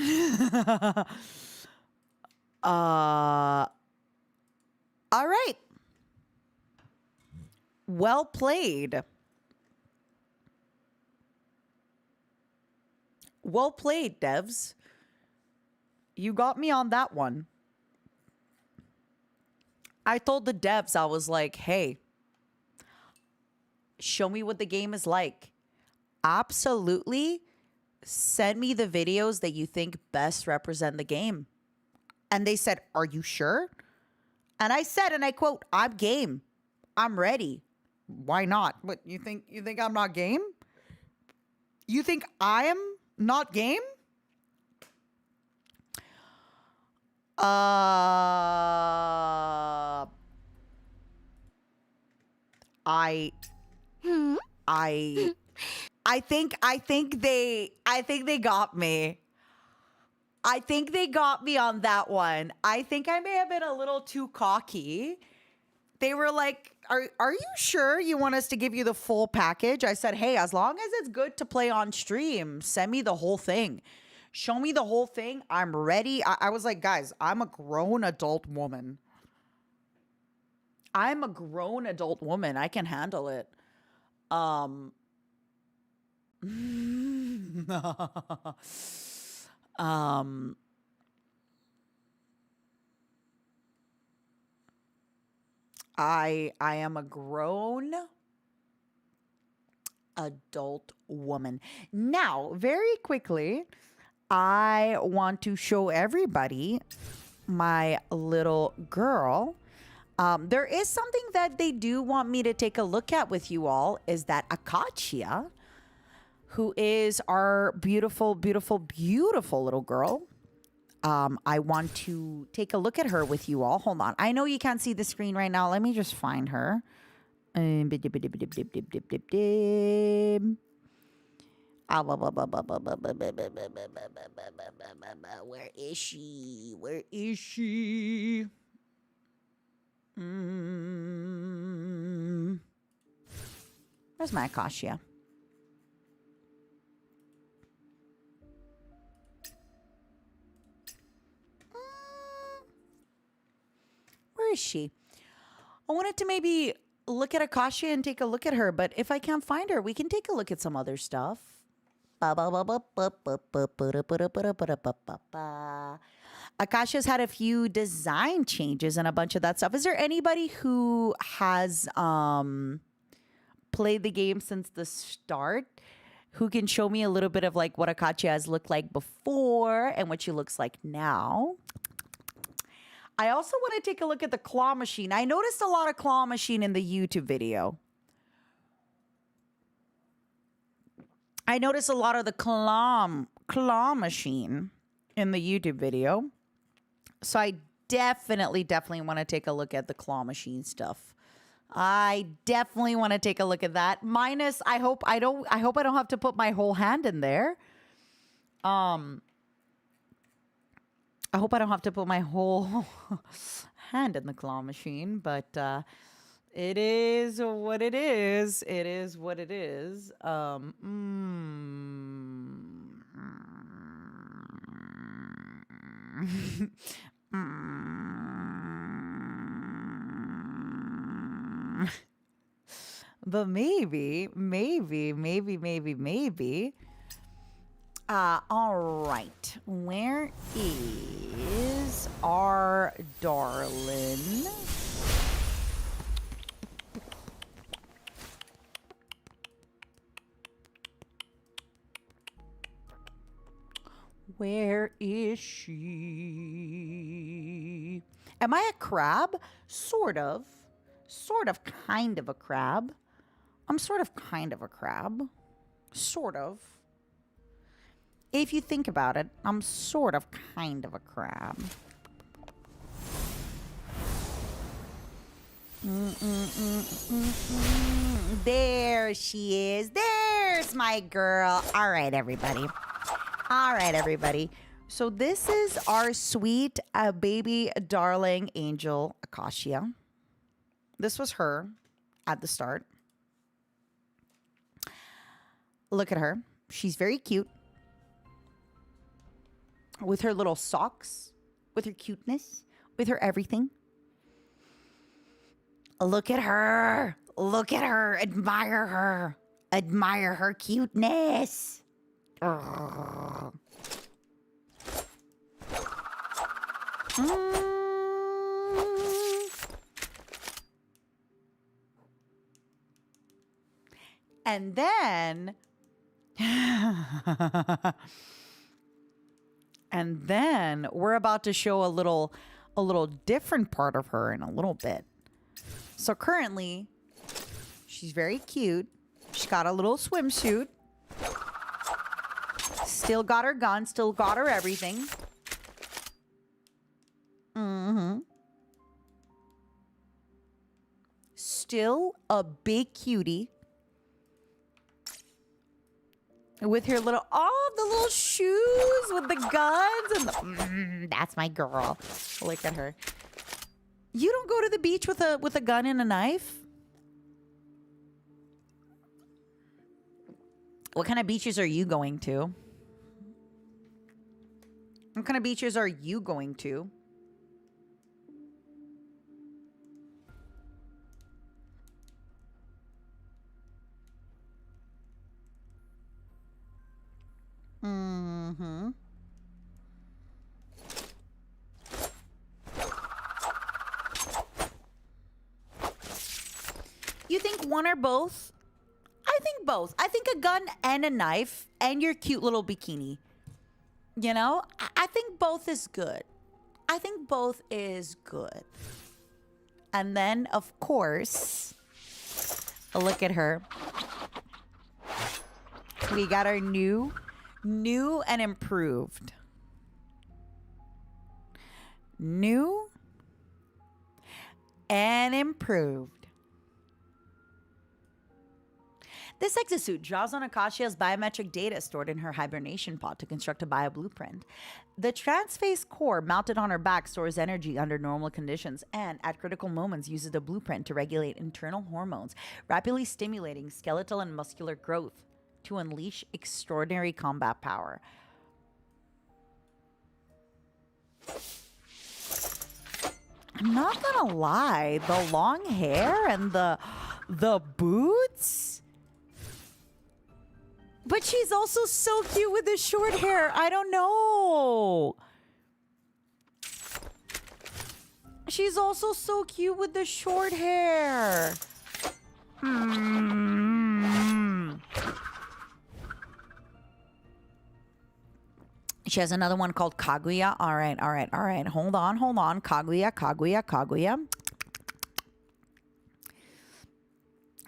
All right. Well played. Well played, devs. You got me on that one. I told the devs, I was like, hey, show me what the game is like. Absolutely send me the videos that you think best represent the game. And they said, are you sure? And I said, and I quote, I'm game. I'm ready. Why not? What, you think I'm not game? You think I am not game? I think they got me. I think they got me on that one. I think I may have been a little too cocky. They were like, are you sure you want us to give you the full package? I said, hey, as long as it's good to play on stream, send me the whole thing. Show me the whole thing. I'm ready. I was like, guys, I'm a grown adult woman. I can handle it. I am a grown adult woman. Now, very quickly, I want to show everybody my little girl. There is something that they do want me to take a look at with you all, is that Akachia, who is our beautiful, beautiful, beautiful little girl. I want to take a look at her with you all. Hold on. I know you can't see the screen right now. Let me just find her. Where is she? Where is she? Where's my Akashia? Where is she? I wanted to maybe look at Akashia and take a look at her, but if I can't find her, we can take a look at some other stuff. Akashia's had a few design changes and a bunch of that stuff. Is there anybody who has played the game since the start who can show me a little bit of like what Akashia has looked like before and what she looks like now? I also want to take a look at the claw machine. I noticed a lot of claw machine in the YouTube video. I noticed a lot of the claw machine in the YouTube video. So I definitely want to take a look at the claw machine stuff. I definitely want to take a look at that. Minus, I hope I don't have to put my whole hand in there. I hope I don't have to put my whole hand in the claw machine, but it is what it is. It is what it is. But maybe. All right. Where is our darling? Where is she? Am I a crab? Sort of, kind of a crab. I'm sort of, kind of a crab. Sort of. If you think about it, I'm sort of, kind of a crab. There she is. There's my girl. All right, everybody. So this is our sweet baby darling angel Akashia. This was her at the start. Look at her. She's very cute. With her little socks, with her cuteness, with her everything. Look at her. Look at her. Admire her. Admire her cuteness. And then we're about to show a little different part of her in a little bit. So currently, she's very cute. She's got a little swimsuit. Still got her gun, still got her everything. Still a big cutie. With her little, the little shoes with the guns and that's my girl. Look at her. You don't go to the beach with a gun and a knife? What kind of beaches are you going to? What kind of beaches are you going to? one or both? I think both. I think a gun and a knife and your cute little bikini. You know, I think both is good. I think both is good. And then, of course, look at her. We got our new and improved. New and improved. This exosuit draws on Akashia's biometric data stored in her hibernation pod to construct a bio blueprint. The transphase core mounted on her back stores energy under normal conditions and, at critical moments, uses the blueprint to regulate internal hormones, rapidly stimulating skeletal and muscular growth to unleash extraordinary combat power. I'm not gonna lie, the long hair and the boots. But she's also so cute with the short hair. I don't know. She's also so cute with the short hair. She has another one called Kaguya. All right. Hold on. Kaguya.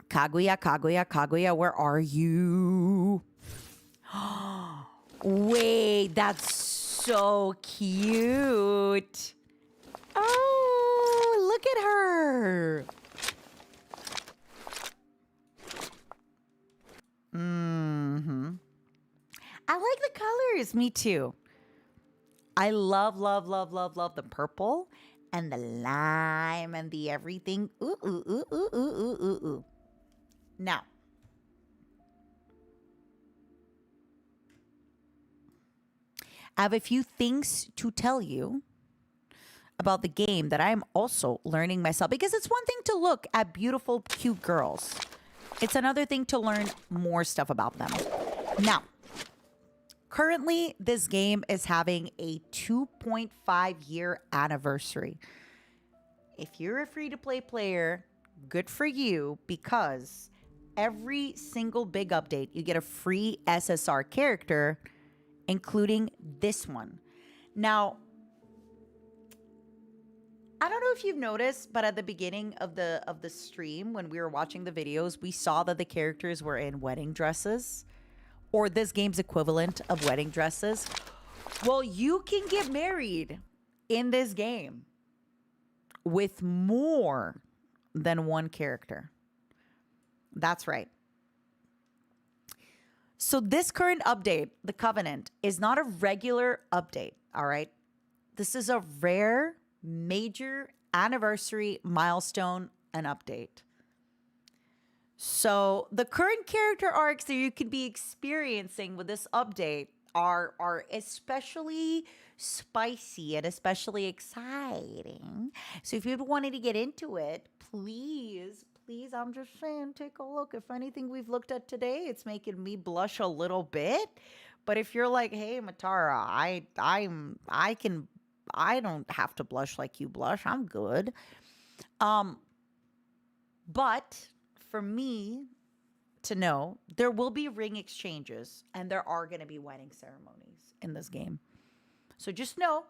Kaguya, where are you? Wait, that's so cute. Oh, look at her. I like the colors. Me too. I love the purple and the lime and the everything. Ooh. Now, I have a few things to tell you about the game that I'm also learning myself, because it's one thing to look at beautiful, cute girls. It's another thing to learn more stuff about them. Now, currently, this game is having a 2.5-year anniversary. If you're a free-to-play player, good for you, because every single big update, you get a free SSR character, including this one. Now, I don't know if you've noticed, but at the beginning of the stream, when we were watching the videos, we saw that the characters were in wedding dresses, or this game's equivalent of wedding dresses. Well, you can get married in this game with more than one character. That's right. So this current update, the Covenant, is not a regular update, all right? This is a rare, major anniversary milestone and update. So the current character arcs that you could be experiencing with this update are especially spicy and especially exciting. So if you wanted to get into it, please, I'm just saying, take a look. If anything we've looked at today, it's making me blush a little bit. But if you're like, hey, Matara, I don't have to blush like you blush. I'm good. But for me to know, there will be ring exchanges and there are going to be wedding ceremonies in this game. So just know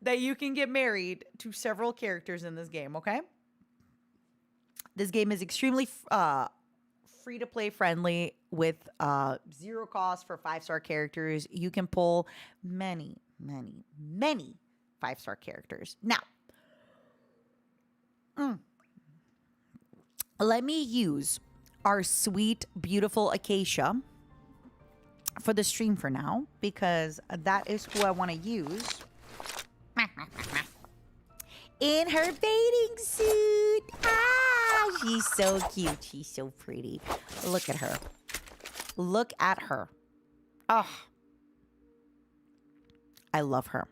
that you can get married to several characters in this game, okay? This game is extremely free-to-play friendly with 0 cost for 5-star characters. You can pull many 5-star characters. Now, let me use our sweet, beautiful Acacia for the stream for now, because that is who I want to use in her bathing suit. Ah, she's so cute. She's so pretty. Look at her. Look at her. Oh, I love her.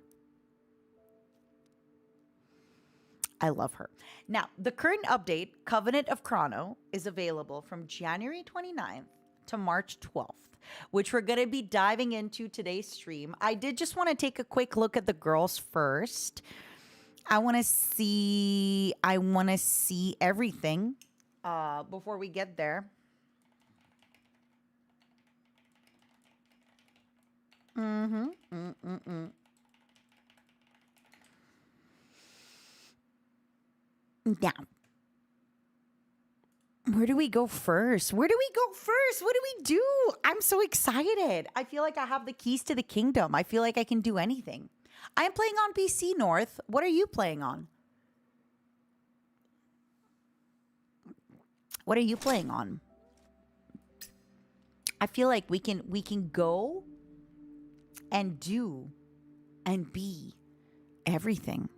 I love her. Now, the current update, Covenant of Chrono, is available from January 29th to March 12th, which we're going to be diving into today's stream. I did just want to take a quick look at the girls first. I want to see everything. before we get there. Mm-hmm. Mm-mm-mm. Now, where do we go first? What do we do? I'm so excited. I feel like I have the keys to the kingdom. I feel like I can do anything. I am playing on PC, North. What are you playing on? What are you playing on? I feel like we can go and do and be everything.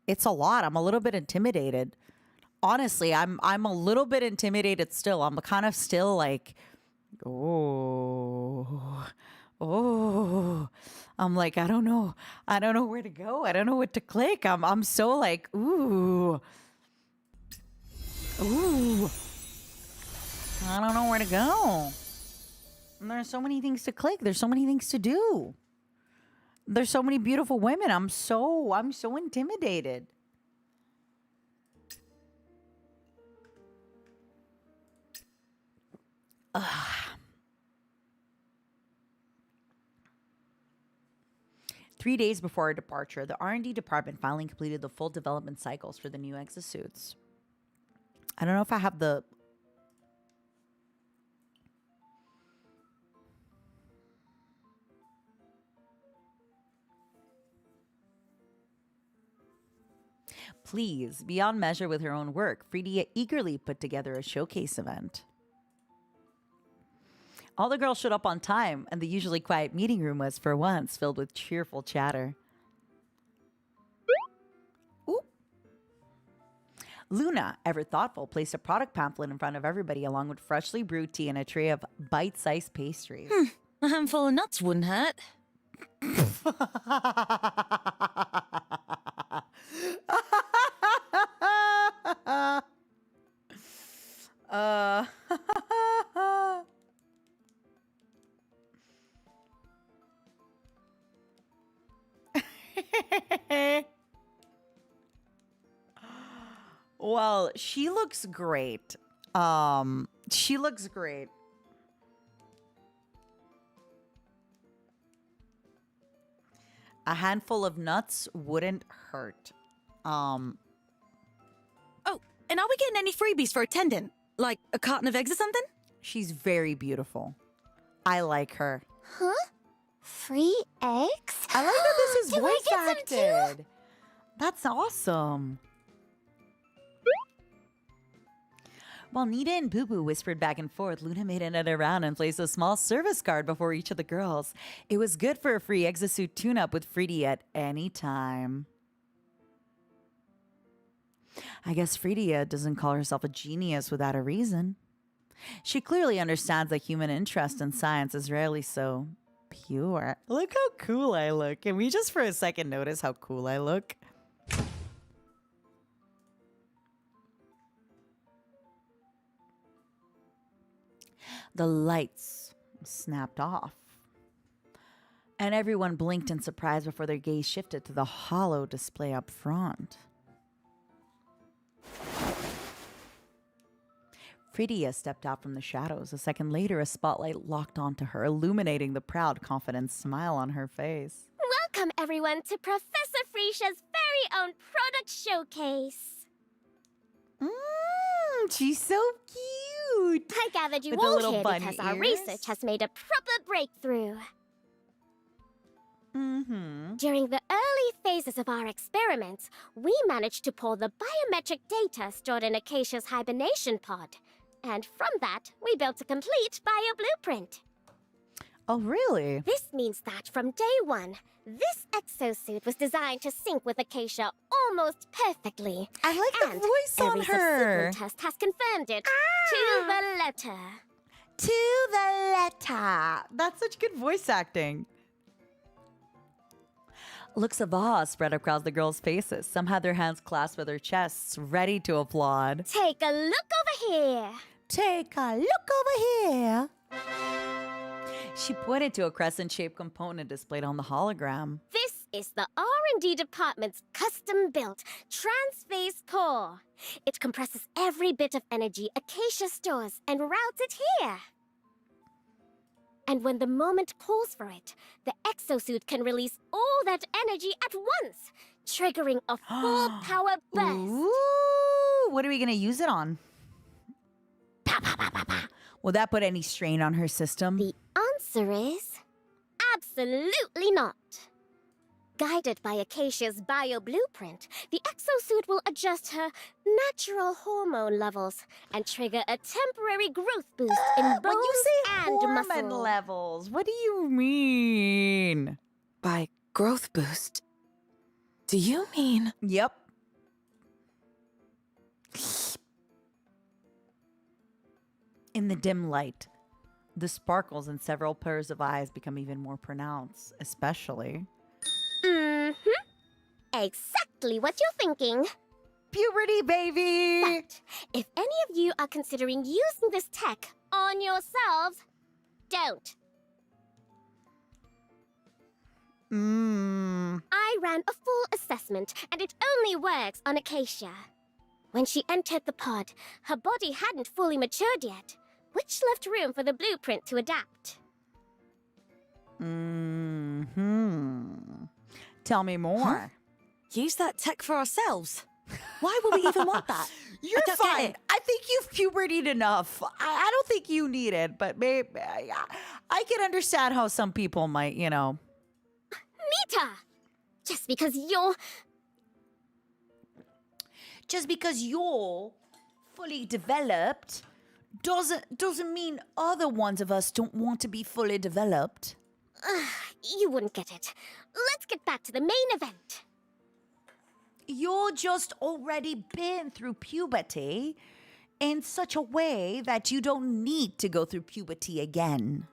It's a lot. I'm a little bit intimidated. Honestly, I'm a little bit intimidated still. I'm kind of still like, oh. I'm like, I don't know where to go. I don't know what to click. I'm so like, ooh. I don't know where to go. And there's so many things to click. There's so many things to do. There's so many beautiful women. I'm so intimidated. Ugh. 3 days before our departure, the R&D department finally completed the full development cycles for the new exosuits. I don't know if I have the... Pleased beyond measure with her own work, Frida eagerly put together a showcase event. All the girls showed up on time, and the usually quiet meeting room was, for once, filled with cheerful chatter. Ooh. Luna, ever thoughtful, placed a product pamphlet in front of everybody, along with freshly brewed tea and a tray of bite-sized pastries. A handful of nuts wouldn't hurt. Well, she looks great. She looks great. A handful of nuts wouldn't hurt. Oh, and are we getting any freebies for attendant? Like a carton of eggs or something? She's very beautiful. I like her. Huh? Free eggs? I like that this is Do I voice get some too? acted. That's awesome. While Nita and Boo Boo whispered back and forth, Luna made another round and placed a small service card before each of the girls. It was good for a free exosuit tune-up with Frida at any time. I guess Frida doesn't call herself a genius without a reason. She clearly understands that human interest in science is rarely so pure. Look how cool I look. Can we just for a second notice how cool I look? The lights snapped off, and everyone blinked in surprise before their gaze shifted to the hollow display up front. Frida stepped out from the shadows. A second later, a spotlight locked onto her, illuminating the proud, confident smile on her face. Welcome, everyone, to Professor Frisia's very own product showcase. She's so cute. I gathered you With the all little here bunny because our ears. research has made a proper breakthrough. Mm-hmm. During the early phases of our experiments, we managed to pull the biometric data stored in Acacia's hibernation pod. And from that, we built a complete bio blueprint. Oh, really? This means that from day one, this exosuit was designed to sync with Acacia almost perfectly. I like the And voice on every her. subsequent test has confirmed it to the letter. To the letter. That's such good voice acting. Looks of awe spread across the girls' faces. Some had their hands clasped with their chests, ready to applaud. Take a look over here. Take a look over here. She pointed to a crescent-shaped component displayed on the hologram. This is the R&D department's custom-built transphase core. It compresses every bit of energy Acacia stores and routes it here. And when the moment calls for it, the exosuit can release all that energy at once, triggering a full power burst. Ooh, what are we going to use it on? Pa, pa, pa, pa, pa. Will that put any strain on her system? The answer is absolutely not. Guided by Acacia's bio blueprint, the exosuit will adjust her natural hormone levels and trigger a temporary growth boost in bones when you say and hormone muscle. levels, what do you mean? By growth boost, do you mean? Yep. In the dim light, the sparkles in several pairs of eyes become even more pronounced, especially Exactly what you're thinking. puberty, baby. But if any of you are considering using this tech on yourselves, don't. I ran a full assessment, and it only works on Acacia. When she entered the pod, her body hadn't fully matured yet, which left room for the blueprint to adapt. Tell me more. Use that tech for ourselves. Why would we even want that? You're I don't get fine. it. I think you've pubertied enough. I don't think you need it, but maybe I can understand how some people might, you know. Nita! Just because you're fully developed doesn't mean other ones of us don't want to be fully developed. you wouldn't get it. Let's get back to the main event. You're just already been through puberty in such a way that you don't need to go through puberty again.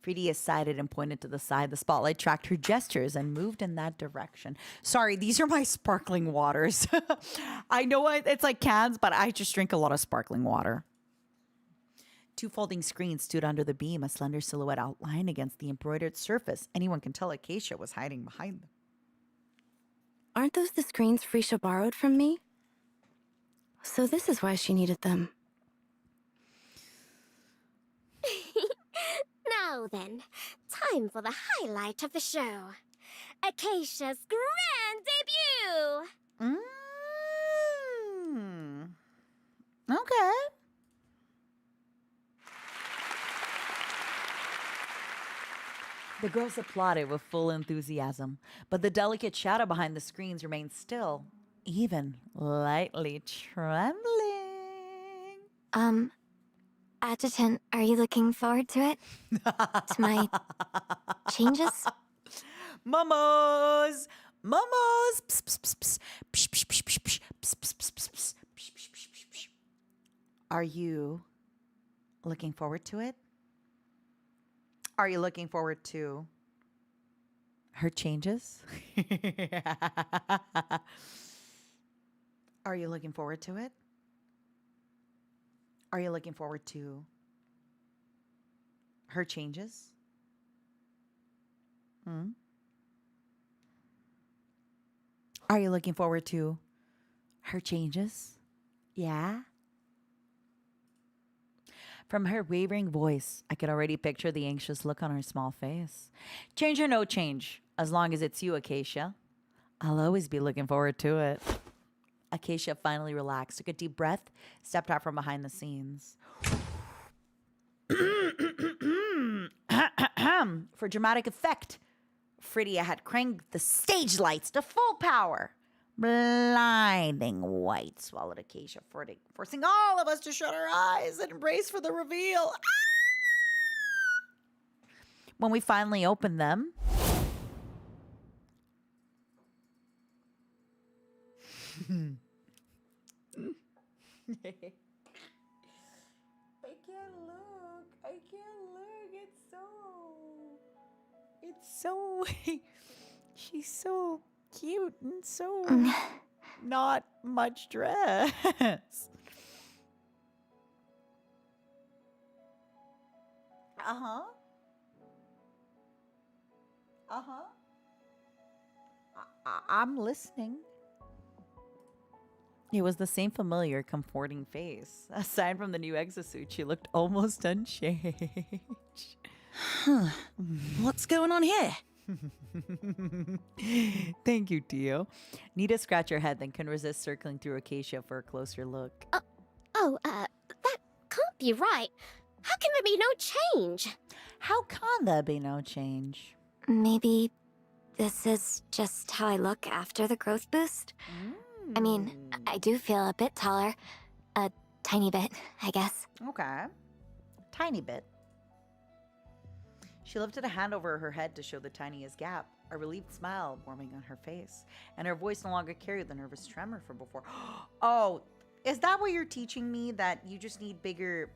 Fredia sighed and pointed to the side. The spotlight tracked her gestures and moved in that direction. Sorry, these are my sparkling waters. I know it's like cans, but I just drink a lot of sparkling water. Two folding screens stood under the beam, a slender silhouette outlined against the embroidered surface. Anyone can tell Acacia was hiding behind them. Aren't those the screens Frisha borrowed from me? So this is why she needed them. Now then, time for the highlight of the show. Acacia's grand debut! Okay. The girls applauded with full enthusiasm, but the delicate shadow behind the screens remained still, even lightly trembling. Adjutant, are you looking forward to it? To my changes? Mamos! Mamos! Psst, psst, psst, psst. Psh, psh, psh, psh, psh. Psst, psst, psst, psst, psst. Psh, psh, psh, psh, psh. Are you looking forward to it? Are you looking forward to her changes? Are you looking forward to it? Are you looking forward to her changes? Are you looking forward to her changes? Yeah? From her wavering voice, I could already picture the anxious look on her small face. Change or no change, as long as it's you, Acacia. I'll always be looking forward to it. Acacia finally relaxed, took a deep breath, stepped out from behind the scenes. For dramatic effect, Fridia had cranked the stage lights to full power. Blinding white swallowed Acacia, forcing all of us to shut our eyes and embrace for the reveal. When we finally opened them, I can't look. It's so, she's so cute and so not much dress. Uh-huh. Uh-huh. I'm listening. It was the same familiar, comforting face. Aside from the new exosuit, she looked almost unchanged. What's going on here? Thank you, Tio. Nita scratched her head, then couldn't resist circling through Acacia for a closer look. That can't be right. How can there be no change? How can there be no change? Maybe this is just how I look after the growth boost? I mean, I do feel a bit taller. A tiny bit, I guess. Okay. Tiny bit. She lifted a hand over her head to show the tiniest gap, a relieved smile warming on her face, and her voice no longer carried the nervous tremor from before. Oh, is that what you're teaching me? That you just need bigger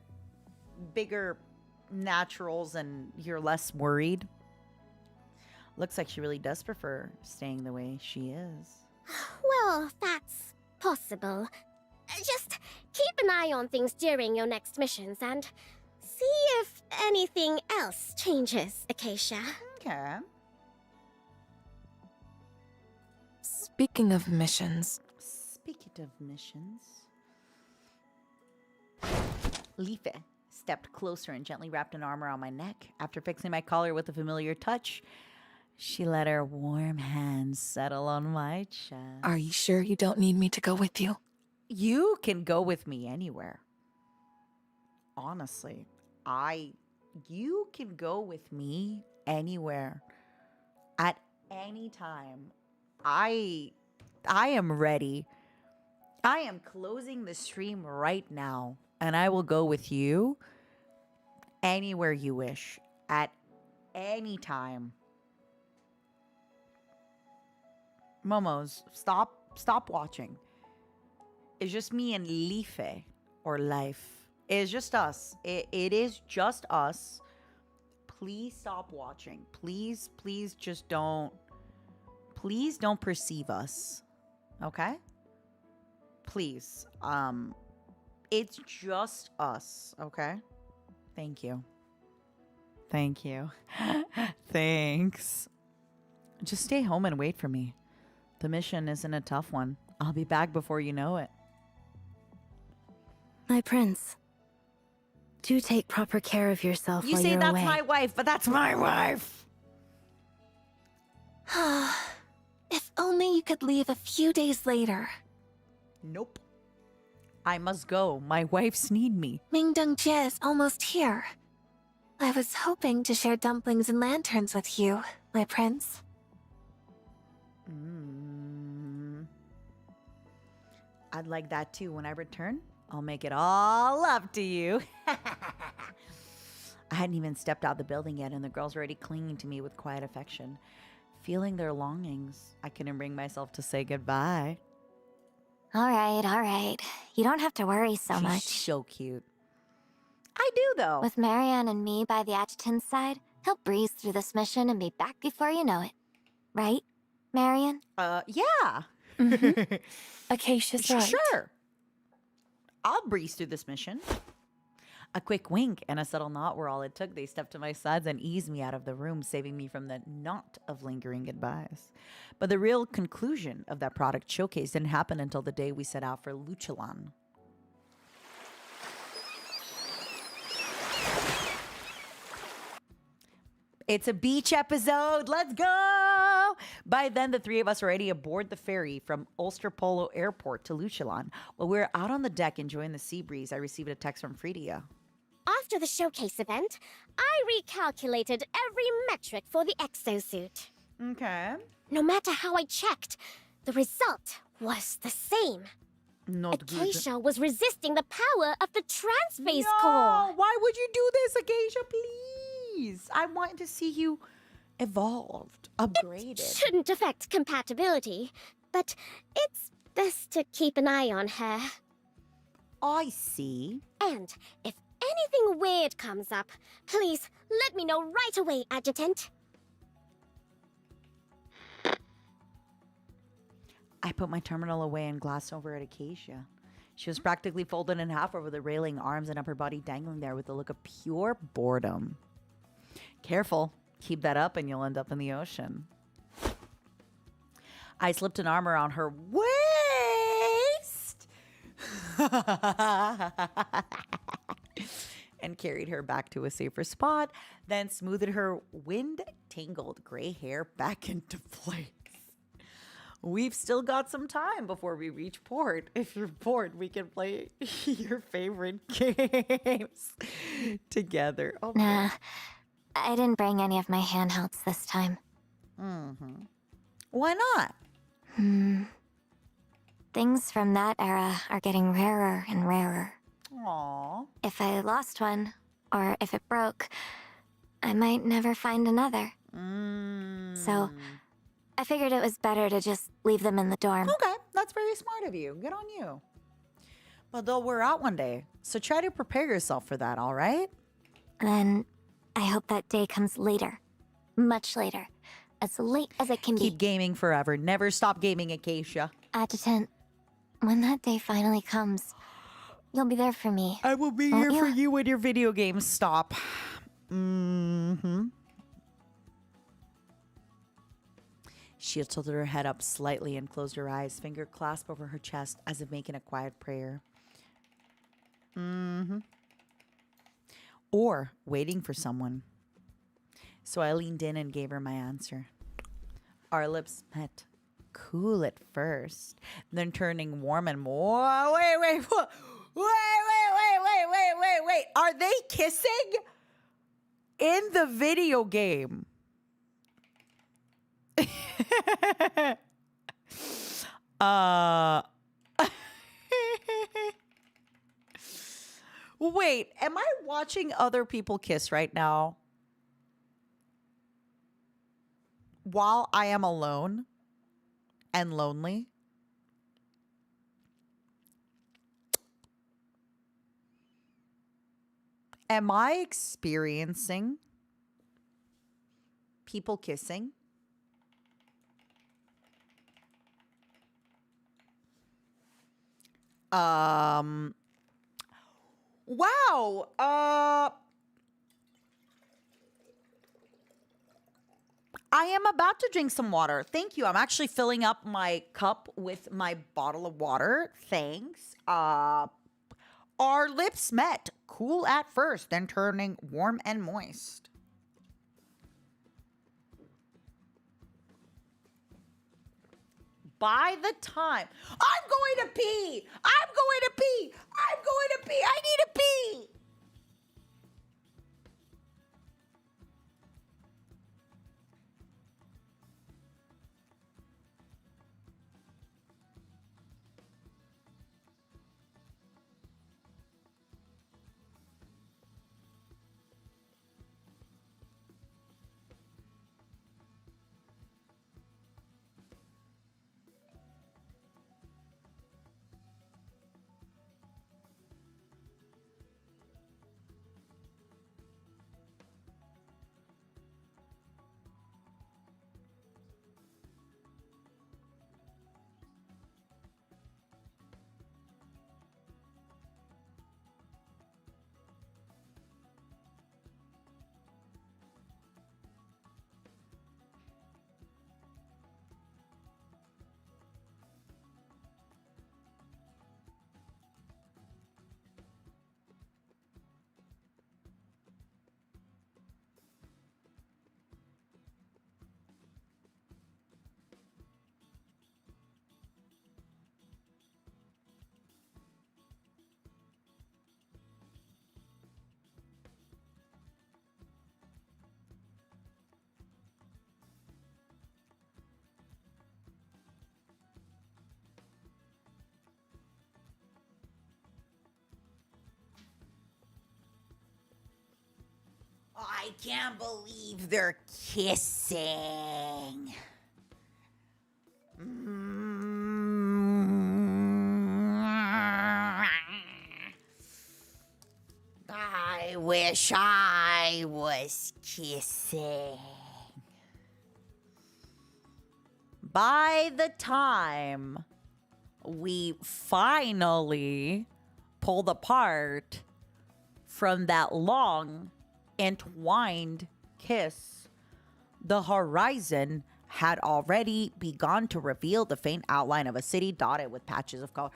naturals and you're less worried? Looks like she really does prefer staying the way she is. Well, that's possible. Just keep an eye on things during your next missions and see if anything else changes, Acacia. Okay. Speaking of missions, Speaking of missions, Leafy stepped closer and gently wrapped an arm around my neck. After fixing my collar with a familiar touch, she let her warm hands settle on my chest. are you sure you don't need me to go with you? You can go with me anywhere. Honestly, you can go with me anywhere at any time. I am ready. I am closing the stream right now, and I will go with you anywhere you wish at any time. Momos, stop watching. It's just me and Leafy, or Life. It's just us. It is just us. Please stop watching. Please just don't. Please don't perceive us. Okay? Please. It's just us, okay? Thank you. Thank you. Thanks. Just stay home and wait for me. The mission isn't a tough one. I'll be back before you know it. My prince, do take proper care of yourself You while say you're that's away. my wife, but that's my wife. If only you could leave a few days later. Nope. I must go. My wives need me. Mingdong Jie is almost here. I was hoping to share dumplings and lanterns with you, my prince. I'd like that too. When I return, I'll make it all up to you. I hadn't even stepped out the building yet, and the girls were already clinging to me with quiet affection. Feeling their longings, I couldn't bring myself to say goodbye. All right. You don't have to worry so She's much. so cute. I do, though. With Marianne and me by the adjutant's side, he'll breeze through this mission and be back before you know it. Right, Marianne? Yeah. Acacia's right. Sure. I'll breeze through this mission. A quick wink and a subtle nod were all it took. They stepped to my sides and eased me out of the room, saving me from the knot of lingering goodbyes. But the real conclusion of that product showcase didn't happen until the day we set out for Luchalan. It's a beach episode. Let's go. By then, the three of us were already aboard the ferry from Ulster Polo Airport to Luchalan. While we were out on the deck enjoying the sea breeze, I received a text from Fredia. After the showcase event, I recalculated every metric for the exosuit. Okay. No matter how I checked, the result was the same. Not good. Acacia was resisting the power of the transphase No, core. why would you do this, Acacia? Please. I want to see you evolved, upgraded. Shouldn't affect compatibility, but it's best to keep an eye on her. I see. And if anything weird comes up, please let me know right away, Adjutant. I put my terminal away and glanced over at Acacia. She was practically folded in half over the railing, arms and upper body dangling there with a look of pure boredom. Careful. Keep that up and you'll end up in the ocean. I slipped an arm around her waist and carried her back to a safer spot, then smoothed her wind-tangled gray hair back into place. We've still got some time before we reach port. If you're bored, we can play your favorite games together. Oh, Nah, I didn't bring any of my handhelds this time. why not? Things from that era are getting rarer and rarer. Aw. If I lost one, or if it broke, I might never find another. So, I figured it was better to just leave them in the dorm. Okay, that's very smart of you. Good on you. But they'll wear out one day, so try to prepare yourself for that, all right? Then, I hope that day comes later. Much later. As late as it can Keep be. gaming forever. Never stop gaming, Acacia. Adjutant, when that day finally comes, you'll be there for me. I will be Won't here for you? you when your video games stop. She tilted her head up slightly and closed her eyes, finger clasped over her chest as if making a quiet prayer. Or waiting for someone. So I leaned in and gave her my answer. Our lips met, cool at first, then turning warm and more. Wait. Are they kissing in the video game? Wait, am I watching other people kiss right now? While I am alone and lonely? Am I experiencing people kissing? Wow. I am about to drink some water. Thank you. I'm actually filling up my cup with my bottle of water. Thanks. Our lips met, cool at first, then turning warm and moist. By the time I'm going to pee, I need to pee. I can't believe they're kissing. I wish I was kissing. By the time we finally pulled apart from that long entwined kiss, The horizon had already begun to reveal the faint outline of a city dotted with patches of color.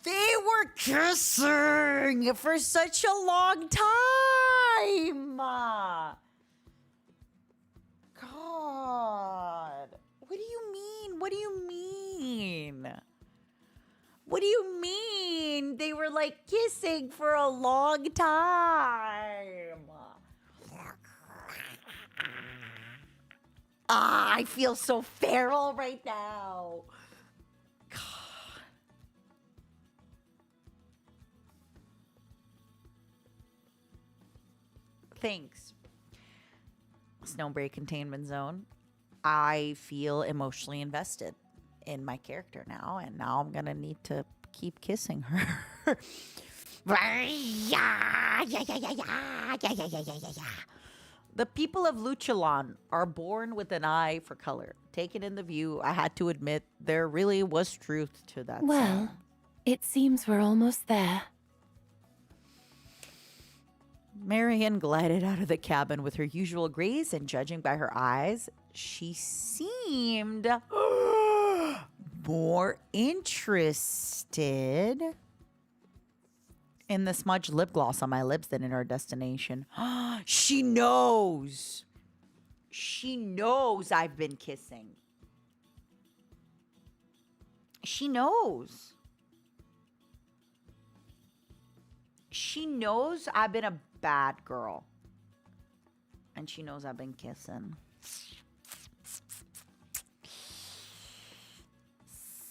They were kissing for such a long time. God. What do you mean? What do you mean? What do you mean? They were like kissing for a long time. I feel so feral right now. God. Thanks. Snowbreak Containment Zone. I feel emotionally invested in my character now, and now I'm gonna need to keep kissing her. The people of Luchalon are born with an eye for color. Taken in the view, I had to admit there really was truth to that. Well, it seems we're almost there. Marian glided out of the cabin with her usual grace, and judging by her eyes, she seemed more interested in the smudged lip gloss on my lips than in our destination. She knows. She knows I've been kissing. She knows. She knows I've been a bad girl. And she knows I've been kissing.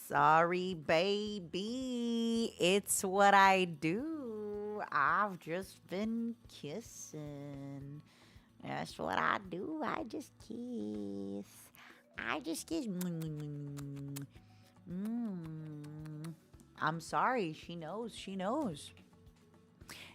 Sorry, baby. It's what I do. I've just been kissing. That's what I do. I just kiss. I just kiss. I'm sorry. She knows. She knows.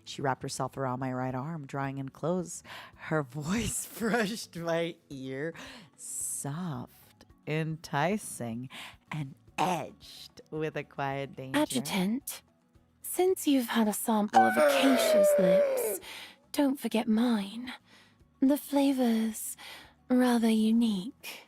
She wrapped herself around my right arm, drawing in close. Her voice brushed my ear, soft, enticing, and edged with a quiet danger. Adjutant, since you've had a sample of Acacia's lips, don't forget mine. The flavor's rather unique.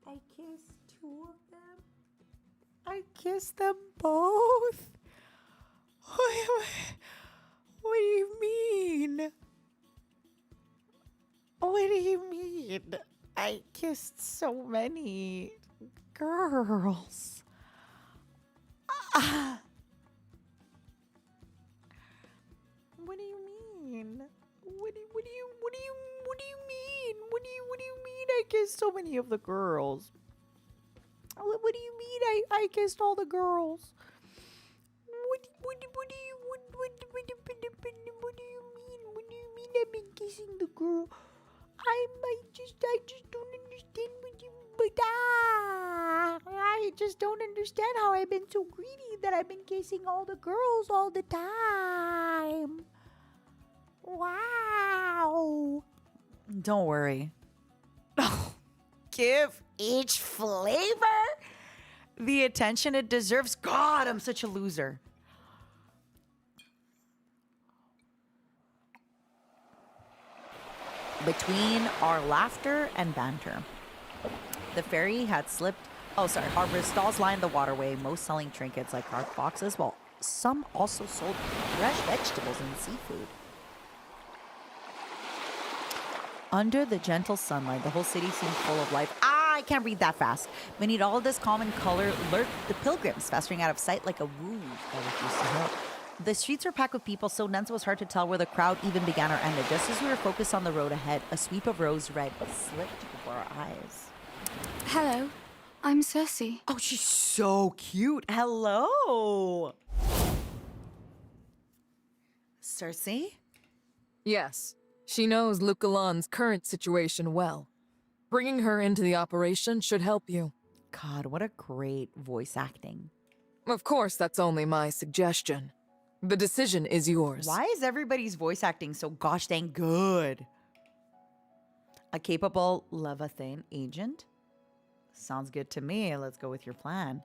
I kissed two of them. I kissed them both. What do you mean? What do you mean? I kissed so many girls. What do you mean? What do you mean? What do you mean I kissed so many of the girls? What do you mean I kissed all the girls? What do you mean I've been kissing the girl? I just don't understand what you I just don't understand how I've been so greedy that I've been kissing all the girls all the time. Wow. Don't worry. Give each flavor the attention it deserves. God, I'm such a loser. Between our laughter and banter, the ferry had slipped. Oh, sorry. Harbor stalls lined the waterway, most selling trinkets like card boxes, while some also sold fresh vegetables and seafood. Under the gentle sunlight, the whole city seemed full of life. I can't read that fast. Beneath all this common color lurked the pilgrims, festering out of sight like a rouge I refused to help. The streets were packed with people so dense it was hard to tell where the crowd even began or ended. Just as we were focused on the road ahead, a sweep of rose red slipped before our eyes. Hello, I'm Cersei. Oh, she's so cute. Hello. Cersei? Yes, she knows Lucalan's current situation well. Bringing her into the operation should help you. God, what a great voice acting. Of course, that's only my suggestion. The decision is yours. Why is everybody's voice acting so gosh dang good? A capable Leviathan agent? Sounds good to me. Let's go with your plan.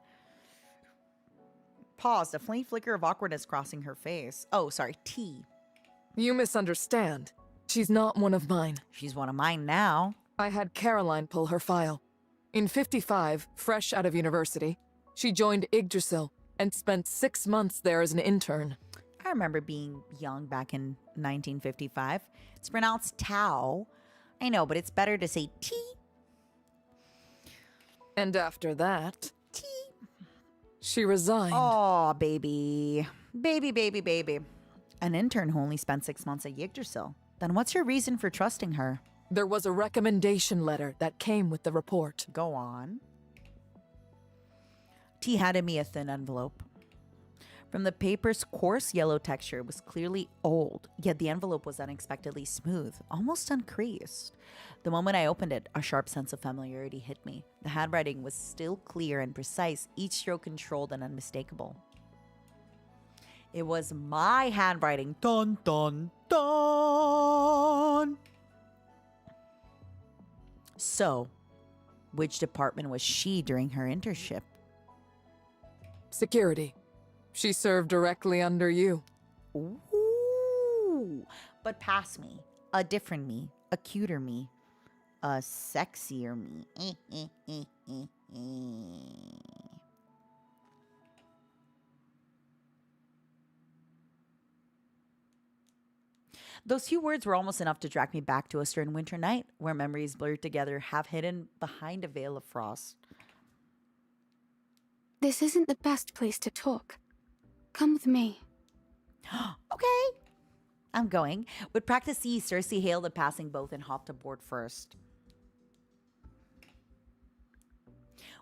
paused, a faint flicker of awkwardness crossing her face. Oh, sorry, T. You misunderstand. She's not one of mine. She's one of mine now. I had Caroline pull her file. In 55, fresh out of university, she joined Yggdrasil and spent 6 months there as an intern. I remember being young back in 1955. It's pronounced Tau. I know, but it's better to say T. And after that, T. she resigned. Oh, baby. Baby. An intern who only spent 6 months at Yggdrasil. Then what's your reason for trusting her? There was a recommendation letter that came with the report. Go on. T handed me a thin envelope. From the paper's coarse yellow texture, it was clearly old, yet the envelope was unexpectedly smooth, almost uncreased. The moment I opened it, a sharp sense of familiarity hit me. The handwriting was still clear and precise, each stroke controlled and unmistakable. It was my handwriting. Dun, dun, dun. So, which department was she during her internship? Security. She served directly under you. Ooh, but past me, a different me, a cuter me, a sexier me. Those few words were almost enough to drag me back to a stern winter night where memories blurred together, half hidden behind a veil of frost. This isn't the best place to talk. Come with me. Okay. I'm going. With practice ease, Cersei hailed a passing boat and hopped aboard first.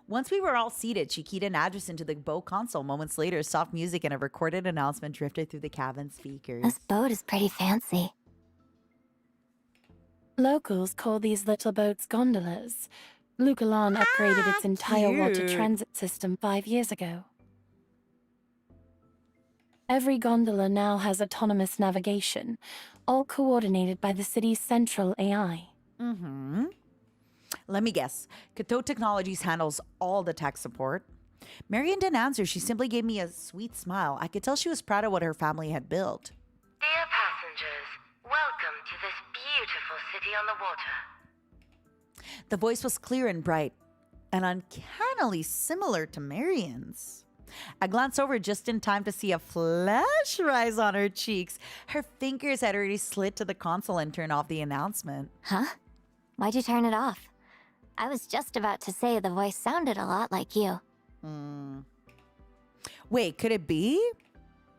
Once we were all seated, she keyed an address into the boat console. Moments later, soft music and a recorded announcement drifted through the cabin speakers. This boat is pretty fancy. Locals call these little boats gondolas. Lucalan upgraded its entire water cute. transit system 5 years ago. Every gondola now has autonomous navigation, all coordinated by the city's central AI. Mm-hmm. Let me guess. Kato Technologies handles all the tech support. Marion didn't answer. She simply gave me a sweet smile. I could tell she was proud of what her family had built. Dear passengers, welcome to this beautiful city on the water. The voice was clear and bright, and uncannily similar to Marion's. I glanced over just in time to see a flash rise on her cheeks. Her fingers had already slid to the console and turned off the announcement. Huh? Why'd you turn it off? I was just about to say the voice sounded a lot like you. Wait, could it be?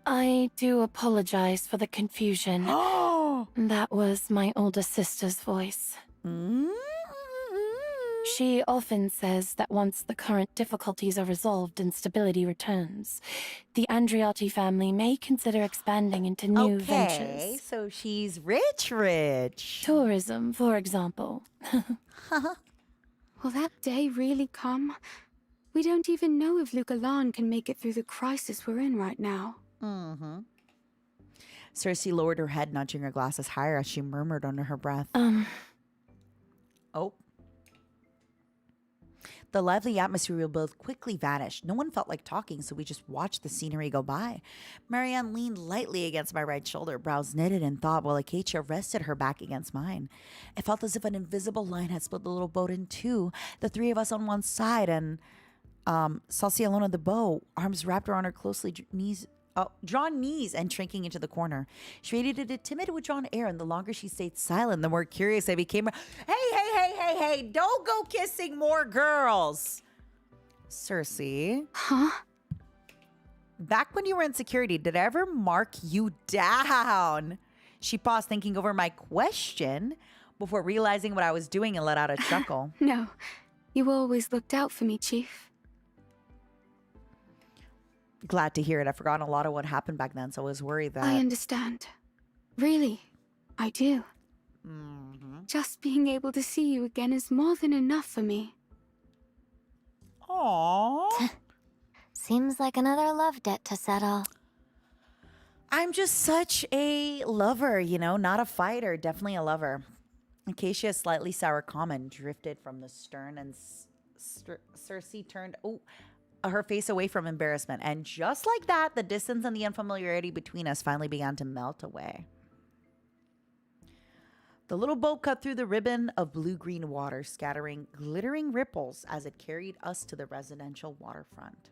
I do apologize for the confusion. That was my older sister's voice. She often says that once the current difficulties are resolved and stability returns, the Andriotti family may consider expanding into new ventures. So she's rich. Tourism, for example. Will that day really come? We don't even know if Lucalan can make it through the crisis we're in right now. Cersei lowered her head, nudging her glasses higher as she murmured under her breath. Oh. The lively atmosphere we built quickly vanished. No one felt like talking, so we just watched the scenery go by. Marianne leaned lightly against my right shoulder, brows knitted in thought, while Acacia rested her back against mine. It felt as if an invisible line had split the little boat in two, the three of us on one side, and Salsi alone on the bow, arms wrapped around her closely, drawn knees and shrinking into the corner. She radiated a timid, withdrawn air, and the longer she stayed silent, the more curious I became. Hey, don't go kissing more girls. Cersei. Huh? Back when you were in security, did I ever mark you down? She paused, thinking over my question before realizing what I was doing and let out a chuckle. No. You always looked out for me, Chief. Glad to hear it. I've forgotten a lot of what happened back then, so I was worried that... I understand. Really, I do. Just being able to see you again is more than enough for me. Aww. Seems like another love debt to settle. I'm just such a lover, not a fighter. Definitely a lover. Acacia's slightly sour comment drifted from the stern, and Cersei turned... Oh, her face away from embarrassment. And just like that, the distance and the unfamiliarity between us finally began to melt away. The little boat cut through the ribbon of blue-green water, scattering glittering ripples as it carried us to the residential waterfront.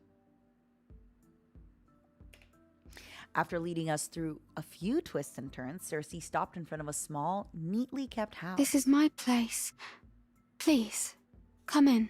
After leading us through a few twists and turns, Cersei stopped in front of a small, neatly kept house. This is my place. Please, come in.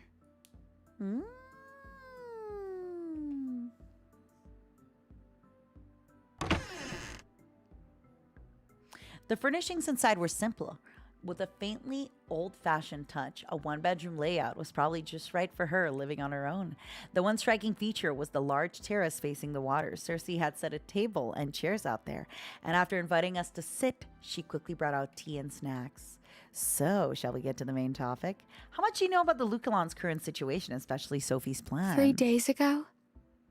The furnishings inside were simpler. With a faintly old-fashioned touch, a one-bedroom layout was probably just right for her living on her own. The one striking feature was the large terrace facing the water. Cersei had set a table and chairs out there, and after inviting us to sit, she quickly brought out tea and snacks. So, shall we get to the main topic? How much do you know about the Luculon's current situation, especially Sophie's plan? 3 days ago,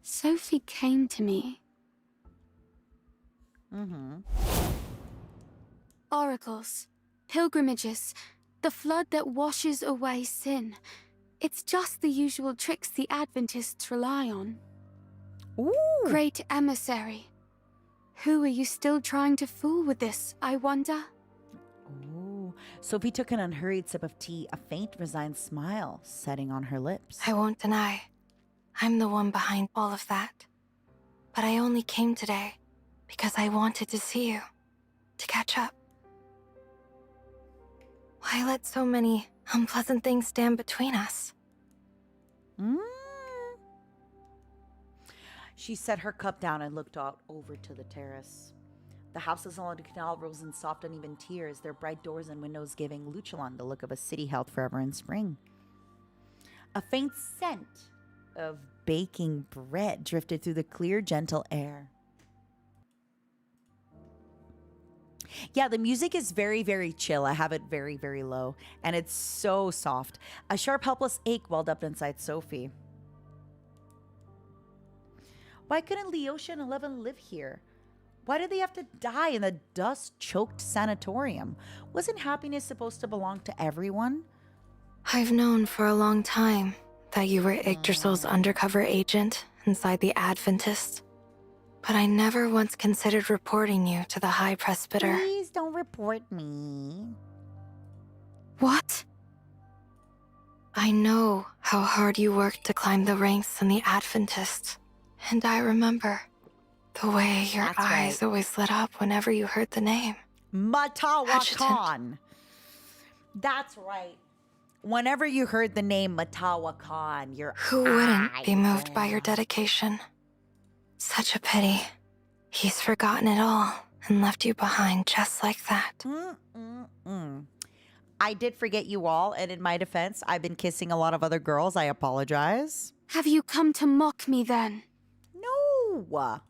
Sophie came to me. Oracles, pilgrimages, the flood that washes away sin. It's just the usual tricks the Adventists rely on. Ooh. Great emissary. Who are you still trying to fool with this, I wonder? Ooh. Sophie took an unhurried sip of tea, a faint, resigned smile setting on her lips. I won't deny, I'm the one behind all of that. But I only came today because I wanted to see you, to catch up. Why let so many unpleasant things stand between us? She set her cup down and looked out over to the terrace. The houses along the canal rose in soft, uneven tiers, their bright doors and windows giving Luchalon the look of a city held forever in spring. A faint scent of baking bread drifted through the clear, gentle air. Yeah, the music is very, very chill. I have it very, very low. And it's so soft. A sharp, helpless ache welled up inside Sophie. Why couldn't Leosha and Eleven live here? Why did they have to die in the dust-choked sanatorium? Wasn't happiness supposed to belong to everyone? I've known for a long time that you were Yggdrasil's undercover agent inside the Adventists. But I never once considered reporting you to the High Presbyter. Please don't report me. What? I know how hard you worked to climb the ranks in the Adventists. And I remember the way your That's eyes right. always lit up whenever you heard the name. Matawa Khan. That's right. Whenever you heard the name Matawa Khan, your Who wouldn't eyes be moved by your went up. dedication? Such a pity. He's forgotten it all and left you behind just like that. I did forget you all, and in my defense, I've been kissing a lot of other girls. I apologize. Have you come to mock me then? No.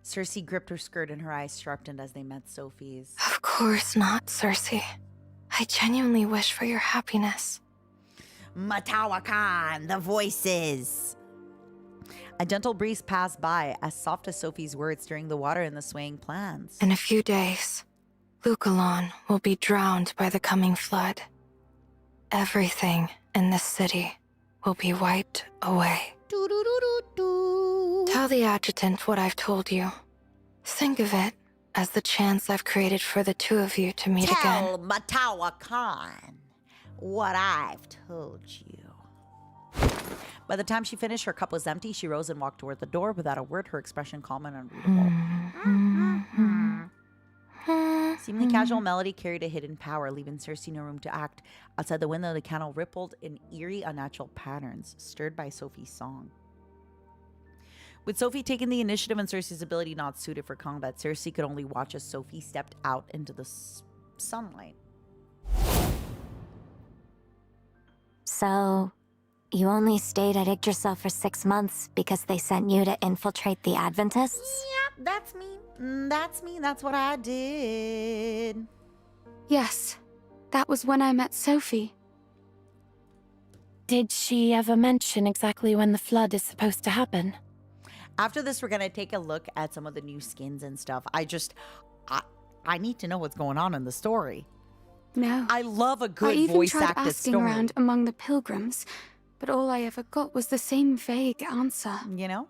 Cersei gripped her skirt and her eyes sharpened as they met Sophie's. Of course not, Cersei. I genuinely wish for your happiness. Matawa Khan, the voices. A gentle breeze passed by, as soft as Sophie's words stirring the water in the swaying plans. In a few days, Luculon will be drowned by the coming flood. Everything in this city will be wiped away. Tell the adjutant what I've told you. Think of it as the chance I've created for the two of you to meet again. Tell Matawa Khan what I've told you. By the time she finished, her cup was empty. She rose and walked toward the door without a word, her expression calm and unreadable. Seemingly casual melody carried a hidden power, leaving Cersei no room to act. Outside the window, the canal rippled in eerie, unnatural patterns, stirred by Sophie's song. With Sophie taking the initiative and Cersei's ability not suited for combat, Cersei could only watch as Sophie stepped out into the sunlight. So, you only stayed at Yggdrasil for 6 months because they sent you to infiltrate the Adventists? Yep, that's me. That's me. That's what I did. Yes, that was when I met Sophie. Did she ever mention exactly when the flood is supposed to happen? After this, we're going to take a look at some of the new skins and stuff. I need to know what's going on in the story. No. I love a I good even voice tried acted asking story. around among the pilgrims, but all I ever got was the same vague answer. You know?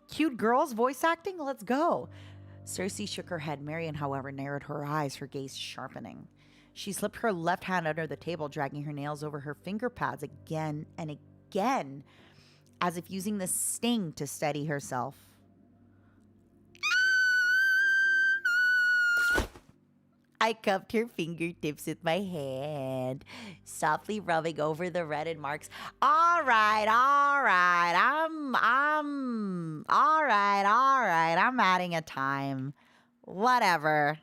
Cute girls voice acting? Let's go. Cersei shook her head. Marion, however, narrowed her eyes, her gaze sharpening. She slipped her left hand under the table, dragging her nails over her finger pads again and again, as if using the sting to steady herself. I cupped her fingertips with my hand, softly rubbing over the reddened marks. All right. I'm adding a time. Whatever.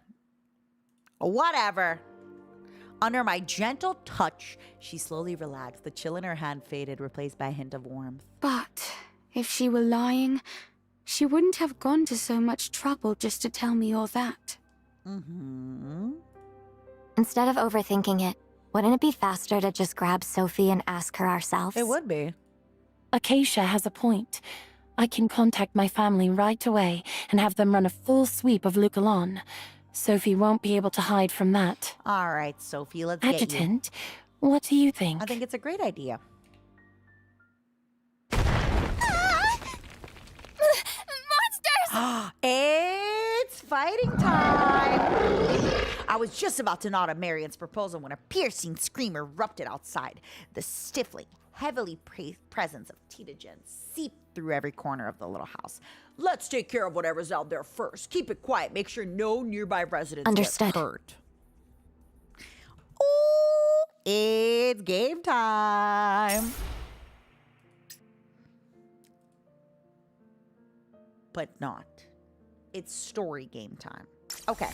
Under my gentle touch, she slowly relaxed. The chill in her hand faded, replaced by a hint of warmth. But if she were lying, she wouldn't have gone to so much trouble just to tell me all that. Mm-hmm. Instead of overthinking it, wouldn't it be faster to just grab Sophie and ask her ourselves? It would be. Acacia has a point. I can contact my family right away and have them run a full sweep of Luculon. Sophie won't be able to hide from that. All right, Sophie, let's get you. Adjutant, what do you think? I think it's a great idea. Monsters! It's fighting time! I was just about to nod at Marion's proposal when a piercing scream erupted outside. The stifling, heavily presence of Titagen seeped through every corner of the little house. Let's take care of whatever's out there first. Keep it quiet. Make sure no nearby residents Understood. get hurt. Ooh, it's game time. But not. It's story game time. Okay.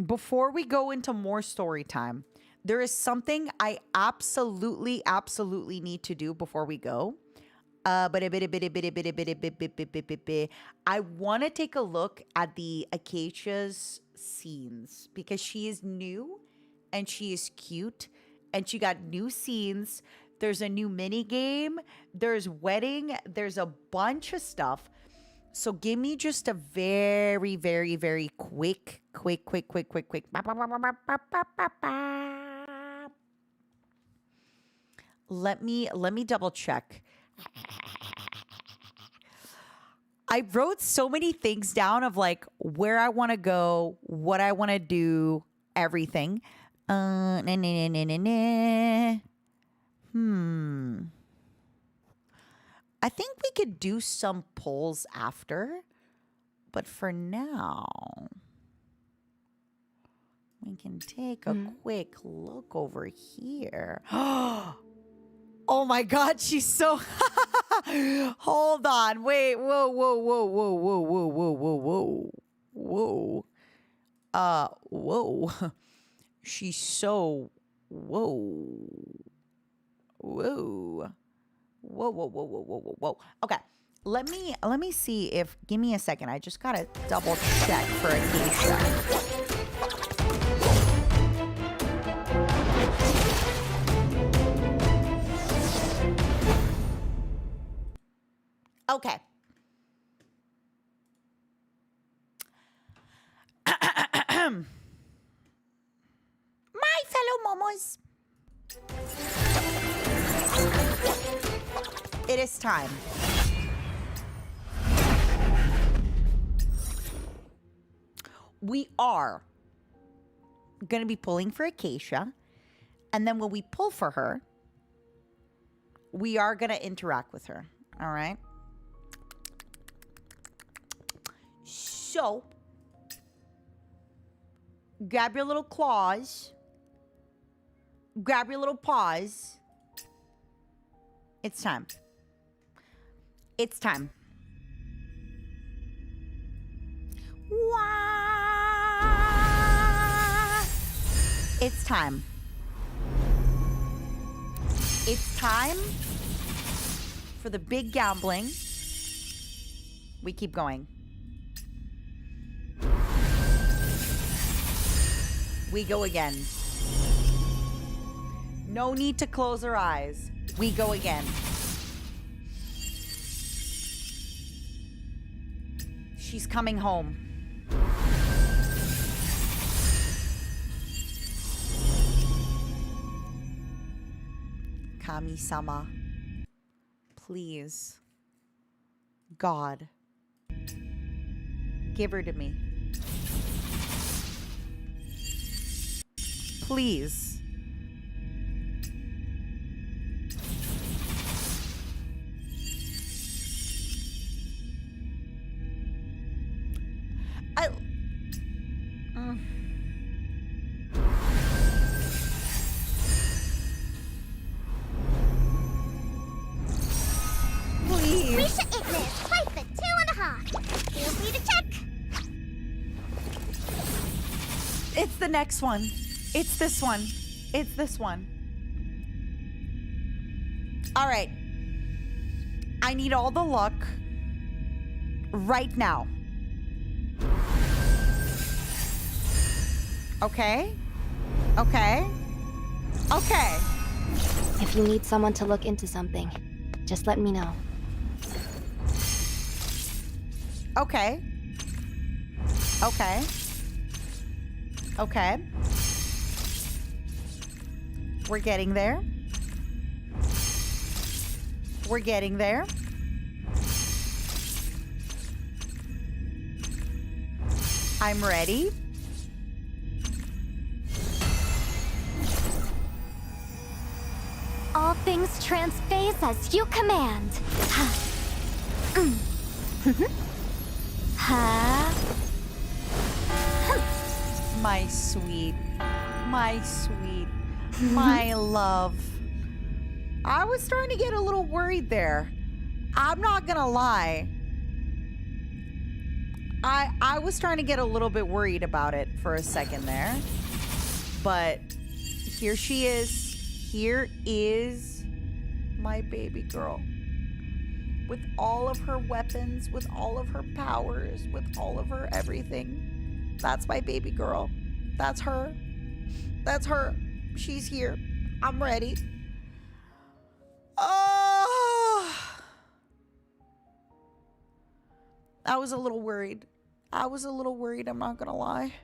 Before we go into more story time, there is something I absolutely need to do before we go. I want to take a look at the Acacia's scenes because she is new and she is cute and she got new scenes. There's a new mini game. There's wedding. There's a bunch of stuff. So give me just a very quick. Let me double check. I wrote so many things down of like where I want to go, what I want to do, everything. I think we could do some polls after, but for now, we can take a quick look over here. Oh my God, she's so... Hold on, wait, whoa. She's so... Whoa. Okay, let me see if. Give me a second. I just gotta double check for Acacia. Okay. My fellow momos. It is time. We are going to be pulling for Acacia. And then when we pull for her, we are going to interact with her. All right? So, grab your little claws. Grab your little paws. It's time. It's time. Wah! It's time. It's time for the big gambling. We keep going. We go again. No need to close our eyes. We go again. She's coming home. Kami-sama. Please. God. Give her to me. Please. Please. Risha Ignis, fight the 2.5. Feel free to check. It's the next one. It's this one. It's this one. All right. I need all the luck right now. Okay? Okay? Okay. If you need someone to look into something, just let me know. Okay. Okay. Okay. We're getting there. We're getting there. I'm ready. All things transphase as you command. My sweet, my love. I was starting to get a little worried there. I'm not gonna lie. I was starting to get a little bit worried about it for a second there. But here she is. Here is my baby girl. With all of her weapons, with all of her powers, with all of her everything. That's my baby girl. That's her. That's her. She's here. I'm ready. Oh! I was a little worried. I'm not gonna lie.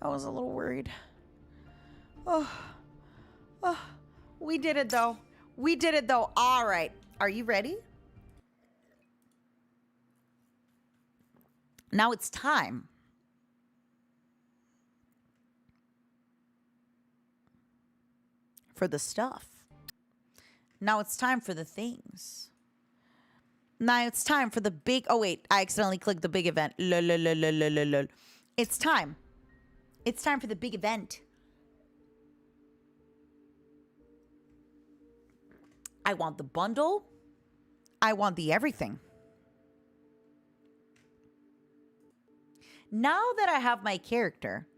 I was a little worried. Oh. Oh. We did it though. All right. Are you ready? Now it's time. For the stuff. Now it's time for the things. Now it's time for the big... Oh, wait. I accidentally clicked the big event. Lol. It's time. It's time for the big event. I want the bundle. I want the everything. Now that I have my character,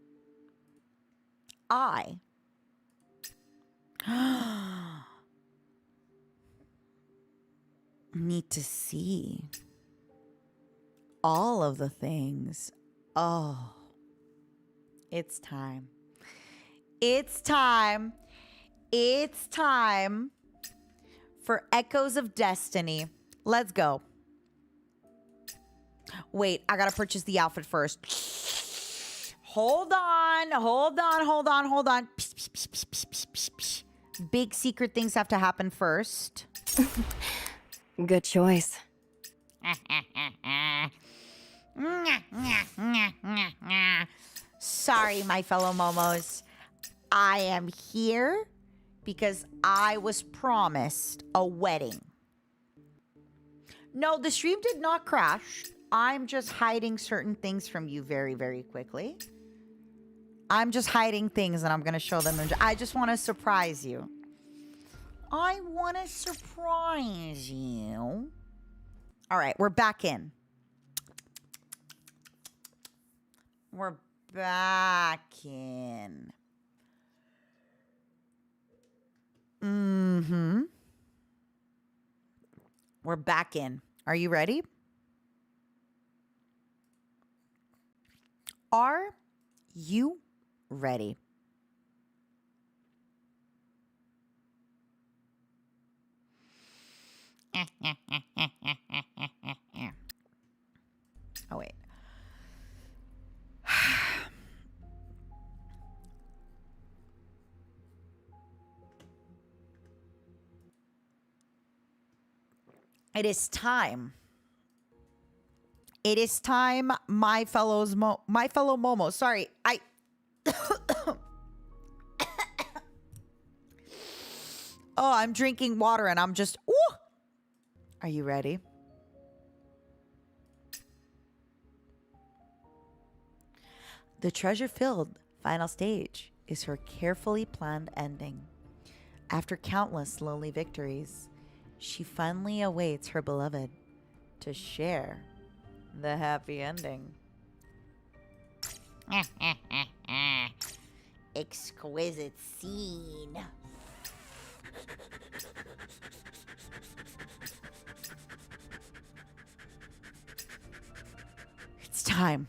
I need to see all of the things. Oh, it's time. It's time. It's time for Echoes of Destiny. Let's go. Wait, I gotta purchase the outfit first. Hold on. Big secret things have to happen first. Good choice. Sorry, my fellow Momos. I am here because I was promised a wedding. No, the stream did not crash. I'm just hiding certain things from you very, very quickly. I'm just hiding things and I'm going to show them. I just want to surprise you. I want to surprise you. All right, we're back in. We're back in. Mm-hmm. We're back in. Are you ready? Are you ready? Oh, wait. It is time. It is time, my fellow Momo. Sorry, Oh, I'm drinking water and I'm just, ooh. Are you ready? The treasure-filled final stage is her carefully planned ending. After countless lonely victories, she finally awaits her beloved to share the happy ending. Exquisite scene. It's time.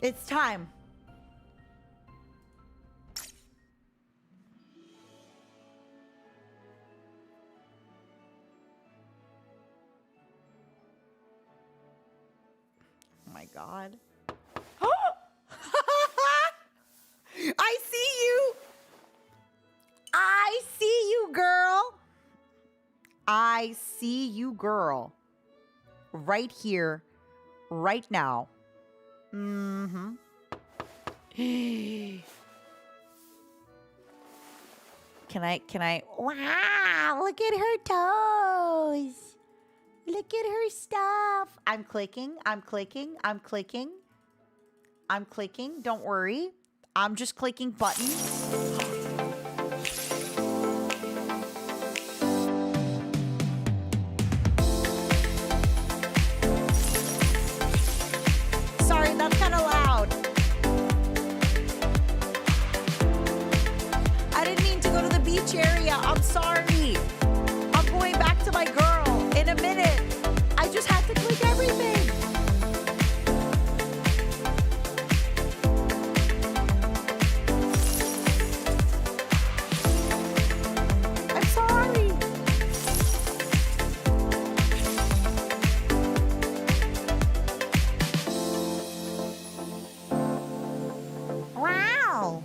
It's time. Oh my God. I see you. I see you, girl. I see you, girl. Right here, right now. Mm-hmm. Can I? Wow, look at her toes. Look at her stuff. I'm clicking. Don't worry. I'm just clicking buttons. Sorry, that's kind of loud. I didn't mean to go to the beach area. I'm sorry. I'm going back to my girl in a minute. I just had to click everything. I'm sorry. Wow.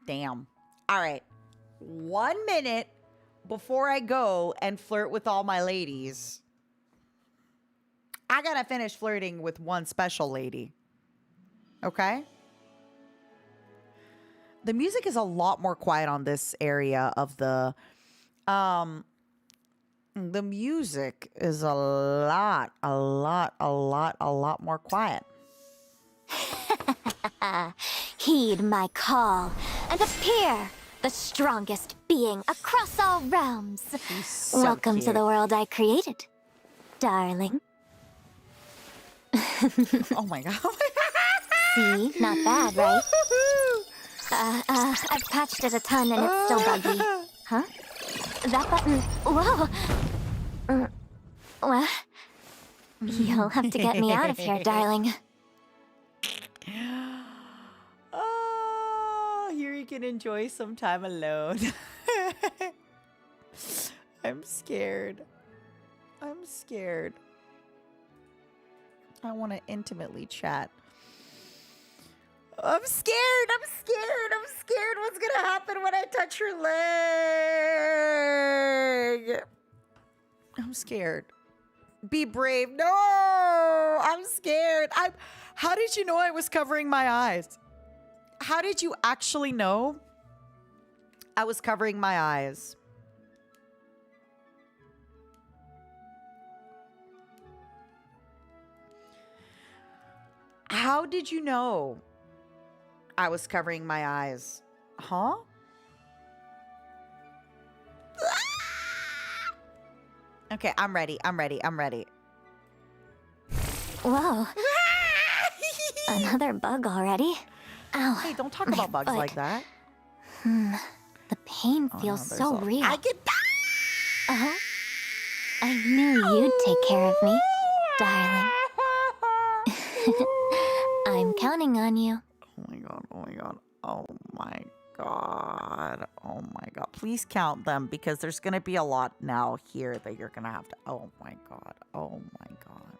Damn. All right. 1 minute before I go and flirt with all my ladies. I gotta finish flirting with one special lady. Okay? The music is a lot more quiet on this area of the music is a lot more quiet. Heed my call and appear, the strongest being across all realms. So Welcome to cute. the world I created, darling. Oh my God. See, not bad, right? I've patched it a ton and it's still buggy. Huh? That button, whoa! What? You'll have to get me out of here, darling. Oh, here you can enjoy some time alone. I'm scared. I want to intimately chat. I'm scared. What's going to happen when I touch her leg? I'm scared. Be brave. No, I'm scared. How did you know I was covering my eyes? How did you actually know I was covering my eyes? How did you know I was covering my eyes? Huh? Okay, I'm ready. Whoa. Another bug already? Ow. Hey, don't talk about bugs like that. The pain feels there's so a- real. I get Uh-huh. I knew you'd take care of me, darling. I'm counting on you. Oh my god. Oh god. Oh my god. Please count them because there's going to be a lot now here that you're going to have to. Oh my god. Oh my god.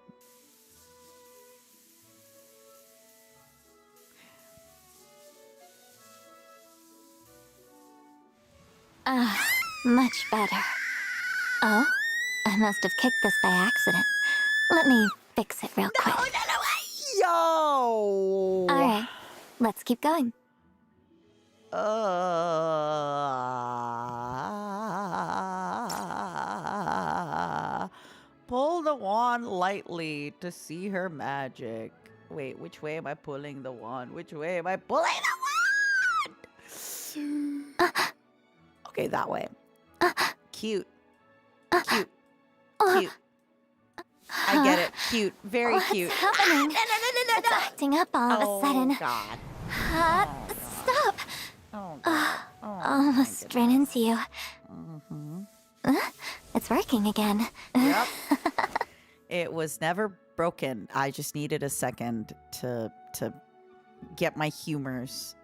Much better. Oh, I must have kicked this by accident. Let me fix it real quick. Yo! Alright, let's keep going. Pull the wand lightly to see her magic. Wait, which way am I pulling the wand? Which way am I pulling the wand? Okay, that way. Cute. Cute. Cute. I get it. Cute. Very cute. What's happening? It's acting up all of a sudden. God. Stop! Oh, God. Almost ran into you. It's working again. Yep. It was never broken. I just needed a second to get my humors.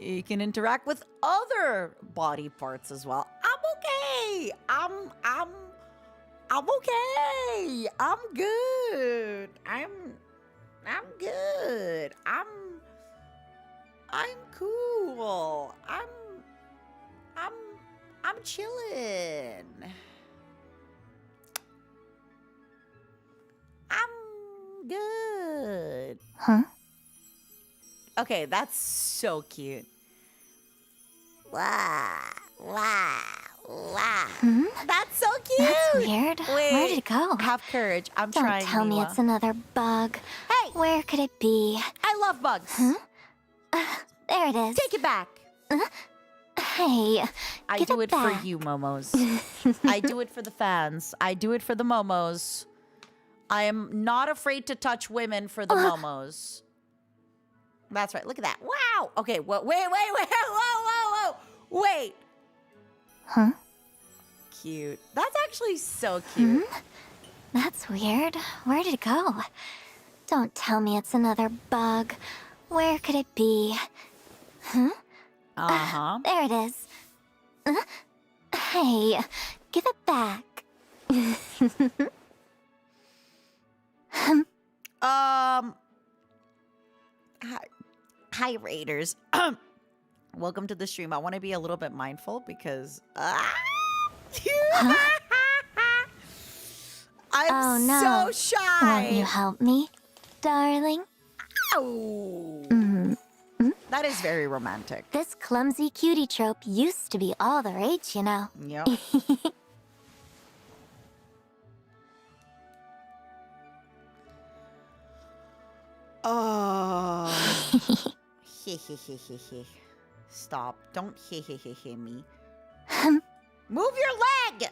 You can interact with other body parts as well. I'm okay. I'm okay. I'm good. I'm good. I'm cool. I'm chilling. I'm good. Huh? Okay, that's so cute. Wow. Wow. Wow. That's so cute. That's weird. Wait, Where did it go? Have courage. I'm Don't trying. tell me Miwa. it's another bug. Hey! Where could it be? I love bugs. There it is. Take it back. Hey, I give do it it back. for you, Momos. I do it for the fans. I do it for the Momos. I am not afraid to touch women for the Momos. That's right. Look at that. Wow. Okay. Wait. Whoa. Wait. Huh? Cute. That's actually so cute. That's weird. Where did it go? Don't tell me it's another bug. Where could it be? There it is. Hey, give it back. Hi, Raiders. Welcome to the stream. I want to be a little bit mindful because I'm so shy. Won't you help me, darling? Ow. That is very romantic. This clumsy cutie trope used to be all the rage, you know. Yep. Oh. Stop. Don't me. Move your leg!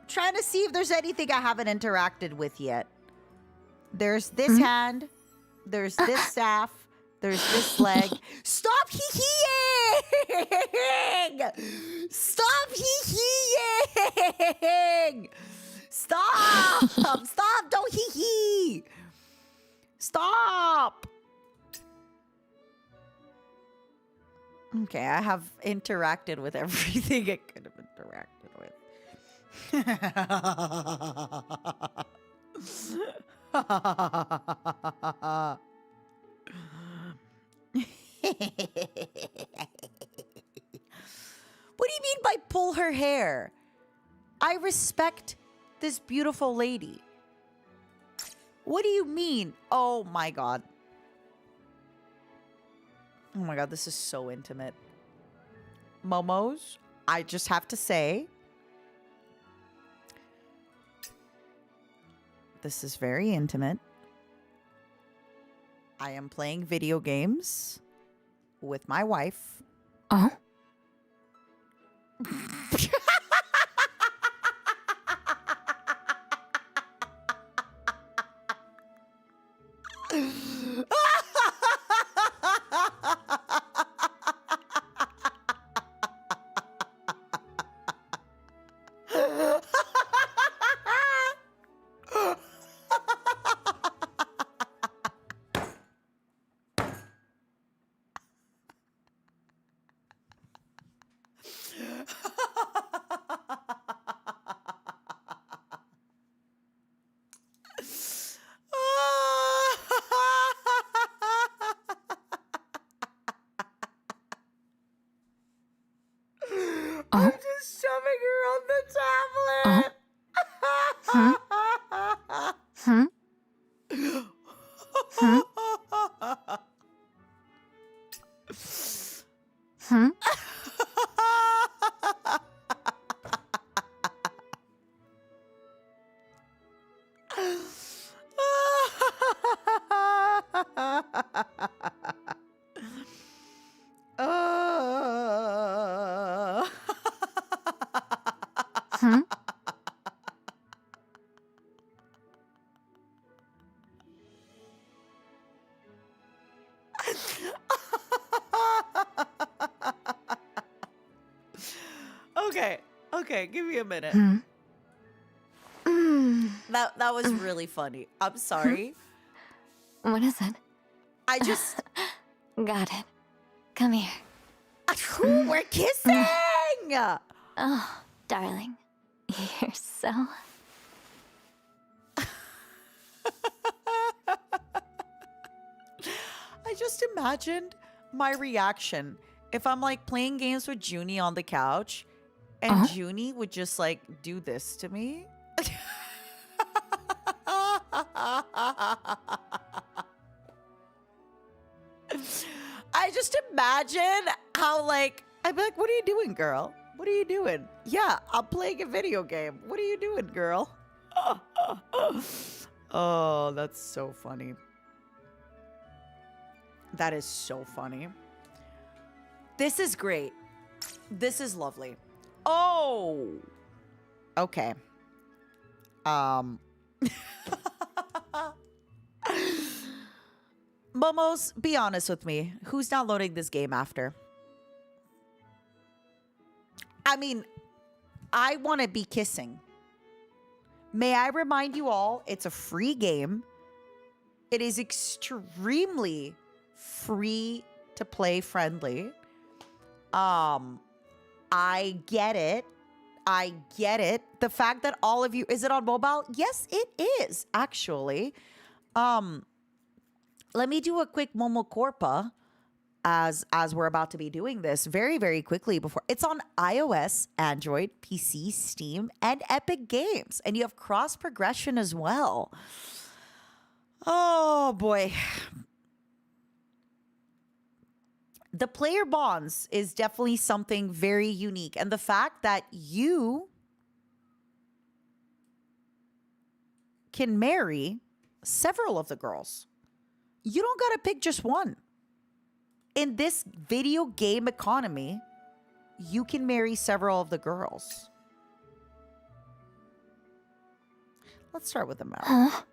Trying to see if there's anything I haven't interacted with yet. There's this hand. There's this staff. There's this leg. Stop hee-heeing! Stop hee-heeing! Stop! Stop! Don't hee-hee! Stop! Okay, I have interacted with everything I could have interacted with. What do you mean by pull her hair? I respect this beautiful lady. What do you mean? Oh my god. Oh my god, this is so intimate. Momos, I just have to say, this is very intimate. I am playing video games with my wife. Oh? I'm just shoving her on the tablet. Okay, give me a minute. That was really funny. I'm sorry. What is it? I just Got it. Come here. we're kissing. Oh, darling. You're so... I just imagined my reaction if I'm like playing games with Junie on the couch and Junie would just like do this to me. I just imagine how like I'd be like, what are you doing, girl? What are you doing? Yeah, I'm playing a video game. What are you doing, girl? Oh, that's so funny. That is so funny. This is great. This is lovely. Oh. Okay. Momos, be honest with me. Who's downloading this game after? I mean, I want to be kissing. May I remind you all, it's a free game. It is extremely free to play friendly. I get it. I get it. The fact that all of you, is it on mobile? Yes, it is, actually. Let me do a quick Momo Corpa as we're about to be doing this very, very quickly before. It's on iOS, Android, PC, Steam, and Epic Games. And you have cross progression as well. Oh, boy. The player bonds is definitely something very unique. And the fact that you can marry several of the girls. You don't got to pick just one. In this video game economy, you can marry several of the girls. Let's start with the mouth.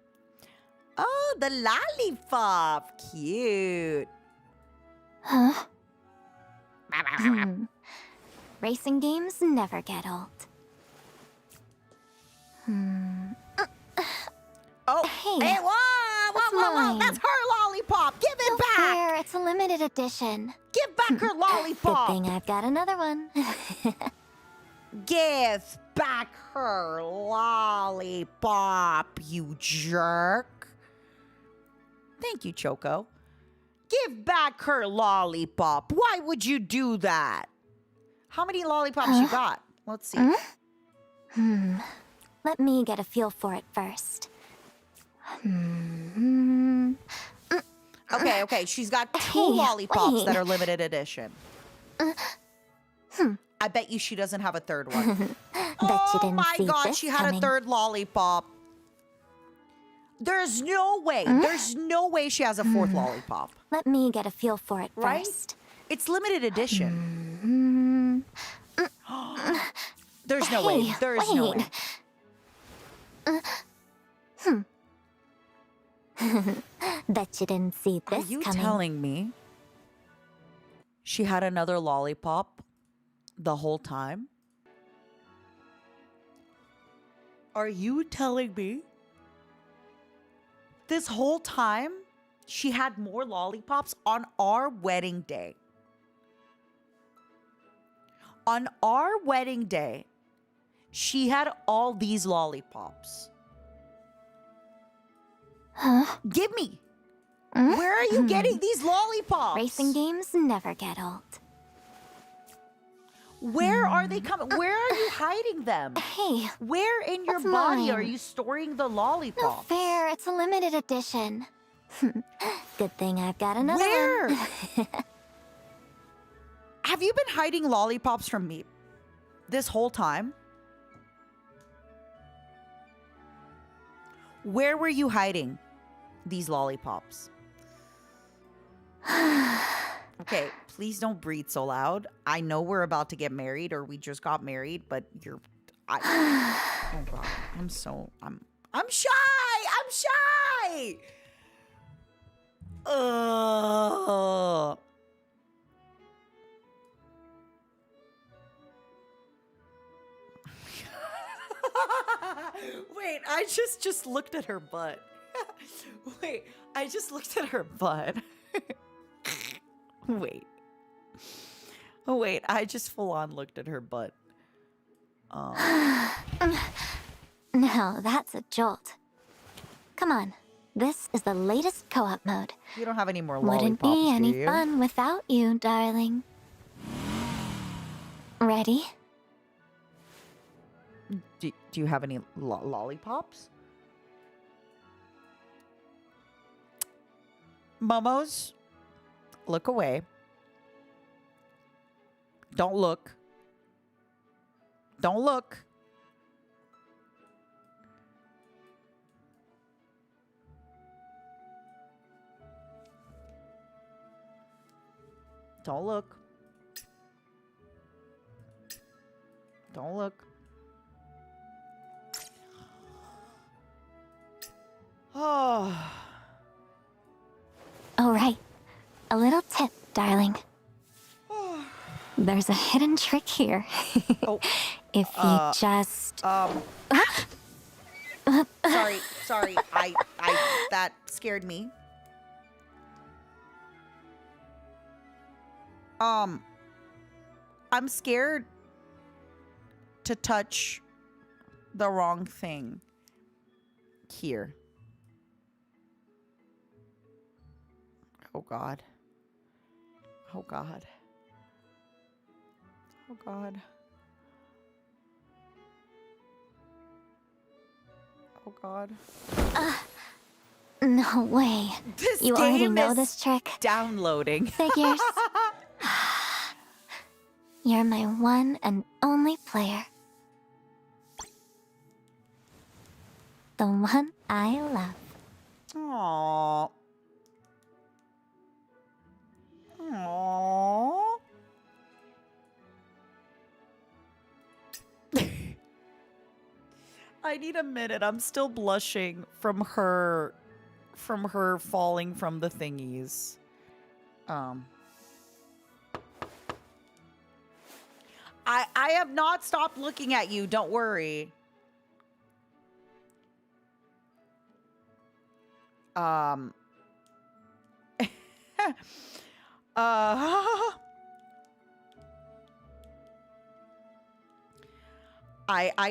Oh, the lollipop. Cute. Racing games never get old. Oh, hey, whoa, that's her lollipop. Give it back. Fair, it's a limited edition. Give back her lollipop. Good thing I've got another one. Give back her lollipop, you jerk. Thank you, Choco. Give back her lollipop. Why would you do that? How many lollipops you got? Let's see. Let me get a feel for it first. Okay. She's got two lollipops that are limited edition. I bet you she doesn't have a third one. Oh my God, she had a third lollipop. There's no way. There's no way she has a fourth lollipop. Let me get a feel for it right? first. It's limited edition. There's no way. There's no way. Bet you didn't see this Are you coming. telling me she had another lollipop the whole time? Are you telling me this whole time she had more lollipops on our wedding day? On our wedding day, she had all these lollipops. Give me. Where are you getting these lollipops? Racing games never get old. Where are they coming? Where are you hiding them? Hey, Where in your that's body are mine. you storing the No lollipop? fair. It's a limited edition. Good thing I've got another Where? one. Have you been hiding lollipops from me this whole time? Where were you hiding these lollipops? Okay, please don't breathe so loud. I know we're about to get married or we just got married, but oh god, I'm shy. I'm shy. Ugh. Wait, I just looked at her butt. Wait, I just looked at her butt. Wait. Oh, wait, I just full on looked at her butt. Now that's a jolt. Come on. This is the latest co-op mode. You don't have any more Wouldn't lollipops, be any do you? fun without you, darling. Ready? Do you have any lollipops? Momos, look away. Don't look. Don't look. Don't look. Don't look. Oh. All right. A little tip, darling. There's a hidden trick here. Oh. If you just... Sorry. I that scared me. I'm scared to touch the wrong thing here. Oh God. Oh God. Oh God. Oh God. No way. This You already game know is this trick. Downloading. Figures. You're my one and only player. The one I love. Aww. Aww. I need a minute. I'm still blushing from her falling from the thingies. I have not stopped looking at you. Don't worry. I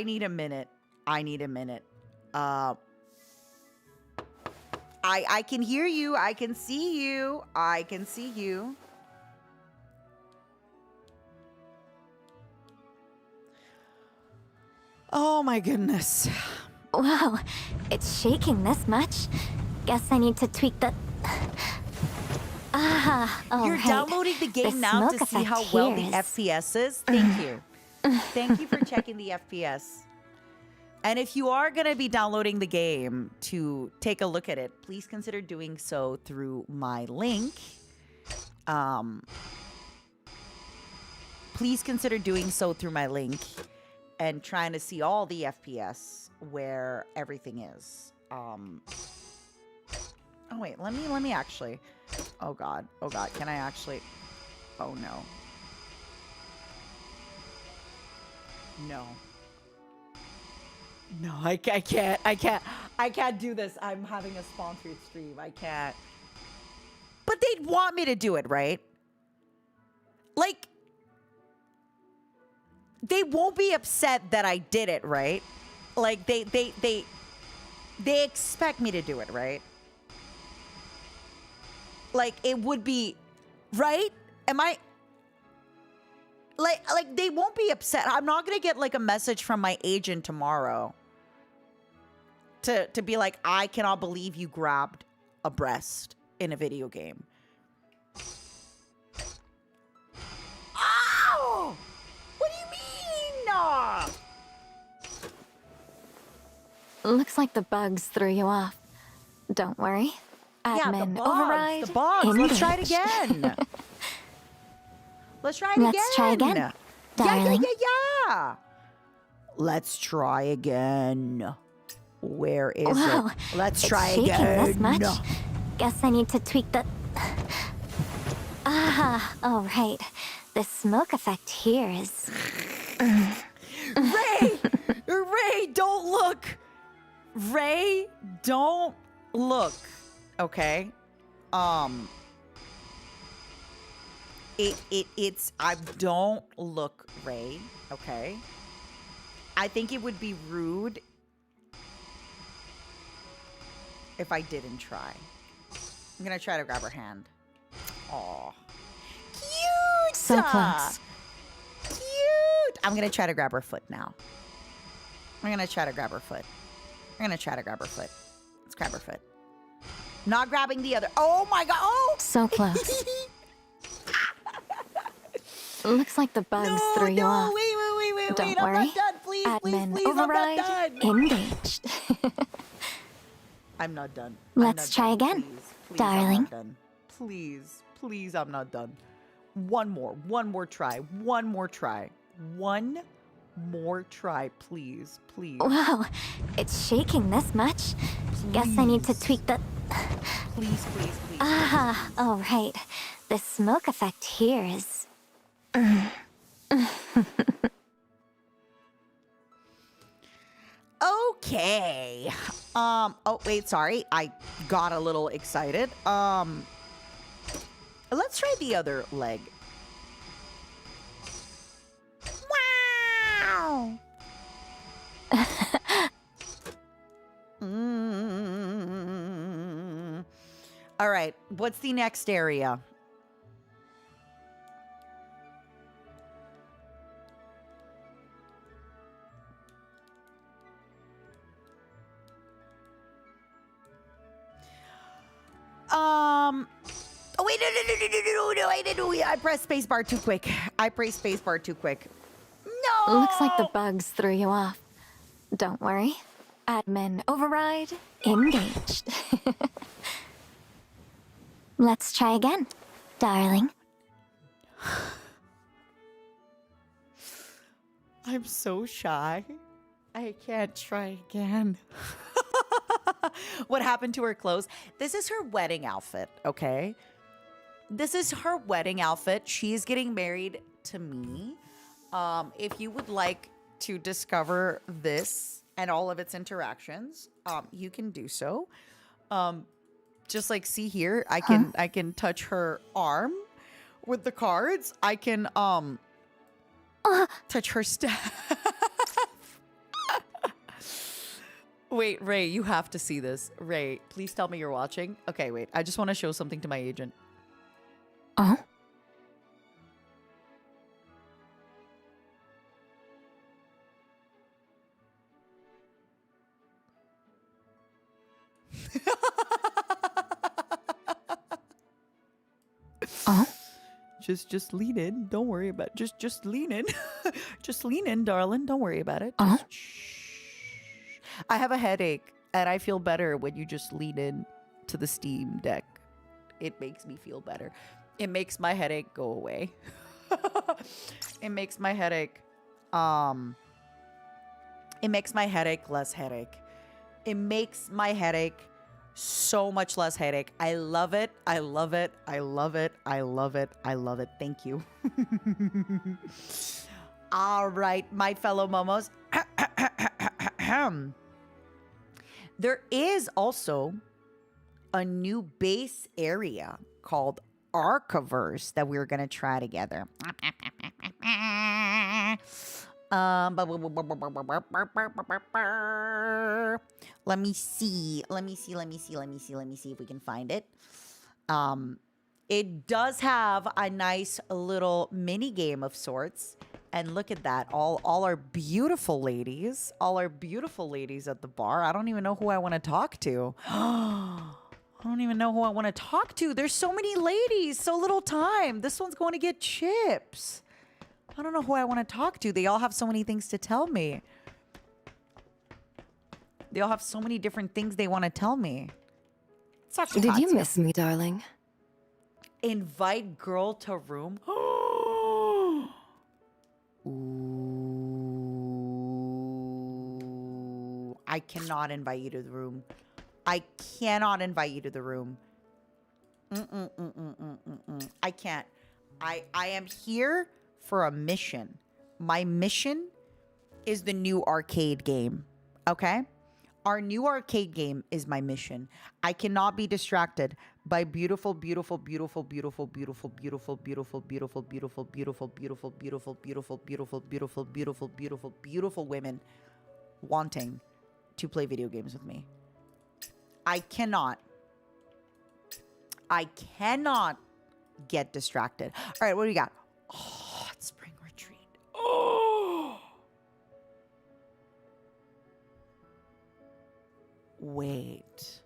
need a minute. I need a minute. I can hear you. I can see you. I can see you. Oh my goodness. Wow, it's shaking this much. Guess I need to tweak the... You're right. downloading the game The now to smoke see how effect well here the is- FPS is? Thank you. Thank you for checking the FPS. And if you are going to be downloading the game to take a look at it, please consider doing so through my link. Please consider doing so through my link and trying to see all the FPS where everything is. Oh wait, let me actually. Oh god, can I actually? Oh no. No, I can't do this. I'm having a sponsored stream. I can't. But they'd want me to do it, right? Like, they won't be upset that I did it, right? Like, they expect me to do it, right? Like, it would be, right? Am I... Like they won't be upset. I'm not gonna get like a message from my agent tomorrow to be like, I cannot believe you grabbed a breast in a video game. Oh! What do you mean? Looks like the bugs threw you off. Don't worry. Admin override. The bugs. Let's try it engaged. again. Let's try it again. Let's try again, darling. Yeah. Let's try again. Where is Wow, it? Let's it's try shaking again. this much. Guess I need to tweak the... oh right. The smoke effect here is... Ray! Ray, don't look! Ray, don't look. Okay? It's I don't look, Ray, okay? I think it would be rude if I didn't try. I'm gonna try to grab her hand. Aw. Cute! So close. Cute! I'm gonna try to grab her foot now. I'm gonna try to grab her foot. Let's grab her foot. Not grabbing the other. Oh my god! Oh! So close. Looks like the bugs threw you off. Wait. Don't I'm worry. not done. Please, Admin please, override I'm not done. engaged. I'm not done. Let's try again, darling. I'm not done. Please, I'm not done. One more try. One more try, please. Wow, it's shaking this much. Guess I need to tweak the... Please. Oh right. The smoke effect here is... Okay. Oh, wait, sorry. I got a little excited. Let's try the other leg. Wow. All right. What's the next area? Oh wait, no! I didn't. I pressed spacebar too quick. No. Looks like the bugs threw you off. Don't worry. Admin override engaged. Let's try again, darling. I'm so shy. I can't try again. What happened to her clothes? This is her wedding outfit, okay? This is her wedding outfit. She's getting married to me. If you would like to discover this and all of its interactions, you can do so. Just like see here, I can touch her arm with the cards. I can touch her staff. Wait, Ray, you have to see this. Ray, please tell me you're watching. Okay, wait. I just want to show something to my agent. Oh? Oh? Just lean in. Don't worry about it. Just lean in. Just lean in, darling. Don't worry about it. Oh? Shh. I have a headache, and I feel better when you just lean in to the Steam Deck. It makes me feel better. It makes my headache go away. It makes my headache less headache. It makes my headache so much less headache. I love it. Thank you. All right, my fellow momos. There is also a new base area called Archiverse that we're going to try together. Let me see if we can find it. It does have a nice little mini game of sorts. And look at that. All our beautiful ladies. All our beautiful ladies at the bar. I don't even know who I want to talk to. I don't even know who I want to talk to. There's so many ladies, so little time. This one's going to get chips. I don't know who I want to talk to. They all have so many things to tell me. They all have so many different things they want to tell me. Did you miss me, darling? Invite girl to room. Ooh. I cannot invite you to the room. I cannot invite you to the room. I can't. I am here for a mission. My mission is the new arcade game. Okay? Our new arcade game is my mission. I cannot be distracted by beautiful, beautiful, beautiful, beautiful, beautiful, beautiful, beautiful, beautiful, beautiful, beautiful, beautiful, beautiful, beautiful, beautiful, beautiful, beautiful, beautiful, beautiful women wanting to play video games with me. I cannot get distracted. All right, what do we got? Oh, it's spring retreat. Oh. Wait.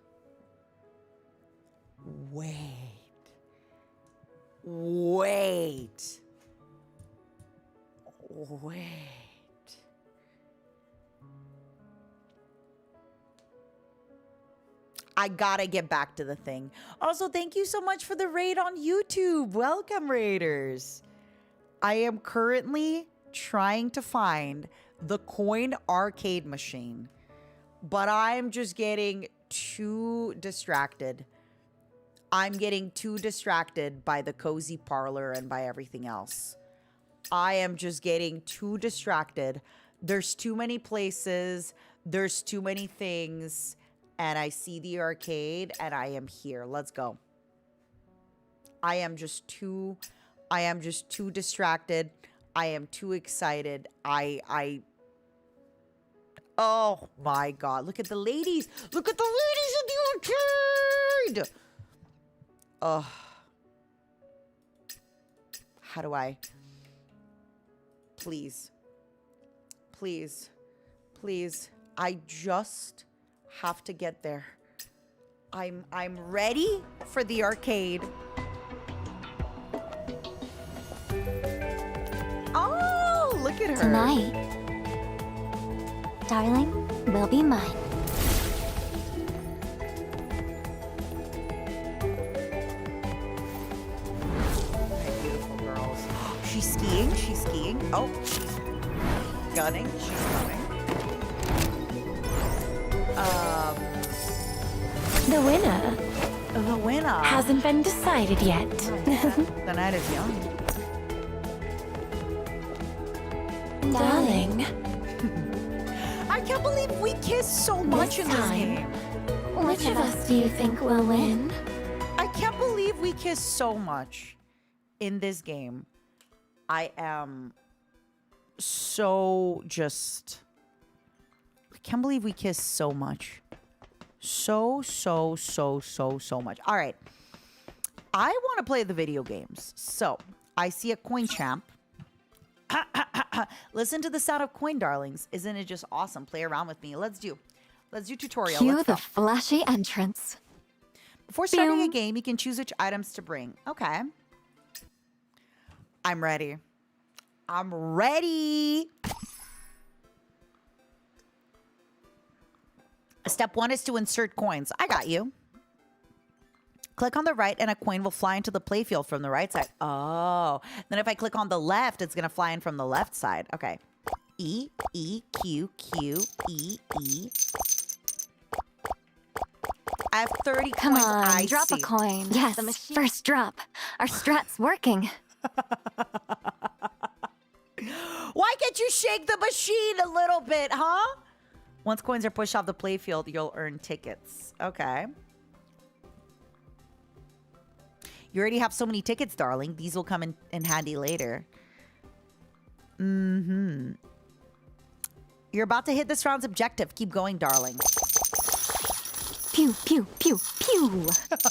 I gotta get back to the thing. Also, thank you so much for the raid on YouTube. Welcome, raiders. I am currently trying to find the coin arcade machine, but I'm just getting too distracted. I'm getting too distracted by the cozy parlor and by everything else. I am just getting too distracted. There's too many places. There's too many things. And I see the arcade and I am here. Let's go. I am just too distracted. I am too excited. Oh my God. Look at the ladies. Look at the ladies at the arcade. Oh. How do I? Please. I just have to get there. I'm ready for the arcade. Oh, look at her. Tonight, darling, will be mine. Beautiful girls. She's skiing. Oh, she's gunning. She's gunning. The winner hasn't been decided yet. The night is young. Darling, I can't believe we kissed so much in this game. which of us do you think will win? I can't believe we kissed so much in this game. I am so just... I can't believe we kissed so much. So much. All right. I want to play the video games. So, I see a coin champ. Listen to the sound of coin, darlings. Isn't it just awesome? Play around with me. Let's do tutorial. Cue Let's the go. flashy entrance. Before starting a game, you can choose which items to bring. Okay. I'm ready. Step 1 is to insert coins. I got you. Click on the right and a coin will fly into the playfield from the right side. Oh. Then if I click on the left, it's going to fly in from the left side. Okay. E, E, Q, Q, E, E. I have 30 Come coins. on, I drop see. a coin. Yes, first drop. Our strat's working. Why can't you shake the machine a little bit, huh? Once coins are pushed off the playfield, you'll earn tickets. Okay. You already have so many tickets, darling. These will come in handy later. Mm-hmm. You're about to hit this round's objective. Keep going, darling. Pew, pew, pew, pew.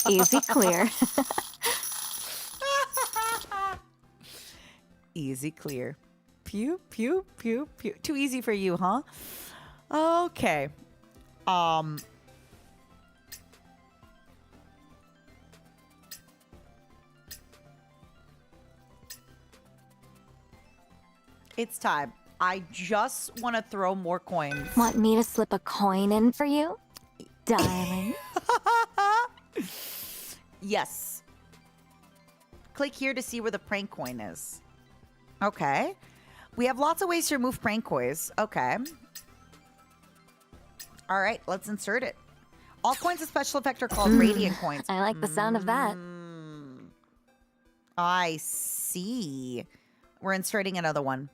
Easy clear. Easy clear. Pew, pew, pew, pew. Too easy for you, huh? Okay. It's time. I just want to throw more coins. Want me to slip a coin in for you? Darling. Yes. Click here to see where the prank coin is. Okay. We have lots of ways to remove prank coins. Okay. All right, let's insert it. All coins of special effect are called radiant coins. I like the sound of that. I see. We're inserting another one.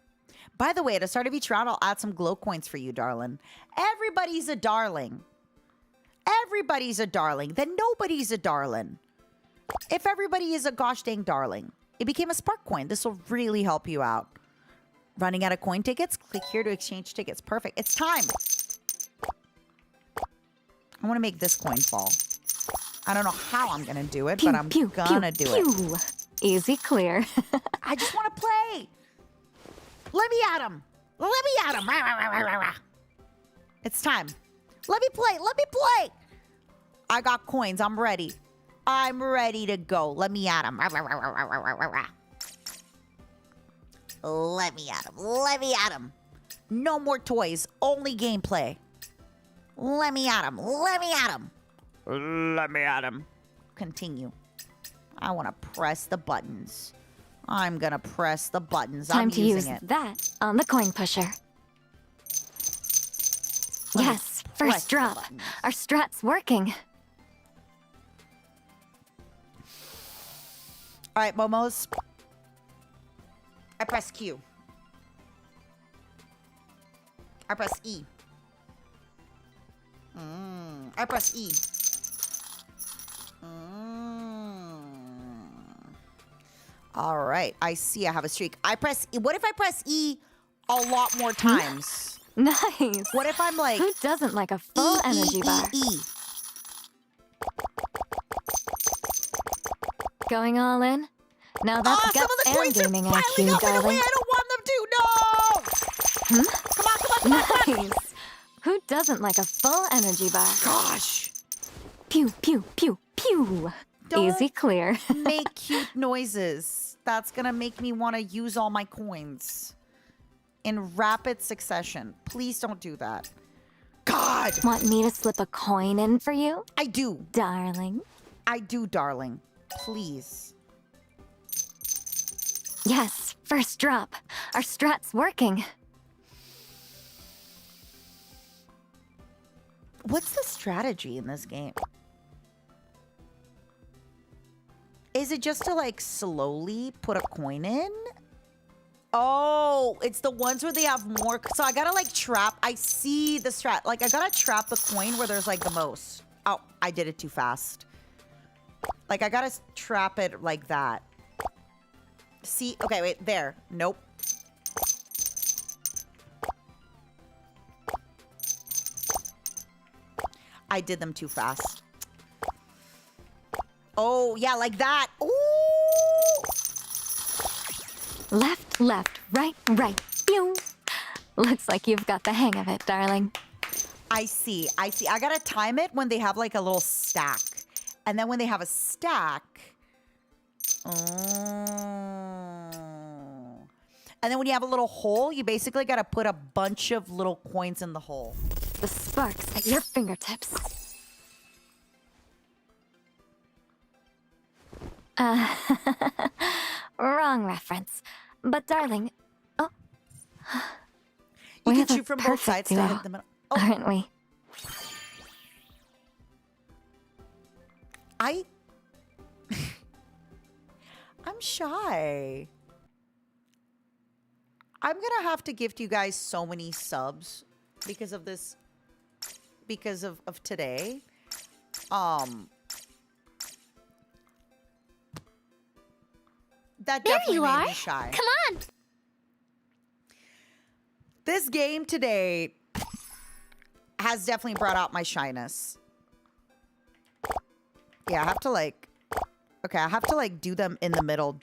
By the way, at the start of each round, I'll add some glow coins for you, darling. Everybody's a darling. Everybody's a darling. Then nobody's a darling. If everybody is a gosh dang darling, it became a spark coin. This will really help you out. Running out of coin tickets? Click here to exchange tickets. Perfect. It's time. I want to make this coin fall. I don't know how I'm going to do it, but I'm going to do it. Easy clear. I just want to play. Let me at him. Let me at him. Rah, rah, rah, rah, rah. It's time. Let me play. Let me play. I got coins. I'm ready. I'm ready to go. Let me at him. Rah, rah, rah, rah, rah, rah, rah, rah. Let me at him. Let me at him. No more toys. Only gameplay. Let me at him. Let me at him. Let me at him. Continue. I want to press the buttons. I'm going to press the buttons. Time I'm to using use it. that on the coin pusher. Yes, Press first the drop. buttons. Our strat's working. All right, Momos. I press Q. I press E. I press E. All right, I see I have a streak. I press E. What if I press E a lot more times? Nice. What if I'm like... Who doesn't like a full energy bar? E. Going all in? Now that's Some of guts the and coins are gaming piling IQ, up in a way darling. I don't want them to. No! Come on, come on, come on, come on. Nice. Who doesn't like a full energy bar? Gosh. Pew, pew, pew, pew. Easy clear. Make cute noises. That's gonna make me want to use all my coins in rapid succession. Please don't do that. God! Want me to slip a coin in for you? I do. Darling. I do, darling. Please. Yes, first drop. Our strat's working. What's the strategy in this game? Is it just to like slowly put a coin in? Oh, it's the ones where they have more. So I gotta like trap. I see the strat. Like I gotta trap the coin where there's like the most. Oh, I did it too fast. Like I gotta trap it like that. See? Okay, wait. There. Nope. I did them too fast. Oh, yeah, like that. Ooh! Left, left, right, right. Pew. Looks like you've got the hang of it, darling. I see. I see. I gotta time it when they have like a little stack. And then when they have a stack. Oh. And then when you have a little hole, you basically gotta put a bunch of little coins in the hole. The sparks at your fingertips. Wrong reference. But darling, You we can have a shoot from both sides perfect to duo, hit the middle. Oh, aren't we? I'm shy. I'm gonna have to gift you guys so many subs because of this, because of today. That There definitely you made are. me shy. Come on. This game today has definitely brought out my shyness. Yeah, I have to like... Okay, I have to like do them in the middle,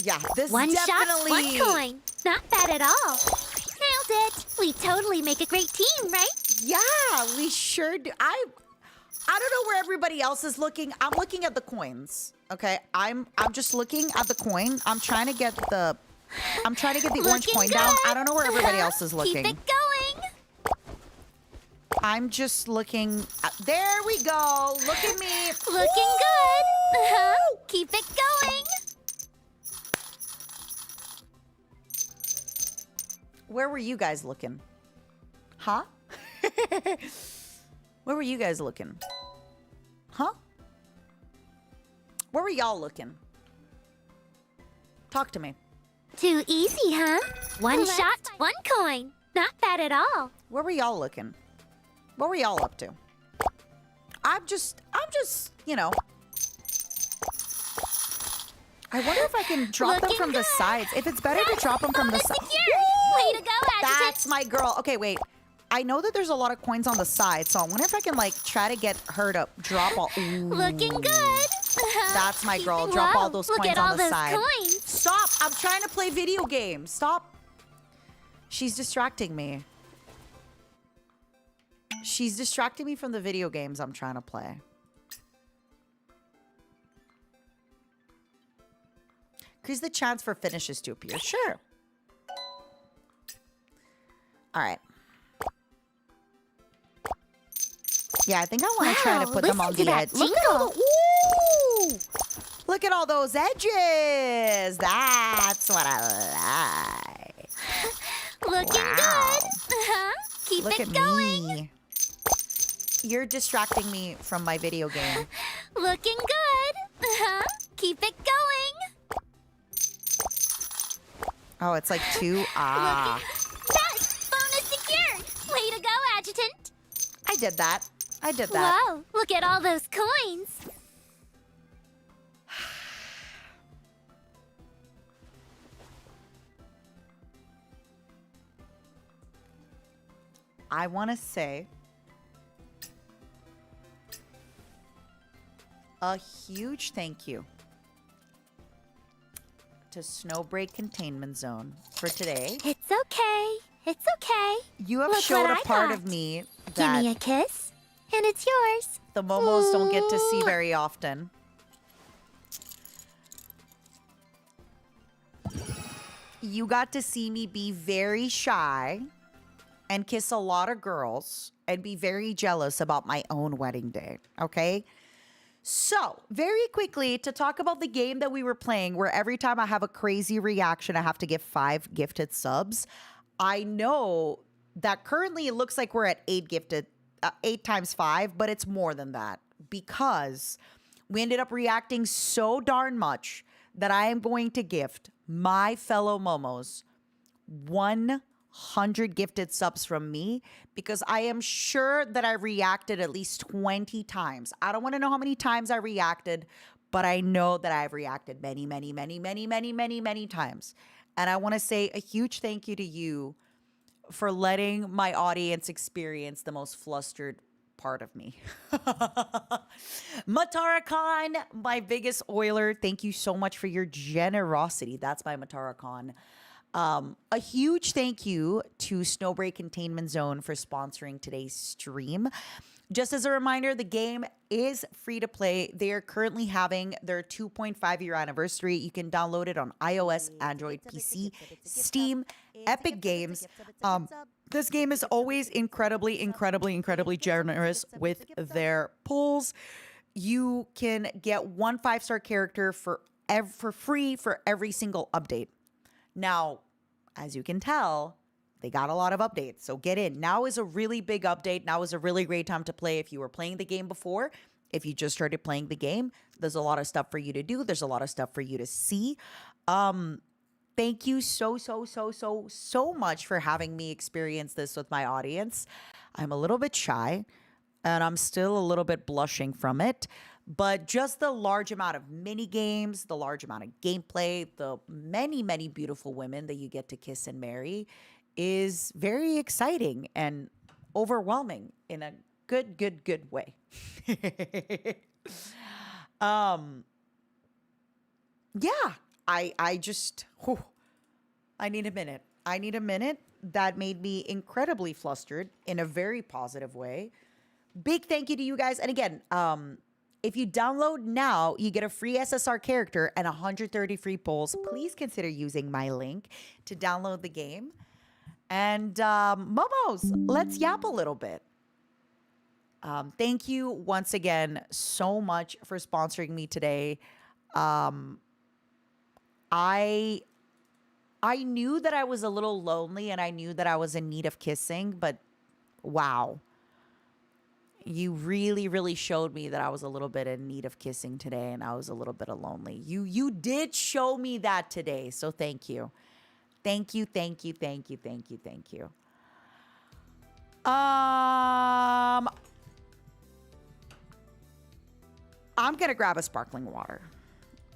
Yeah, this One definitely... shot, one coin. Not bad at all. Nailed it. We totally make a great team, right? Yeah, we sure do. I don't know where everybody else is looking. I'm looking at the coins. Okay, I'm just looking at the coin. I'm trying to get the orange coin down. I don't know where everybody else is looking. Keep it going. I'm just looking. There we go. Look at me. Looking good. Keep it going. Where were you guys looking? Huh? Where were you guys looking? Huh? Where were y'all looking? Talk to me. Too easy, huh? One shot, one coin. Not bad at all. Where were y'all looking? What were y'all up to? I'm just, you know. I wonder if I can drop them from the sides. If it's better to drop them from the sides. Way to go, Adjutant. That's my girl. Okay, wait. I know that there's a lot of coins on the side, so I wonder if I can, like, try to get her to drop all... Ooh. Looking good. That's my girl. Drop all those Look coins at all on the those side. coins. Stop! I'm trying to play video games. Stop. She's distracting me. She's distracting me from the video games I'm trying to play. Increase the chance for finishes to appear. Sure. All right. Yeah, I think I want to try to put them on the edge. Look at all those edges. That's what I like. Looking good. Keep Look it at going. me. You're distracting me from my video game. Looking good. Keep it going. Oh, it's like two. Ah. Yes, bonus secured. Way to go, Adjutant. I did that. I did that. Whoa, look at all those coins. I want to say a huge thank you to Snowbreak Containment Zone for today. It's okay. It's okay. You have Look showed what a I part got. of me Give that me a kiss, and it's yours. the momos don't get to see very often. You got to see me be very shy and kiss a lot of girls and be very jealous about my own wedding day, okay? So, very quickly, to talk about the game that we were playing, where every time I have a crazy reaction, I have to give 5 gifted subs. I know that currently it looks like we're at 8 gifted, 8 times 5, but it's more than that because we ended up reacting so darn much that I am going to gift my fellow momos 100 gifted subs from me because I am sure that I reacted at least 20 times. I don't want to know how many times I reacted, but I know that I've reacted many, many, many, many, many, many, many times. And I want to say a huge thank you to you for letting my audience experience the most flustered part of me. Matara Khan, my biggest oiler, thank you so much for your generosity. That's my Matara Khan. A huge thank you to Snowbreak Containment Zone for sponsoring today's stream. Just as a reminder, the game is free to play. They are currently having their 2.5 year anniversary. You can download it on iOS, Android, PC, Steam, Epic Games. This game is always incredibly, incredibly, incredibly generous with their pulls. You can get 1 5-star character for free for every single update. Now, as you can tell, they got a lot of updates, so get in. Now is a really big update. Now is a really great time to play if you were playing the game before. If you just started playing the game, there's a lot of stuff for you to do. There's a lot of stuff for you to see. Thank you so much for having me experience this with my audience. I'm a little bit shy, and I'm still a little bit blushing from it. But just the large amount of mini games, the large amount of gameplay, the many, many beautiful women that you get to kiss and marry is very exciting and overwhelming in a good way. Yeah, I just, whew, I need a minute. I need a minute. That made me incredibly flustered in a very positive way. Big thank you to you guys. And again, if you download now, you get a free SSR character and 130 free polls. Please consider using my link to download the game. And Momos, let's yap a little bit. Thank you once again so much for sponsoring me today. I knew that I was a little lonely and I knew that I was in need of kissing, but wow. You really, really showed me that I was a little bit in need of kissing today and I was a little bit lonely. You did show me that today, so thank you. Thank you, thank you, thank you, thank you, thank you. I'm gonna grab a sparkling water.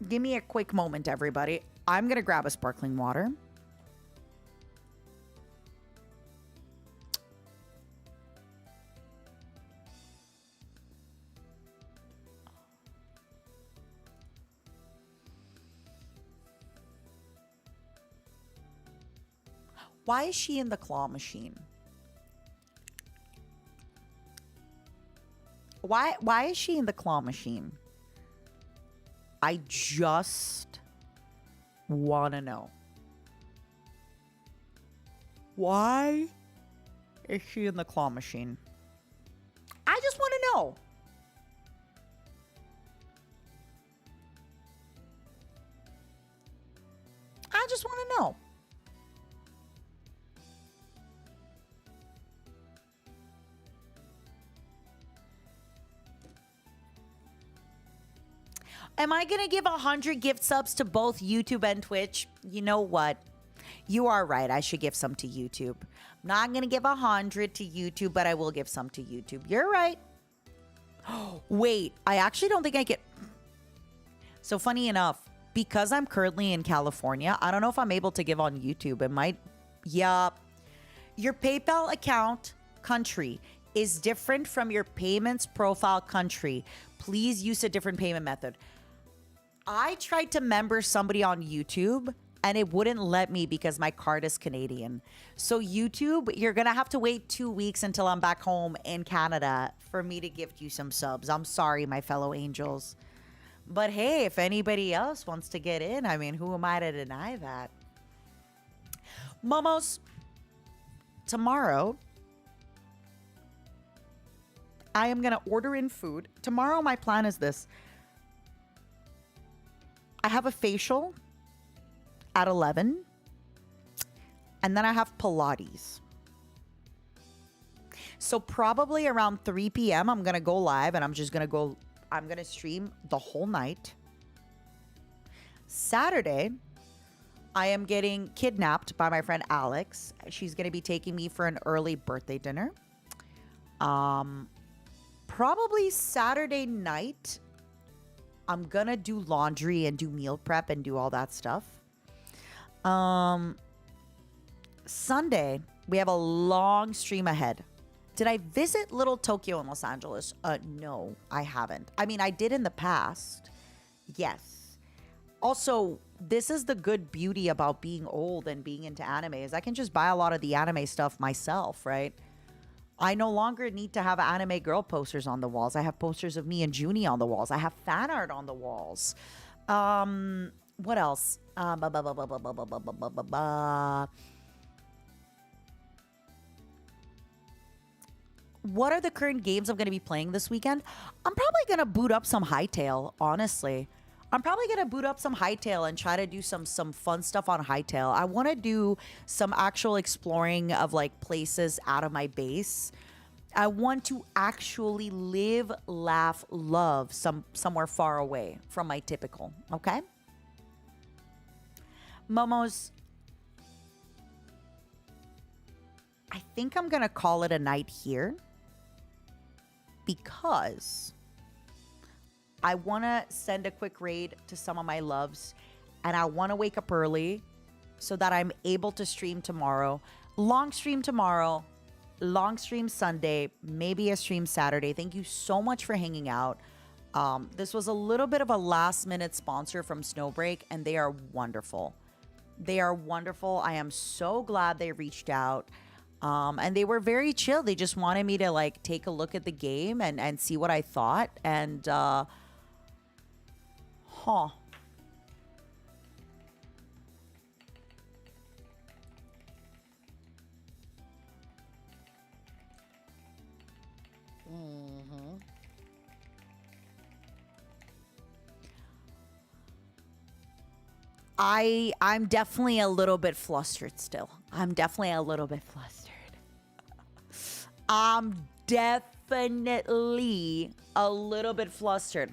Give me a quick moment, everybody. I'm gonna grab a sparkling water. Why is she in the claw machine? Why is she in the claw machine? I just want to know. Why is she in the claw machine? I just want to know. I just want to know. Am I going to give 100 gift subs to both YouTube and Twitch? You know what? You are right. I should give some to YouTube. I'm not going to give 100 to YouTube, but I will give some to YouTube. You're right. Wait, I actually don't think I get... So funny enough, because I'm currently in California, I don't know if I'm able to give on YouTube. It might... Yeah. Your PayPal account country is different from your payments profile country. Please use a different payment method. I tried to member somebody on YouTube and it wouldn't let me because my card is Canadian. So YouTube, you're going to have to wait 2 weeks until I'm back home in Canada for me to gift you some subs. I'm sorry, my fellow angels. But hey, if anybody else wants to get in, I mean, who am I to deny that? Momos, tomorrow, I am going to order in food. Tomorrow, my plan is this. I have a facial at 11. And then I have Pilates. So probably around 3 p.m., I'm going to go live and I'm going to stream the whole night. Saturday, I am getting kidnapped by my friend Alex. She's going to be taking me for an early birthday dinner. Probably Saturday night, I'm gonna do laundry and do meal prep and do all that stuff. Sunday, we have a long stream ahead. Did I visit Little Tokyo in Los Angeles? No, I haven't. I mean, I did in the past. Yes. Also, this is the good beauty about being old and being into anime is I can just buy a lot of the anime stuff myself, right? I no longer need to have anime girl posters on the walls. I have posters of me and Junie on the walls. I have fan art on the walls. What else? What are the current games I'm going to be playing this weekend? I'm probably going to boot up some Hytale, honestly. I'm probably going to boot up some Hytale and try to do some fun stuff on Hytale. I want to do some actual exploring of like places out of my base. I want to actually live, laugh, love somewhere far away from my typical, okay? Momos, I think I'm going to call it a night here because I want to send a quick raid to some of my loves and I want to wake up early so that I'm able to stream tomorrow. Long stream tomorrow, long stream Sunday, maybe a stream Saturday. Thank you so much for hanging out. This was a little bit of a last minute sponsor from Snowbreak, and they are wonderful. They are wonderful. I am so glad they reached out. And they were very chill. They just wanted me to like take a look at the game and see what I thought. And I'm definitely a little bit flustered still. I'm definitely a little bit flustered. I'm definitely a little bit flustered.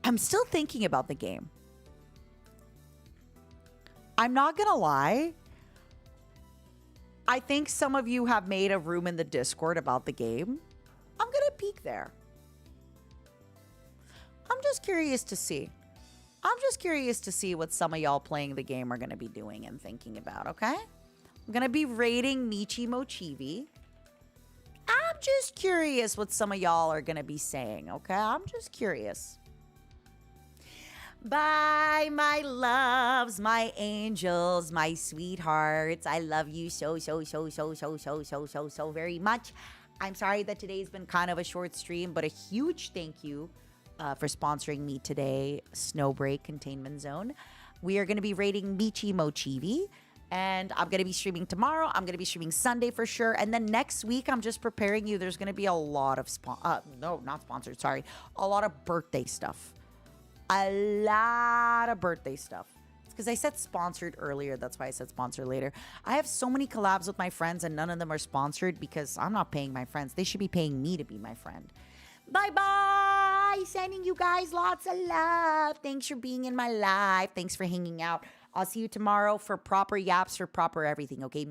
I'm still thinking about the game. I'm not gonna lie. I think some of you have made a room in the Discord about the game. I'm gonna peek there. I'm just curious to see. I'm just curious to see what some of y'all playing the game are gonna be doing and thinking about, okay? I'm gonna be rating Michi Mochibi. I'm just curious what some of y'all are gonna be saying, okay? I'm just curious. Bye, my loves, my angels, my sweethearts. I love you so very much. I'm sorry that today's been kind of a short stream, but a huge thank you for sponsoring me today, Snowbreak Containment Zone. We are going to be rating Michi Mochibi, and I'm going to be streaming tomorrow. I'm going to be streaming Sunday for sure. And then next week, I'm just preparing you. There's going to be a lot of, no, not sponsored, sorry. A lot of birthday stuff. A lot of birthday stuff. It's because I said sponsored earlier. That's why I said sponsor later. I have so many collabs with my friends and none of them are sponsored because I'm not paying my friends. They should be paying me to be my friend. Bye-bye. Sending you guys lots of love. Thanks for being in my life. Thanks for hanging out. I'll see you tomorrow for proper yaps, for proper everything, okay?